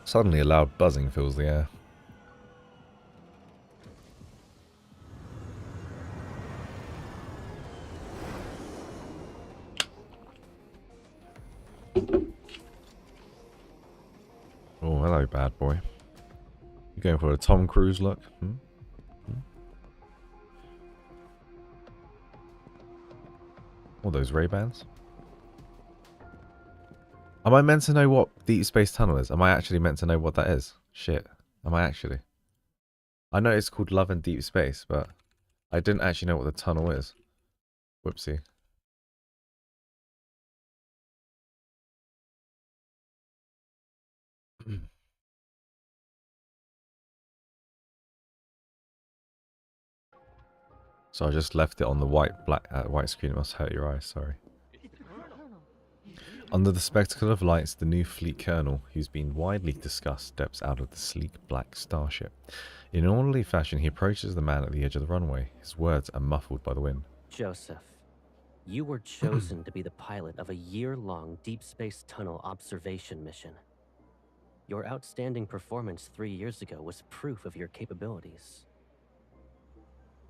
Suddenly a loud buzzing fills the air. Oh, hello, bad boy. You going for a Tom Cruise look? All those Ray-Bans? Am I meant to know what Deep Space Tunnel is? Am I actually meant to know what that is? Shit. Am I actually? I know it's called Love and Deep Space, but I didn't actually know what the tunnel is. Whoopsie. So I just left it on the white screen. It must hurt your eyes, sorry. Under the spectacle of lights, the new fleet colonel, who's been widely discussed, steps out of the sleek black starship. In an orderly fashion, he approaches the man at the edge of the runway. His words are muffled by the wind. Joseph, you were chosen to be the pilot of a year-long deep space tunnel observation mission. Your outstanding performance 3 years ago was proof of your capabilities.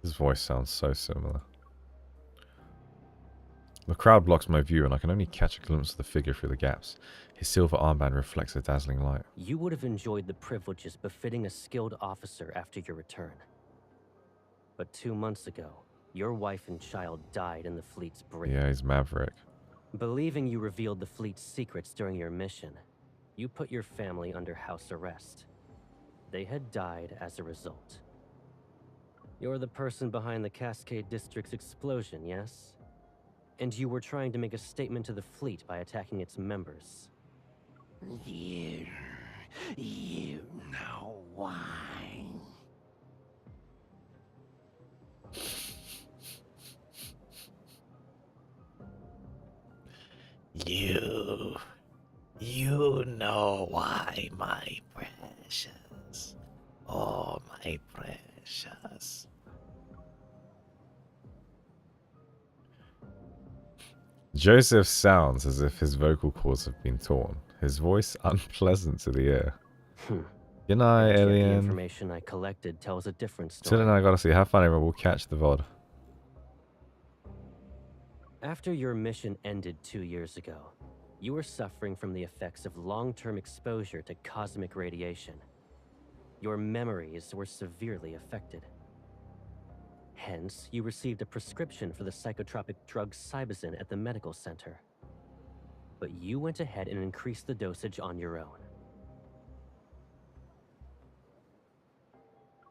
His voice sounds so similar. The crowd blocks my view and I can only catch a glimpse of the figure through the gaps. His silver armband reflects a dazzling light. You would have enjoyed the privileges befitting a skilled officer after your return. But 2 months ago, your wife and child died in the fleet's brig. Yeah, he's Maverick. Believing you revealed the fleet's secrets during your mission, you put your family under house arrest. They had died as a result. You're the person behind the Cascade District's explosion, yes? And you were trying to make a statement to the fleet by attacking its members. You know why. You know why, my precious. Oh, my precious. Joseph sounds as if his vocal cords have been torn. His voice unpleasant to the ear. Good night, The alien. information I collected tells a different Till story. then, I gotta see. Have fun, everyone. We'll catch the VOD. After your mission ended 2 years ago, you were suffering from the effects of long-term exposure to cosmic radiation. Your memories were severely affected. Hence, you received a prescription for the psychotropic drug Cybazin at the medical center. But you went ahead and increased the dosage on your own.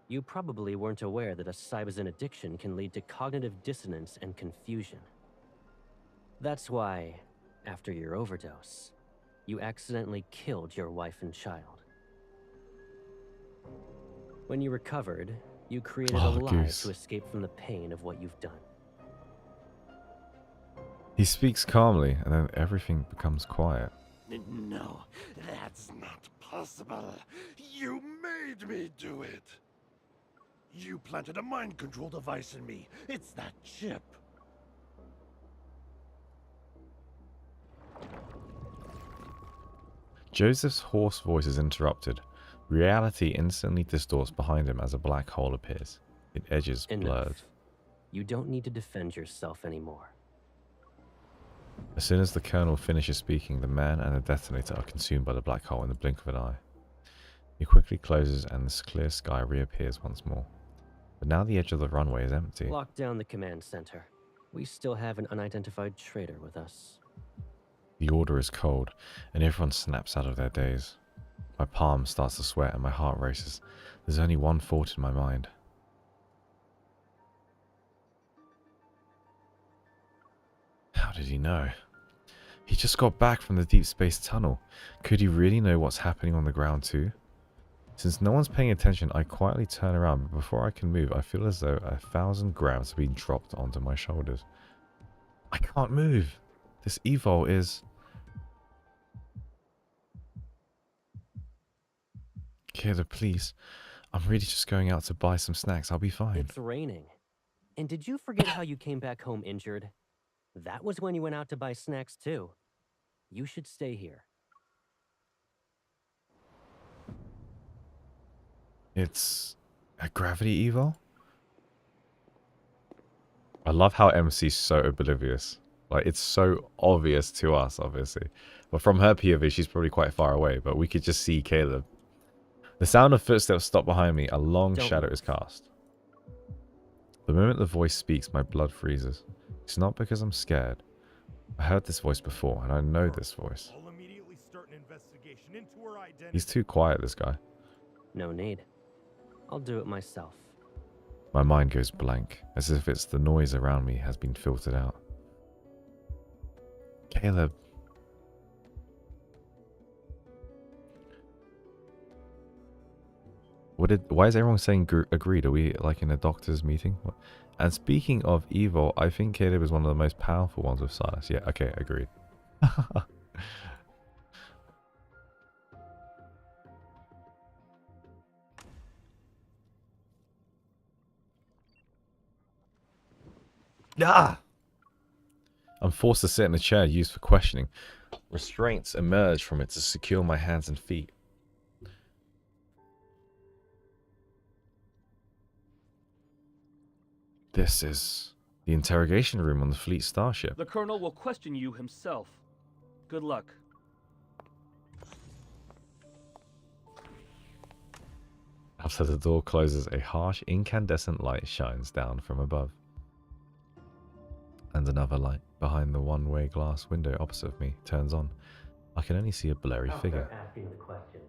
You probably weren't aware that a Cybazin addiction can lead to cognitive dissonance and confusion. That's why, after your overdose, you accidentally killed your wife and child. When you recovered, you created a lie Goose. to escape from the pain of what you've done. He speaks calmly, and then everything becomes quiet. No, that's not possible. You made me do it. You planted a mind control device in me. It's that chip. Joseph's hoarse voice is interrupted. Reality instantly distorts behind him as a black hole appears. Its edges blurred. You don't need to defend yourself anymore. As soon as the Colonel finishes speaking, the man and the detonator are consumed by the black hole in the blink of an eye. He quickly closes and the clear sky reappears once more. But now the edge of the runway is empty. Lock down the command center. We still have an unidentified traitor with us. The order is cold, and everyone snaps out of their daze. My palm starts to sweat and my heart races. There's only one thought in my mind. How did he know? He just got back from the deep space tunnel. Could he really know what's happening on the ground too? Since no one's paying attention, I quietly turn around, but before I can move, I feel as though 1,000 grams have been dropped onto my shoulders. I can't move. This evil is... Killer, please. I'm really just going out to buy some snacks. I'll be fine. It's raining. And did you forget how you came back home injured? That was when you went out to buy snacks too. You should stay here. It's a gravity evo? I love how MC's so oblivious. Like, it's so obvious to us, obviously. But from her POV, she's probably quite far away, but we could just see Caleb. The sound of footsteps stopped behind me. A long shadow is cast. The moment the voice speaks, my blood freezes. It's not because I'm scared. I heard this voice before, and I know this voice. I'll immediately start an investigation into her identity. He's too quiet, this guy. No need. I'll do it myself. My mind goes blank, as if it's the noise around me has been filtered out. Caleb. Why is everyone saying agreed? Are we like in a doctor's meeting? What? And speaking of evil, I think Caleb is one of the most powerful ones with Silas. Yeah, okay, agreed. Ah! I'm forced to sit in a chair used for questioning. Restraints emerge from it to secure my hands and feet. This is the interrogation room on the fleet starship. The Colonel will question you himself. Good luck. After the door closes, a harsh incandescent light shines down from above. And another light behind the one-way glass window opposite of me turns on. I can only see a blurry figure. Asking the questions.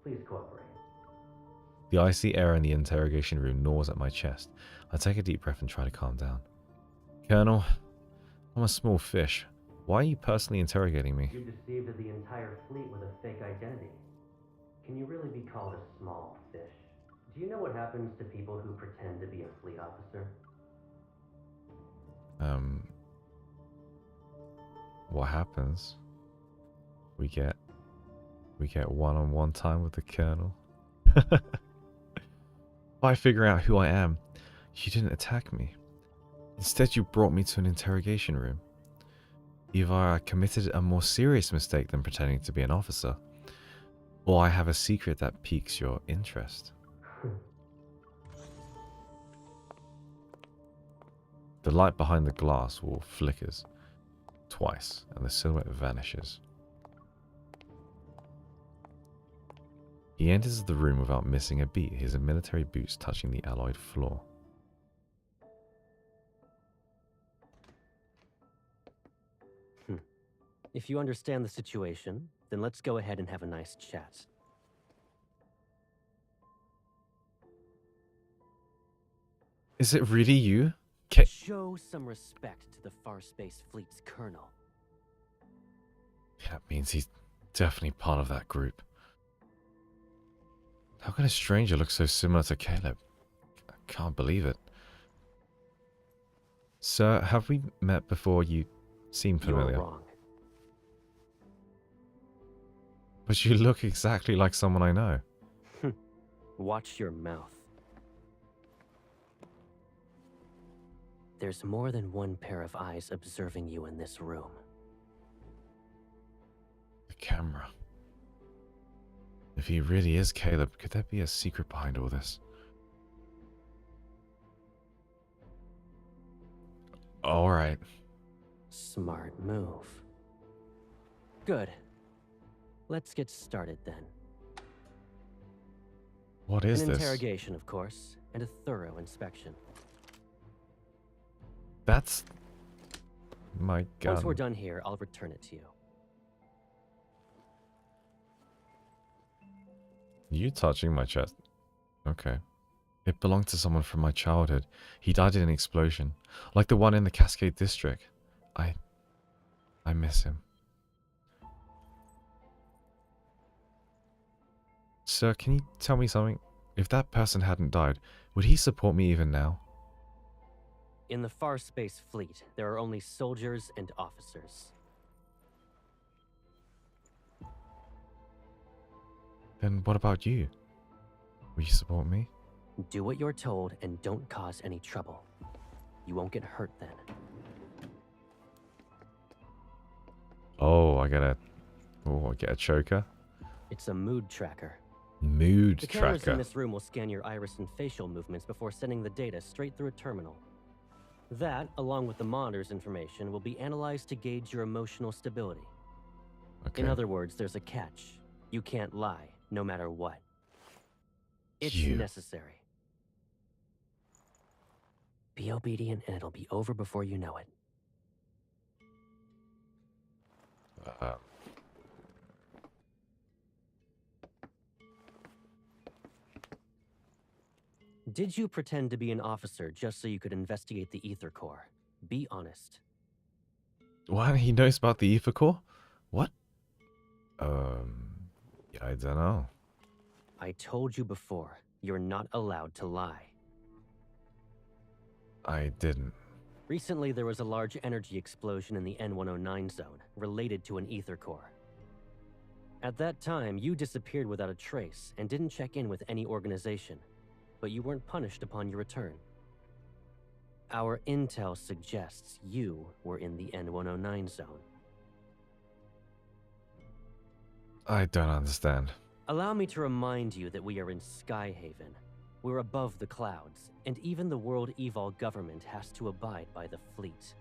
Please cooperate. The icy air in the interrogation room gnaws at my chest. I take a deep breath and try to calm down. Colonel, I'm a small fish. Why are you personally interrogating me? You deceived the entire fleet with a fake identity. Can you really be called a small fish? Do you know what happens to people who pretend to be a fleet officer? What happens? We get one-on-one time with the Colonel. By figuring out who I am, you didn't attack me. Instead, you brought me to an interrogation room. Either I committed a more serious mistake than pretending to be an officer, or I have a secret that piques your interest. The light behind the glass wall flickers twice, and the silhouette vanishes. He enters the room without missing a beat, his military boots touching the alloyed floor. If you understand the situation, then let's go ahead and have a nice chat. Is it really you? Show some respect to the Farspace Fleet's colonel. That means he's definitely part of that group. How can a stranger look so similar to Caleb? I can't believe it. Sir, have we met before? You seem familiar. You're wrong. But you look exactly like someone I know. Watch your mouth. There's more than one pair of eyes observing you in this room. The camera. If he really is Caleb, could there be a secret behind all this? Alright. Smart move. Good. Let's get started then. What is An this? interrogation, of course, and a thorough inspection. That's... my gun. Once we're done here, I'll return it to you. You touching my chest? Okay. It belonged to someone from my childhood. He died in an explosion, like the one in the Cascade District. I miss him. Sir, can you tell me something? If that person hadn't died, would he support me even now? In the Farspace Fleet, there are only soldiers and officers. Then what about you? Will you support me? Do what you're told and don't cause any trouble. You won't get hurt then. Oh, I get a choker. It's a mood tracker. Mood The cameras tracker. in this room will scan your iris and facial movements before sending the data straight through a terminal. That, along with the monitor's information, will be analyzed to gauge your emotional stability. Okay. In other words, there's a catch. You can't lie, no matter what. It's necessary. Be obedient and it'll be over before you know it. Did you pretend to be an officer just so you could investigate the Ether Core? Be honest. What? He knows about the Ether Core? What? Yeah, I don't know. I told you before, you're not allowed to lie. I didn't. Recently, there was a large energy explosion in the N109 zone, related to an Ether Core. At that time, you disappeared without a trace and didn't check in with any organization, but you weren't punished upon your return. Our intel suggests you were in the N109 zone. I don't understand. Allow me to remind you that we are in Skyhaven. We're above the clouds, and even the World Evil government has to abide by the fleet.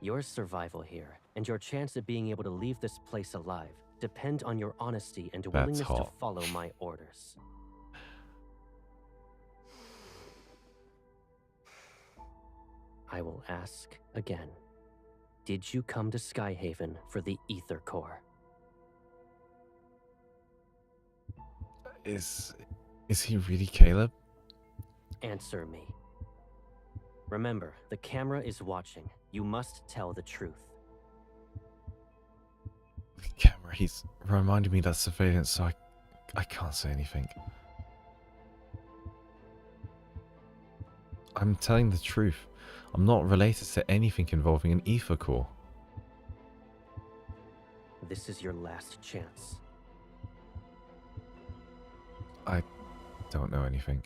Your survival here, and your chance of being able to leave this place alive, depend on your honesty and willingness to follow my orders. I will ask again. Did you come to Skyhaven for the Ether Core? Is he really Caleb? Answer me. Remember, the camera is watching. You must tell the truth. The camera, he's reminding me that surveillance, so I can't say anything. I'm telling the truth. I'm not related to anything involving an Ether Core. This is your last chance. I don't know anything.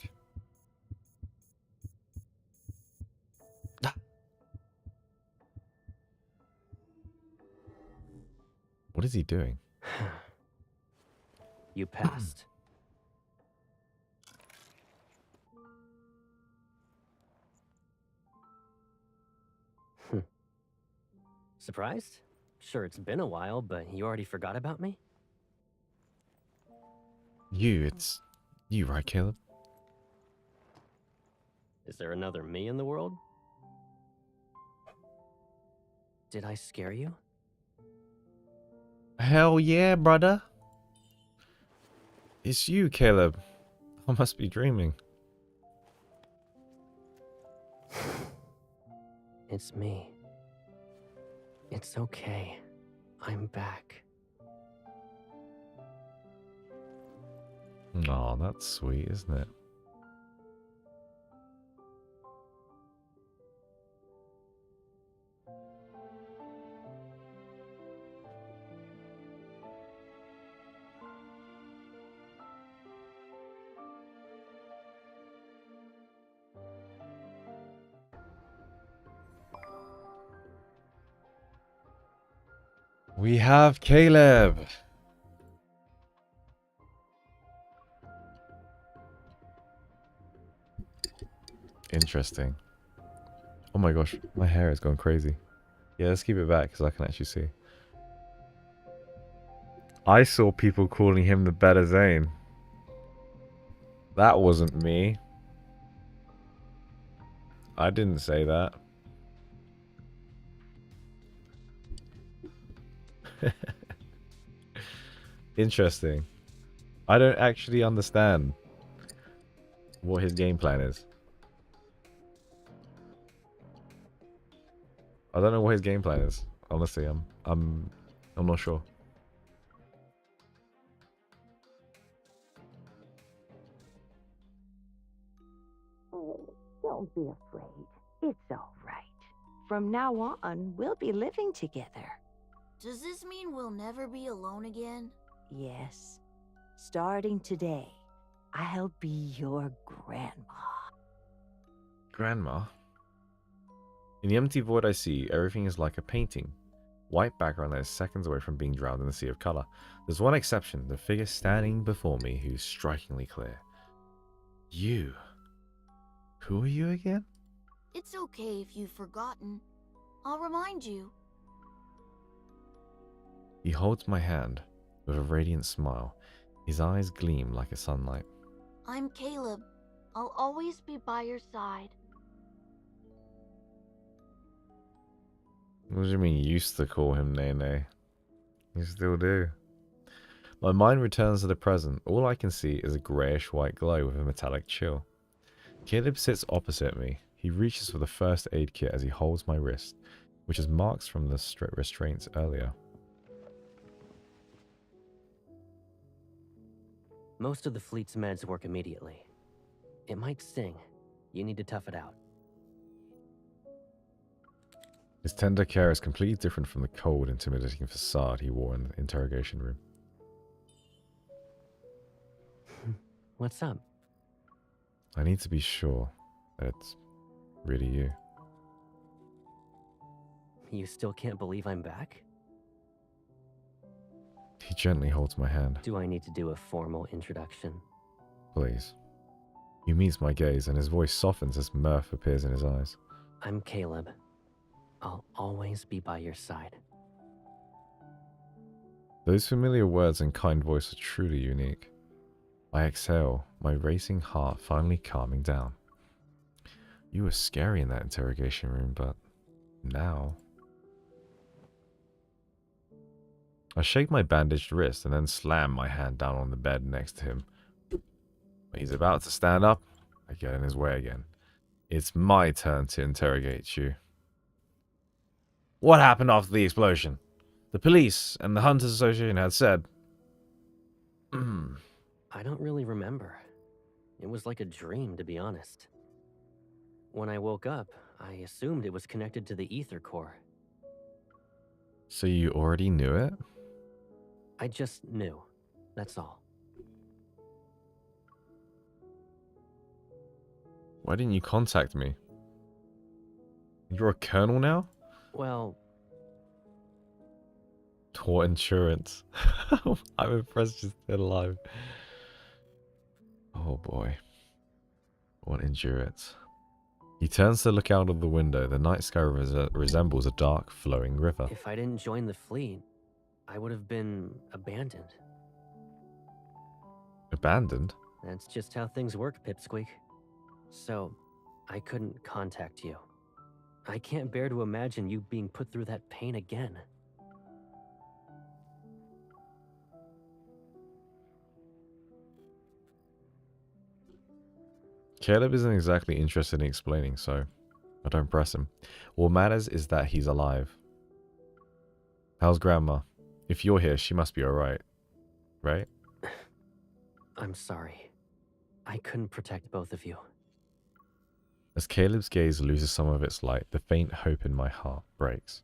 What is he doing? You passed. Surprised? Sure, it's been a while, but you already forgot about me? It's you, right, Caleb? Is there another me in the world? Did I scare you? Hell yeah, brother. It's you, Caleb. I must be dreaming. It's me. It's okay. I'm back. Oh, that's sweet, isn't it? We have Caleb. Interesting. Oh my gosh, my hair is going crazy. Yeah, let's keep it back because I can actually see. I saw people calling him the better Zane. That wasn't me. I didn't say that. Interesting. I don't actually understand what his game plan is. I don't know what his game plan is. Honestly, I'm not sure. Don't be afraid. It's all right. From now on, we'll be living together. Does this mean we'll never be alone again? Yes. Starting today, I'll be your grandma. Grandma? In the empty void I see, everything is like a painting. White background that is seconds away from being drowned in the sea of color. There's one exception, the figure standing before me who's strikingly clear. You. Who are you again? It's okay if you've forgotten. I'll remind you. He holds my hand with a radiant smile. His eyes gleam like a sunlight. I'm Caleb. I'll always be by your side. What do you mean you used to call him Nene? You still do. My mind returns to the present. All I can see is a greyish-white glow with a metallic chill. Caleb sits opposite me. He reaches for the first aid kit as he holds my wrist, which is marks from the restraints earlier. Most of the fleet's meds work immediately. It might sting. You need to tough it out. His tender care is completely different from the cold, intimidating facade he wore in the interrogation room. What's up? I need to be sure that it's really you. You still can't believe I'm back? He gently holds my hand. Do I need to do a formal introduction? Please. He meets my gaze and his voice softens as mirth appears in his eyes. I'm Caleb. I'll always be by your side. Those familiar words and kind voice are truly unique. I exhale, my racing heart finally calming down. You were scary in that interrogation room, but now... I shake my bandaged wrist and then slam my hand down on the bed next to him. When he's about to stand up, I get in his way again. It's my turn to interrogate you. What happened after the explosion? The police and the Hunters Association had said... I don't really remember. It was like a dream, to be honest. When I woke up, I assumed it was connected to the ether core. So you already knew it? I just knew. That's all. Why didn't you contact me? You're a colonel now? Well... Tort insurance. I'm impressed you're still alive. Oh boy. What endurance. He turns to look out of the window. The night sky resembles a dark, flowing river. If I didn't join the fleet, I would have been abandoned. Abandoned? That's just how things work, Pipsqueak. So, I couldn't contact you. I can't bear to imagine you being put through that pain again. Caleb isn't exactly interested in explaining, so I don't press him. What matters is that he's alive. How's Grandma? If you're here, she must be alright. Right? I'm sorry. I couldn't protect both of you. As Caleb's gaze loses some of its light, the faint hope in my heart breaks.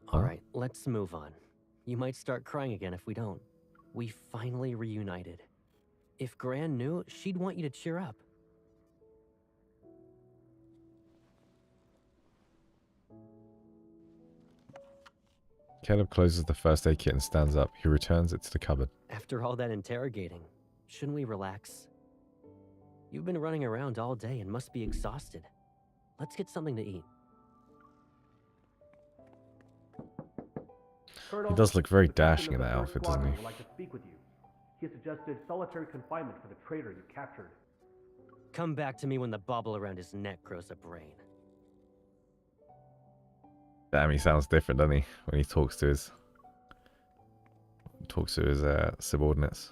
Huh? Alright, let's move on. You might start crying again if we don't. We finally reunited. If Gran knew, she'd want you to cheer up. Caleb closes the first aid kit and stands up. He returns it to the cupboard. After all that interrogating, shouldn't we relax? You've been running around all day and must be exhausted. Let's get something to eat. He does look very dashing in that outfit, doesn't he? Would like to speak with you. He suggested solitary confinement for the traitor you captured. Come back to me when the bauble around his neck grows a brain. Damn, he sounds different, doesn't he? When he talks to his subordinates.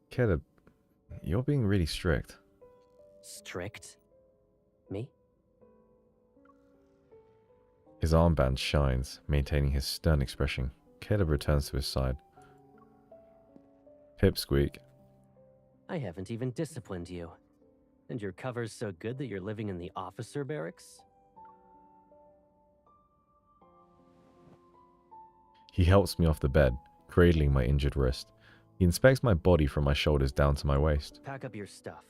Caleb, you're being really strict. Strict? Me? His armband shines, maintaining his stern expression. Caleb returns to his side. Pipsqueak. I haven't even disciplined you. And your cover's so good that you're living in the officer barracks? He helps me off the bed, cradling my injured wrist. He inspects my body from my shoulders down to my waist. Pack up your stuff.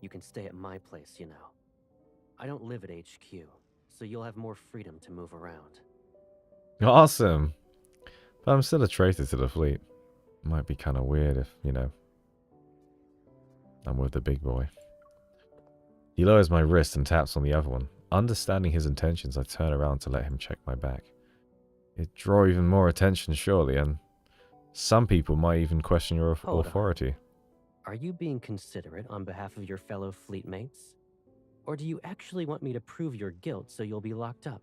You can stay at my place, you know. I don't live at HQ, so you'll have more freedom to move around. Awesome! But I'm still a traitor to the fleet. Might be kind of weird if, you know, I'm with the big boy. He lowers my wrist and taps on the other one. Understanding his intentions, I turn around to let him check my back. It'd draw even more attention, surely, and some people might even question your authority. Are you being considerate on behalf of your fellow fleet mates? Or do you actually want me to prove your guilt so you'll be locked up?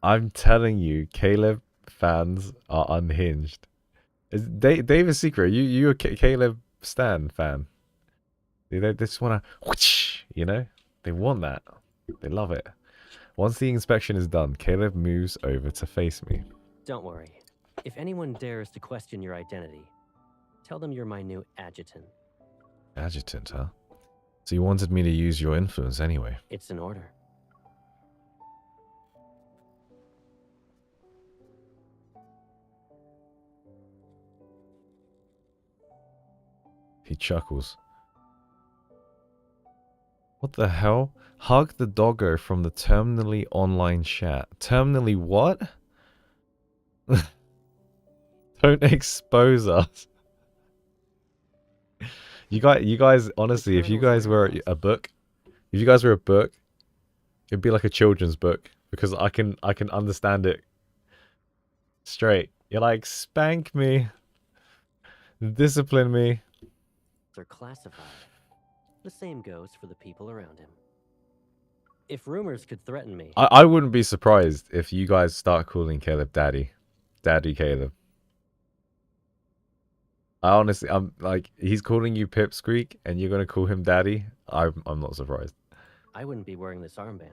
I'm telling you, Caleb fans are unhinged. David's secret. You a Caleb Stan fan. They just want to, you know? They want that. They love it. Once the inspection is done, Caleb moves over to face me. Don't worry. If anyone dares to question your identity, tell them you're my new adjutant. Adjutant, huh? So you wanted me to use your influence anyway. It's an order. He chuckles. What the hell? Hug the doggo from the terminally online chat. Terminally what? Don't expose us. You guys, honestly, if you guys were a book, it'd be like a children's book because I can understand it straight. You're like, spank me, discipline me. They're classified. The same goes for the people around him. If rumors could threaten me... I wouldn't be surprised if you guys start calling Caleb Daddy. Daddy Caleb. I honestly, I'm like, he's calling you Pipsqueak and you're going to call him Daddy? I'm not surprised. I wouldn't be wearing this armband.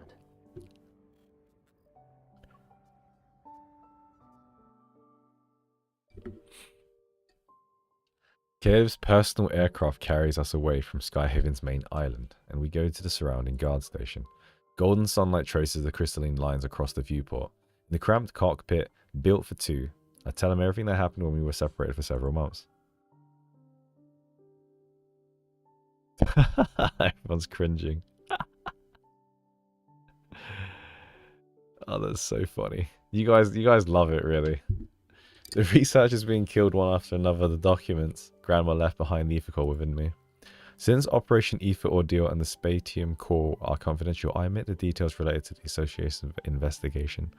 Caleb's personal aircraft carries us away from Skyhaven's main island, and we go to the surrounding guard station. Golden sunlight traces the crystalline lines across the viewport. In the cramped cockpit, built for two, I tell him everything that happened when we were separated for several months. Everyone's cringing. Oh, that's so funny. You guys love it, really. The researchers being killed one after another. The documents Grandma left behind the ether core within me. Since Operation Ether Ordeal and the Spatium Core are confidential, I omit the details related to the association investigation.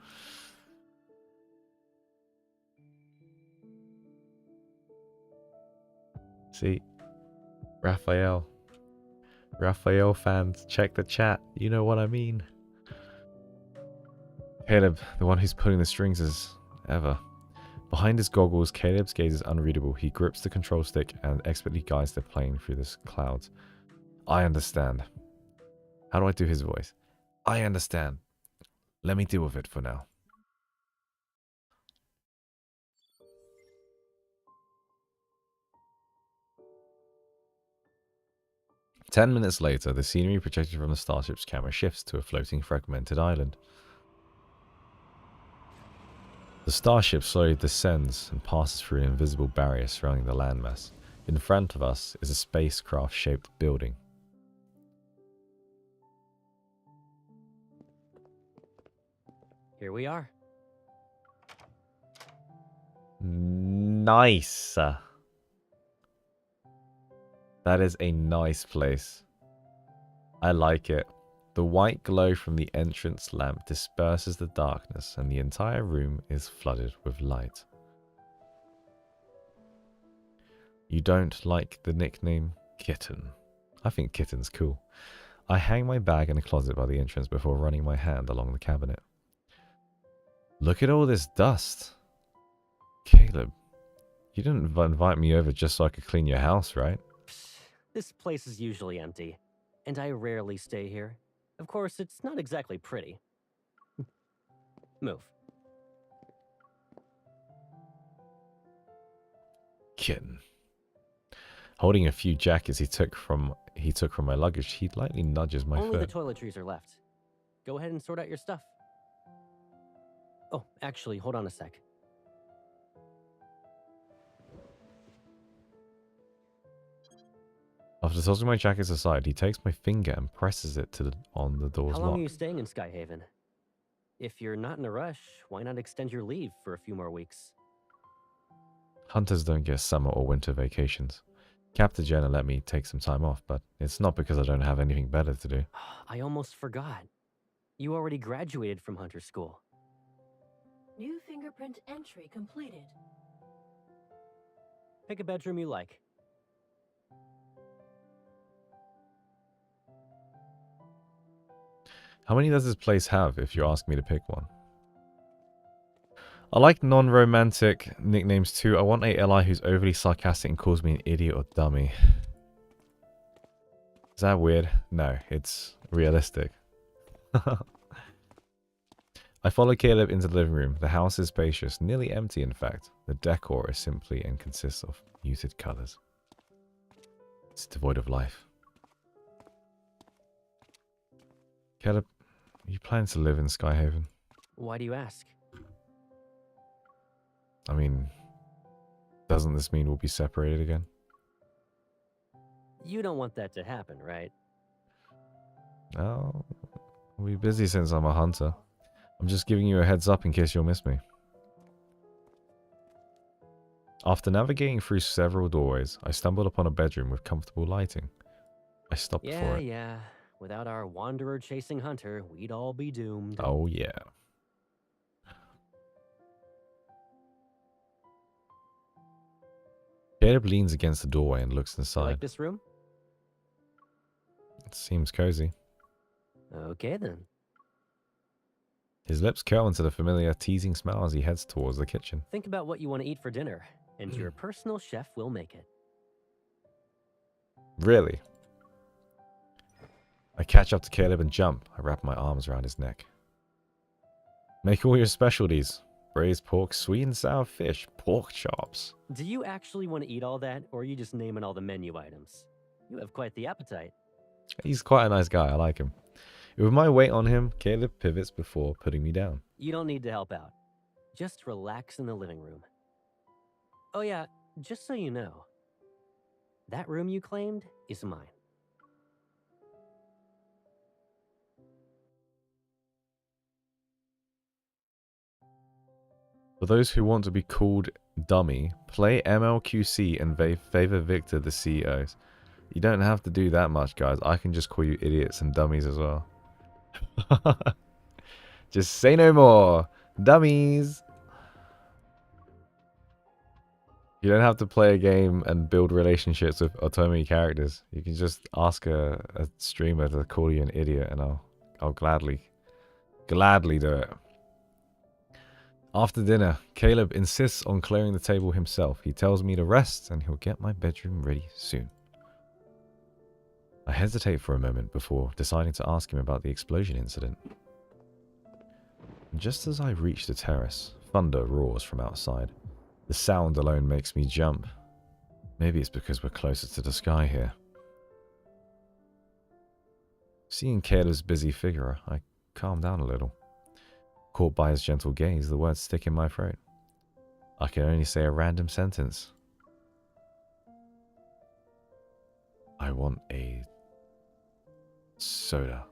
See, Raphael fans, check the chat. You know what I mean. Caleb, the one who's pulling the strings as ever. Behind his goggles, Caleb's gaze is unreadable. He grips the control stick and expertly guides the plane through the clouds. I understand. How do I do his voice? I understand. Let me deal with it for now. Ten minutes later, the scenery projected from the starship's camera shifts to a floating fragmented island. The starship slowly descends and passes through an invisible barrier surrounding the landmass. In front of us is a spacecraft-shaped building. Here we are. Nice. That is a nice place. I like it. The white glow from the entrance lamp disperses the darkness and the entire room is flooded with light. You don't like the nickname Kitten? I think Kitten's cool. I hang my bag in a closet by the entrance before running my hand along the cabinet. Look at all this dust. Caleb, you didn't invite me over just so I could clean your house, right? This place is usually empty, and I rarely stay here. Of course, it's not exactly pretty. Move. Kitten. Holding a few jackets he took from my luggage, he lightly nudges my Only foot. the toiletries are left. Go ahead and sort out your stuff. Oh, actually, hold on a sec. After tossing my jackets aside, he takes my finger and presses it on the door's How long lock. are you staying in Skyhaven? If you're not in a rush, why not extend your leave for a few more weeks? Hunters don't get summer or winter vacations. Captain Jenna let me take some time off, but it's not because I don't have anything better to do. I almost forgot. You already graduated from Hunter School. New fingerprint entry completed. Pick a bedroom you like. How many does this place have, if you ask me to pick one? I like non-romantic nicknames too. I want a ally who's overly sarcastic and calls me an idiot or dummy. Is that weird? No, it's realistic. I follow Caleb into the living room. The house is spacious, nearly empty in fact. The decor is simply and consists of muted colors. It's devoid of life. Caleb, are you planning to live in Skyhaven? Why do you ask? I mean, doesn't this mean we'll be separated again? You don't want that to happen, right? No, we'll be busy since I'm a hunter. I'm just giving you a heads up in case you'll miss me. After navigating through several doorways, I stumbled upon a bedroom with comfortable lighting. I stopped for it. Yeah. Without our wanderer-chasing hunter, we'd all be doomed. Oh, yeah. Caleb leans against the doorway and looks You inside. like this room? It seems cozy. Okay, then. His lips curl into the familiar teasing smile as he heads towards the kitchen. Think about what you want to eat for dinner, and your personal chef will make it. Really? I catch up to Caleb and jump. I wrap my arms around his neck. Make all your specialties. Braised pork, sweet and sour fish, pork chops. Do you actually want to eat all that, or are you just naming all the menu items? You have quite the appetite. He's quite a nice guy. I like him. With my weight on him, Caleb pivots before putting me down. You don't need to help out. Just relax in the living room. Oh yeah, just so you know, that room you claimed is mine. For those who want to be called dummy, play MLQC and favor Victor the CEOs. You don't have to do that much, guys. I can just call you idiots and dummies as well. Just say no more. Dummies. You don't have to play a game and build relationships with Otomi characters. You can just ask a streamer to call you an idiot and I'll gladly do it. After dinner, Caleb insists on clearing the table himself. He tells me to rest and he'll get my bedroom ready soon. I hesitate for a moment before deciding to ask him about the explosion incident. Just as I reach the terrace, thunder roars from outside. The sound alone makes me jump. Maybe it's because we're closer to the sky here. Seeing Caleb's busy figure, I calm down a little. Caught by his gentle gaze, the words stick in my throat. I can only say a random sentence. I want a soda.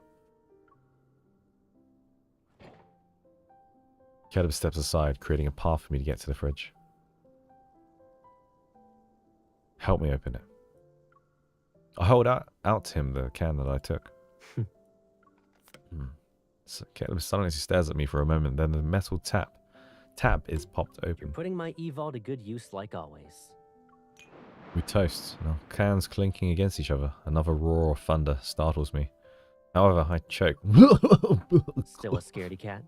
Caleb steps aside, creating a path for me to get to the fridge. Help me open it. I hold out to him the can that I took. So Caleb silently stares at me for a moment, then the metal tab is popped open. You're putting my evol to good use like always. We toast, our cans clinking against each other. Another roar of thunder startles me. However, I choke. Still a scaredy cat?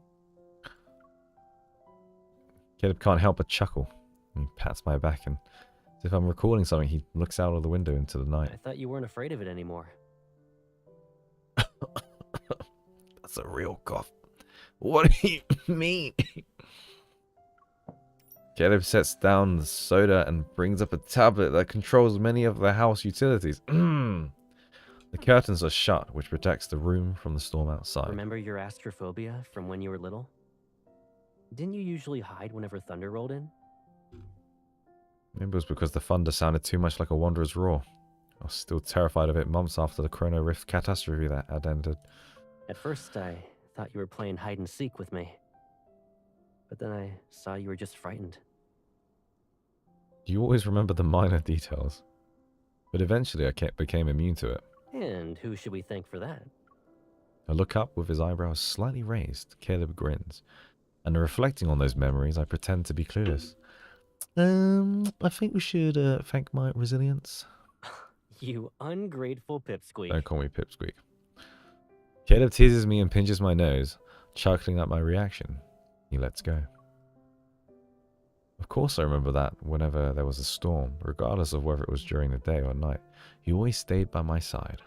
Caleb can't help but chuckle. He pats my back, and as if I'm recalling something, he looks out of the window into the night. I thought you weren't afraid of it anymore. That's a real cough. What do you mean? Caleb sets down the soda and brings up a tablet that controls many of the house utilities. The curtains are shut, which protects the room from the storm outside. Remember your astrophobia from when you were little? Didn't you usually hide whenever thunder rolled in? Maybe it was because the thunder sounded too much like a wanderer's roar. I was still terrified of it months after the Chrono Rift catastrophe that had ended. At first, I thought you were playing hide and seek with me. But then I saw you were just frightened. You always remember the minor details. But eventually I became immune to it. And who should we thank for that? I look up with his eyebrows slightly raised. Caleb grins. And reflecting on those memories, I pretend to be clueless. I think we should thank my resilience. You ungrateful pipsqueak. Don't call me pipsqueak. Caleb teases me and pinches my nose, chuckling at my reaction. He lets go. Of course I remember that whenever there was a storm, regardless of whether it was during the day or night, he always stayed by my side.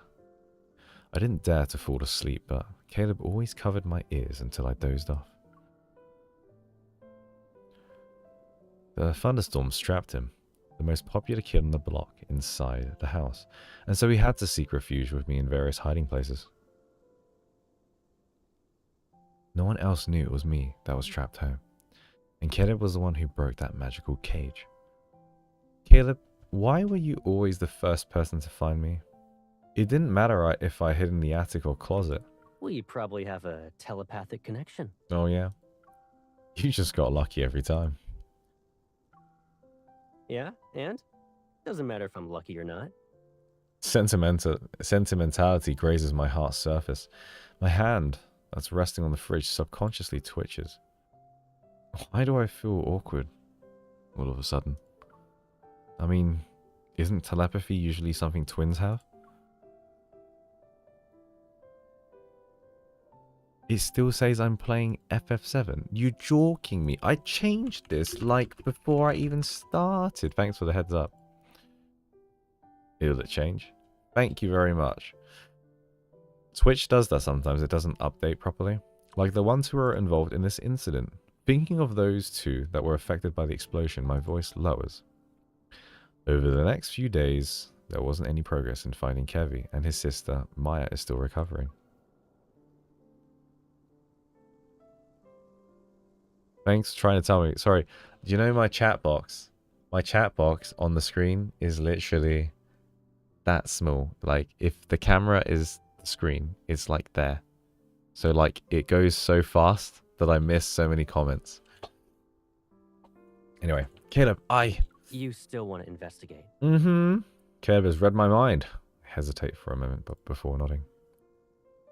I didn't dare to fall asleep, but Caleb always covered my ears until I dozed off. The thunderstorm strapped him, the most popular kid on the block, inside the house, and so he had to seek refuge with me in various hiding places. No one else knew it was me that was trapped home, and Caleb was the one who broke that magical cage. Caleb, why were you always the first person to find me? It didn't matter if I hid in the attic or closet. We probably have a telepathic connection. Oh yeah? You just got lucky every time. Yeah, and? Doesn't matter if I'm lucky or not. Sentimentality grazes my heart's surface. My hand that's resting on the fridge subconsciously twitches. Why do I feel awkward all of a sudden? I mean, isn't telepathy usually something twins have? It still says I'm playing FF7. You joking me? I changed this like before I even started. Thanks for the heads up. Will it change? Thank you very much. Twitch does that sometimes. It doesn't update properly. Like the ones who were involved in this incident. Thinking of those two that were affected by the explosion, my voice lowers. Over the next few days, there wasn't any progress in finding Kevy, and his sister, Maya, is still recovering. Thanks for trying to tell me. Sorry, do you know my chat box? My chat box on the screen is literally that small. Like, if the camera is the screen, it's like there. So, like, it goes so fast that I miss so many comments. Anyway, Caleb, You still want to investigate? Caleb has read my mind. I hesitate for a moment, but before nodding.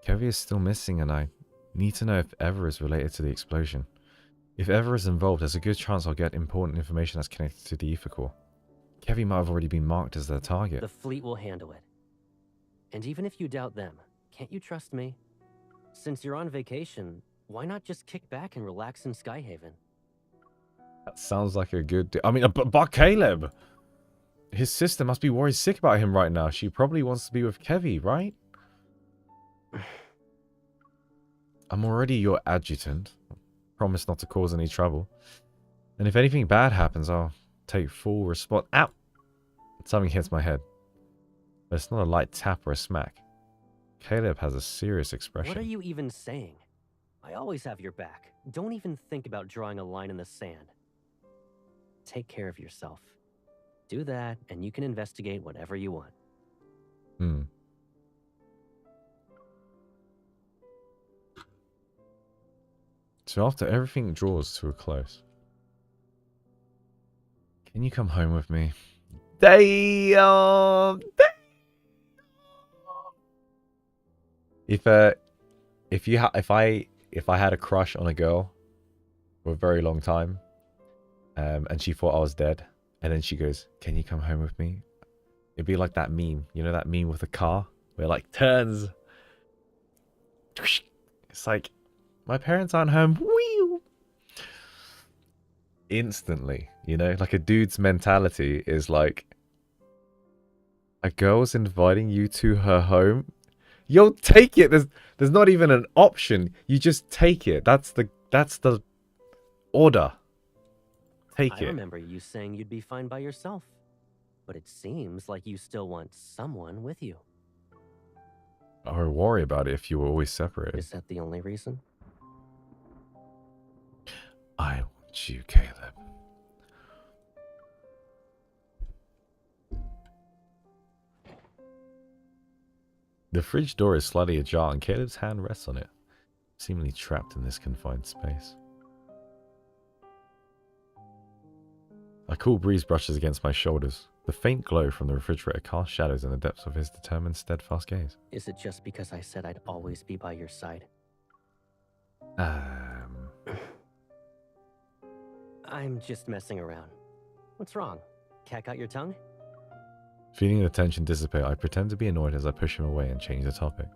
Kevy is still missing, and I need to know if Ever is related to the explosion. If Ever is involved, there's a good chance I'll get important information that's connected to the Ether Core. Kevy might have already been marked as their target. The fleet will handle it. And even if you doubt them, can't you trust me? Since you're on vacation, why not just kick back and relax in Skyhaven? That sounds like a good... I mean, but Caleb! His sister must be worried sick about him right now. She probably wants to be with Kevy, right? I'm already your adjutant. Promise not to cause any trouble. And if anything bad happens, I'll take full response. Ow! Something hits my head. But it's not a light tap or a smack. Caleb has a serious expression. What are you even saying? I always have your back. Don't even think about drawing a line in the sand. Take care of yourself. Do that, and you can investigate whatever you want. Hmm. So after everything draws to a close, can you come home with me? Damn! If I had a crush on a girl for a very long time, and she thought I was dead, and then she goes, "Can you come home with me?" It'd be like that meme, you know, that meme with the car where it like turns. It's like, my parents aren't home. Whee! Instantly, you know, like a dude's mentality is like, a girl's inviting you to her home. You'll take it. There's not even an option. You just take it. That's the order. Take it. I remember you saying you'd be fine by yourself, but it seems like you still want someone with you. I would worry about it if you were always separated. Is that the only reason? I want you, Caleb. The fridge door is slightly ajar and Caleb's hand rests on it, seemingly trapped in this confined space. A cool breeze brushes against my shoulders. The faint glow from the refrigerator casts shadows in the depths of his determined, steadfast gaze. Is it just because I said I'd always be by your side? I'm just messing around. What's wrong? Cat got your tongue? Feeling the tension dissipate, I pretend to be annoyed as I push him away and change the topic.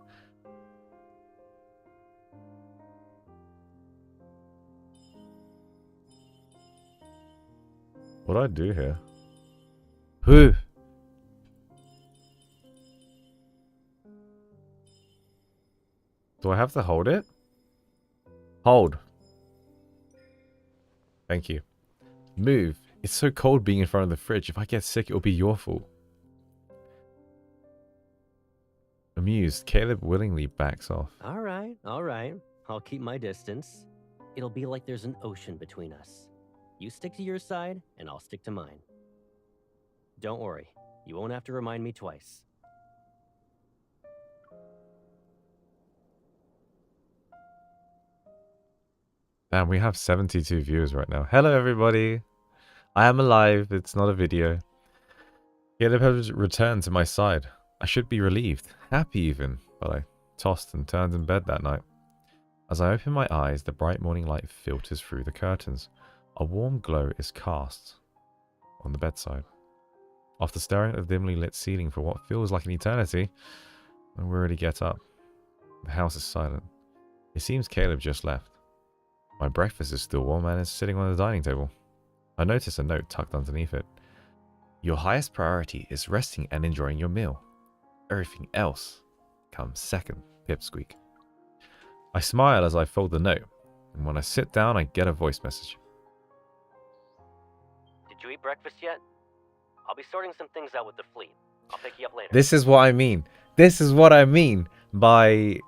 What do I do here? Who? Do I have to hold it? Hold. Thank you. Move. It's so cold being in front of the fridge. If I get sick, it'll be your fault. Amused, Caleb willingly backs off. All right. I'll keep my distance. It'll be like there's an ocean between us. You stick to your side, and I'll stick to mine. Don't worry. You won't have to remind me twice. Damn, we have 72 viewers right now. Hello, everybody. I am alive. It's not a video. Caleb has returned to my side. I should be relieved, happy even, but I tossed and turned in bed that night. As I open my eyes, the bright morning light filters through the curtains. A warm glow is cast on the bedside. After staring at the dimly lit ceiling for what feels like an eternity, I wearily get up. The house is silent. It seems Caleb just left. My breakfast is still warm and is sitting on the dining table. I notice a note tucked underneath it. Your highest priority is resting and enjoying your meal. Everything else comes second, pipsqueak. I smile as I fold the note, and when I sit down, I get a voice message. Did you eat breakfast yet? I'll be sorting some things out with the fleet. I'll pick you up later. This is what I mean. This is what I mean by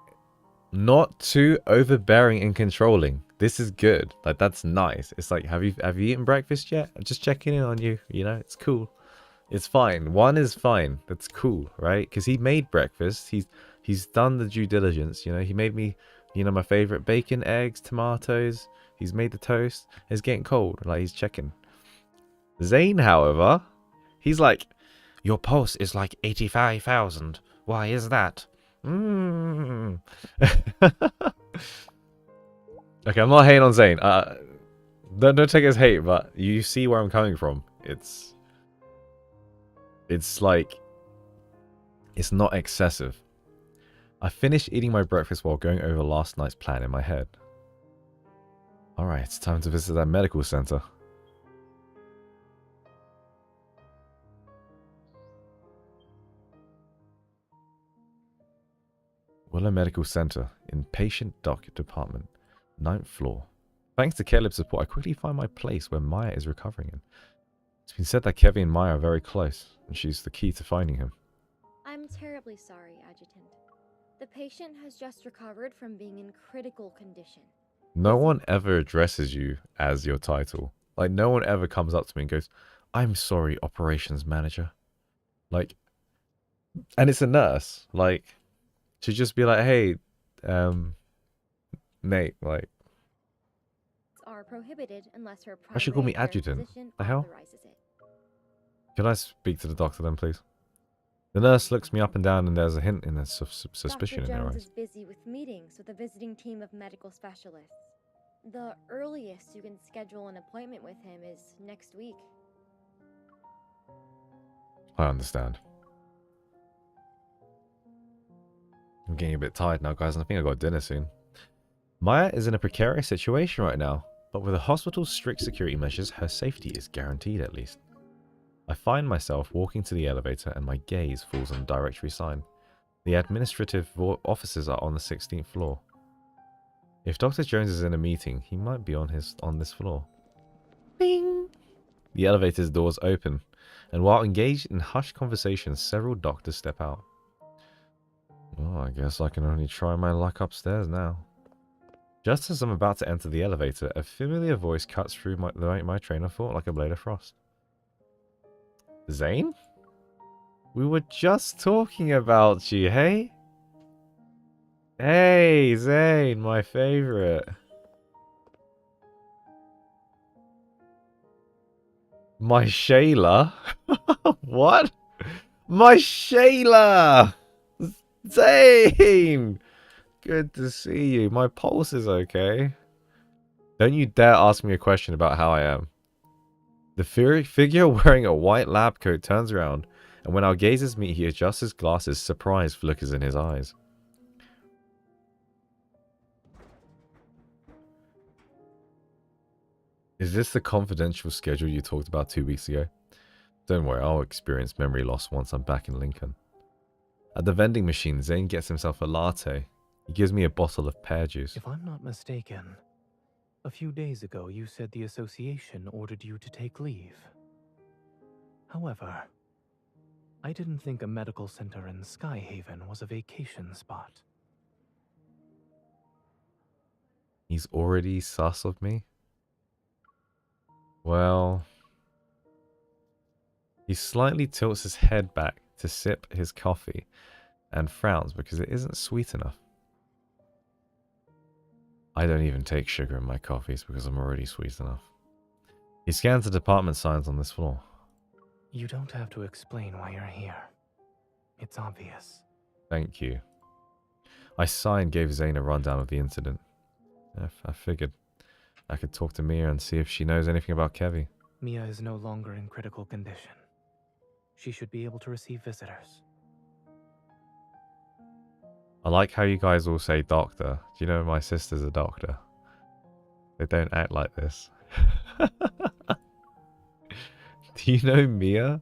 not too overbearing and controlling. This is good. Like, that's nice. It's like, have you eaten breakfast yet? I'm just checking in on you. You know, it's cool. It's fine. One is fine. That's cool, right? Because he made breakfast. He's done the due diligence. You know, he made me, you know, my favorite bacon, eggs, tomatoes. He's made the toast. It's getting cold. Like, he's checking. Zane, however, he's like, your pulse is like 85,000. Why is that? Okay, I'm not hating on Zane. Don't take it as hate, but you see where I'm coming from. It's like, it's not excessive. I finished eating my breakfast while going over last night's plan in my head. Alright, it's time to visit that medical center. Willow Medical Center, Inpatient Doc Department, 9th floor. Thanks to Caleb's support, I quickly find my place where Maya is recovering in. It's been said that Kevin and Maya are very close, and she's the key to finding him. I'm terribly sorry, Adjutant. The patient has just recovered from being in critical condition. No one ever addresses you as your title. Like, no one ever comes up to me and goes, I'm sorry, operations manager. Like, and it's a nurse. Like, to just be like, hey, Nate, like. Are prohibited unless her I should call me primary care adjutant. physician The hell? authorizes it. Can I speak to the doctor then, please? The nurse looks me up and down, and there's a hint in their suspicion Dr. in their Jones eyes. is busy with meetings with a visiting team of medical specialists. The earliest you can schedule an appointment with him is next week. I understand. I'm getting a bit tired now, guys, and I think I got dinner soon. Maya is in a precarious situation right now, but with the hospital's strict security measures, her safety is guaranteed at least. I find myself walking to the elevator and my gaze falls on the directory sign. The administrative offices are on the 16th floor. If Dr. Jones is in a meeting, he might be on this floor. Bing! The elevator's doors open, and while engaged in hushed conversations, several doctors step out. Well, I guess I can only try my luck upstairs now. Just as I'm about to enter the elevator, a familiar voice cuts through my train of thought like a blade of frost. Zane? We were just talking about you, hey? Hey, Zane, my favorite. My Shayla? What? My Shayla! Zane! Good to see you. My pulse is okay. Don't you dare ask me a question about how I am. The figure wearing a white lab coat turns around, and when our gazes meet, he adjusts his glasses. Surprise flickers in his eyes. Is this the confidential schedule you talked about 2 weeks ago? Don't worry, I'll experience memory loss once I'm back in Lincoln. At the vending machine, Zane gets himself a latte. He gives me a bottle of pear juice. If I'm not mistaken, a few days ago you said the association ordered you to take leave. However, I didn't think a medical center in Skyhaven was a vacation spot. He's already sus of me? Well... He slightly tilts his head back to sip his coffee and frowns because it isn't sweet enough. I don't even take sugar in my coffees because I'm already sweet enough. He scans the department signs on this floor. You don't have to explain why you're here. It's obvious. Thank you. I sighed and gave Zane a rundown of the incident. I figured I could talk to Mia and see if she knows anything about Kevy. Mia is no longer in critical condition. She should be able to receive visitors. I like how you guys all say doctor. Do you know my sister's a doctor? They don't act like this. Do you know Mia?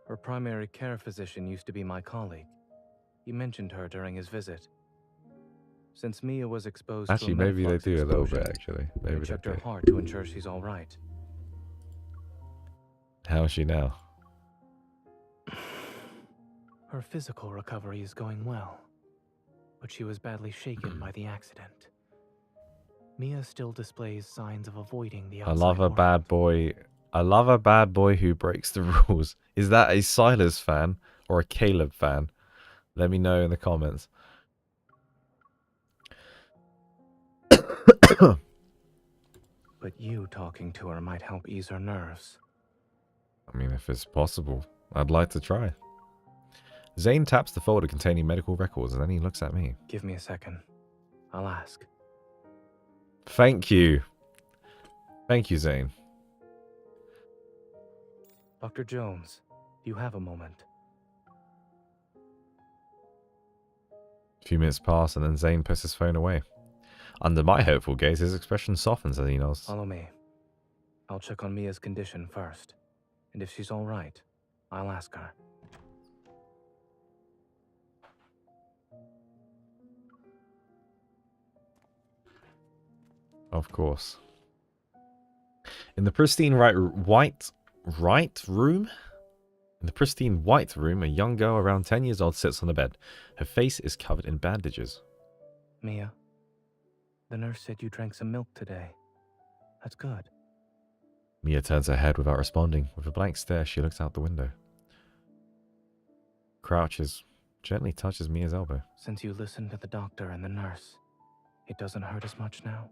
Her primary care physician used to be my colleague. He mentioned her during his visit. Since Mia was exposed Actually, to a maybe they medflux do a little explosion, bit, actually. I Maybe they checked her do. heart to ensure she's all right. How is she now? Her physical recovery is going well, but she was badly shaken by the accident. Mia still displays signs of avoiding the outside I love a world. bad boy. I love a bad boy who breaks the rules. Is that a Silas fan or a Caleb fan? Let me know in the comments. But you talking to her might help ease her nerves. I mean, if it's possible, I'd like to try. Zane taps the folder containing medical records and then he looks at me. Give me a second. I'll ask. Thank you. Thank you, Zane. Dr. Jones, do you have a moment? A few minutes pass and then Zane puts his phone away. Under my hopeful gaze, his expression softens as he nods. Follow me. I'll check on Mia's condition first. And if she's all right, I'll ask her. Of course. In the pristine white room? In the pristine white room, a young girl around 10 years old sits on the bed. Her face is covered in bandages. Mia, the nurse said you drank some milk today. That's good. Mia turns her head without responding. With a blank stare, she looks out the window. Crouches, gently touches Mia's elbow. Since you listened to the doctor and the nurse, it doesn't hurt as much now?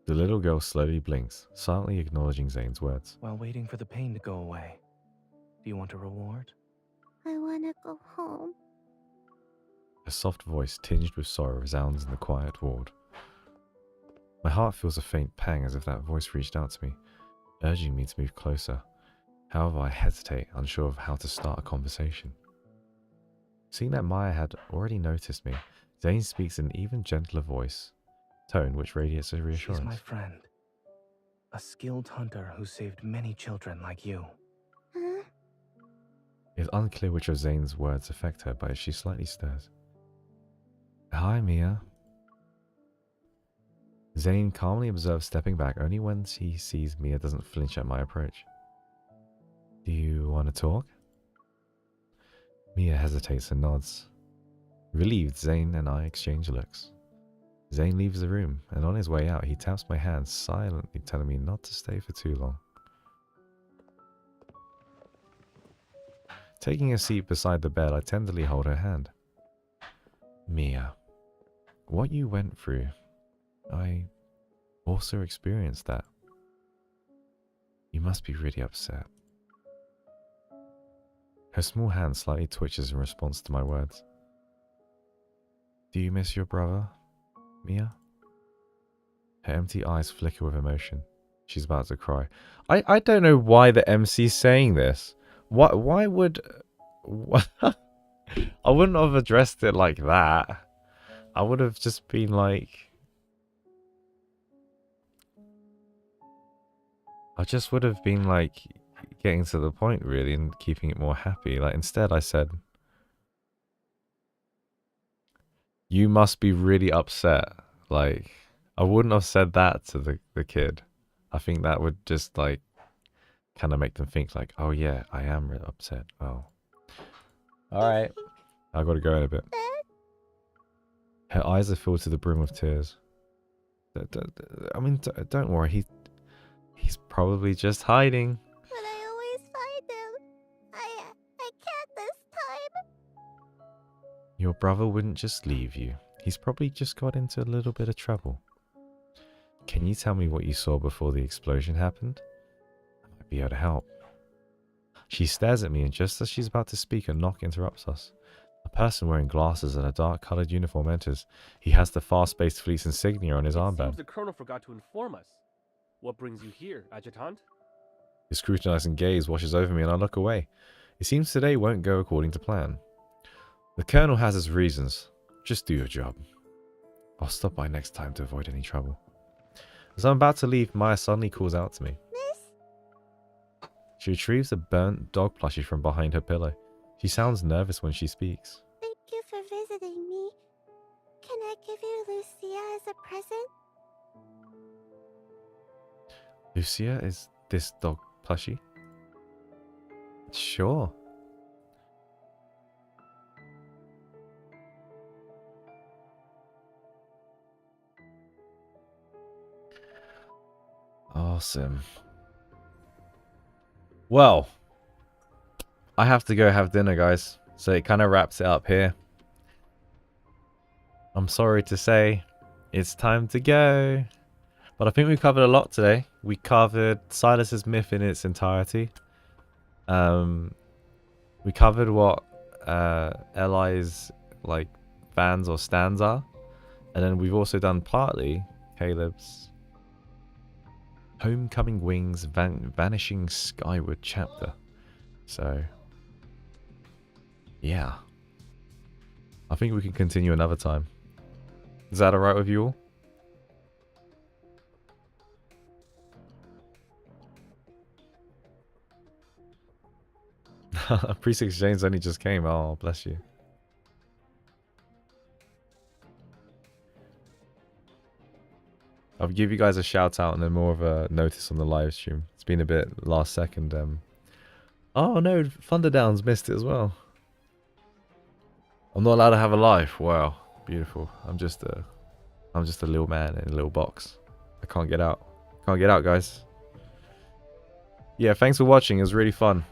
The little girl slowly blinks, silently acknowledging Zane's words. While waiting for the pain to go away, do you want a reward? I want to go home. A soft voice tinged with sorrow resounds in the quiet ward. My heart feels a faint pang as if that voice reached out to me, urging me to move closer. However, I hesitate, unsure of how to start a conversation. Seeing that Maya had already noticed me, Zane speaks in an even gentler tone which radiates a reassurance. She's my friend. A skilled hunter who saved many children like you. Huh? It's unclear which of Zane's words affect her, but she slightly stirs. Hi, Mia. Zane calmly observes, stepping back only when he sees Mia doesn't flinch at my approach. Do you want to talk? Mia hesitates and nods. Relieved, Zane and I exchange looks. Zane leaves the room, and on his way out, he taps my hand, silently telling me not to stay for too long. Taking a seat beside the bed, I tenderly hold her hand. Mia, what you went through, I also experienced that. You must be really upset. Her small hand slightly twitches in response to my words. Do you miss your brother, Mia? Her empty eyes flicker with emotion. She's about to cry. I don't know why the MC's saying this. Why would... I wouldn't have addressed it like that. I would have just been like... I just would have been like getting to the point really and keeping it more happy. Like instead I said, you must be really upset. Like I wouldn't have said that to the kid. I think that would just like kind of make them think like, oh yeah, I am really upset. Oh. Alright. I gotta go in a bit. Her eyes are filled to the brim with tears. I mean, don't worry. He's probably just hiding. But I always find him. I can't this time. Your brother wouldn't just leave you. He's probably just got into a little bit of trouble. Can you tell me what you saw before the explosion happened? I might be able to help. She stares at me, and just as she's about to speak, a knock interrupts us. A person wearing glasses and a dark-colored uniform enters. He has the fast-paced fleet's insignia on his armband. Seems the colonel forgot to inform us. What brings you here, Adjutant? His scrutinizing gaze washes over me, and I look away. It seems today won't go according to plan. The colonel has his reasons. Just do your job. I'll stop by next time to avoid any trouble. As I'm about to leave, Maya suddenly calls out to me. Miss? She retrieves a burnt dog plushie from behind her pillow. She sounds nervous when she speaks. Thank you for visiting me. Can I give you Lucia as a present? Lucia is this dog plushie? Sure. Awesome. Well, I have to go have dinner, guys. So it kind of wraps it up here. I'm sorry to say, it's time to go. But I think we covered a lot today. We covered Silas's myth in its entirety. We covered what Eli's like fans or stands are. And then we've also done partly Caleb's Homecoming Wings Vanishing Skyward chapter. So, yeah. I think we can continue another time. Is that alright with you all? Pre-6 James only just came. Oh, bless you. I'll give you guys a shout out and then more of a notice on the live stream. It's been a bit last second. Oh no, Thunderdowns missed it as well. I'm not allowed to have a life. Wow, beautiful. I'm just a little man in a little box. I can't get out. Can't get out, guys. Yeah, thanks for watching. It was really fun.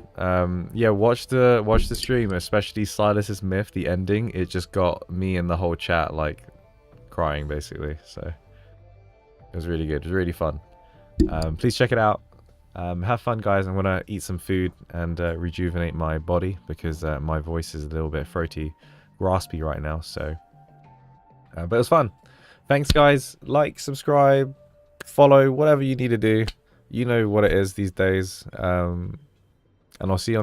Yeah, watch the stream, especially Silas's myth, the ending. It just got me and the whole chat like crying basically. So it was really good. It was really fun. Please check it out. Have fun, guys. I'm gonna eat some food and rejuvenate my body because my voice is a little bit throaty, raspy right now. So, but it was fun. Thanks, guys. Like, subscribe, follow, whatever you need to do. You know what it is these days. And I'll see you on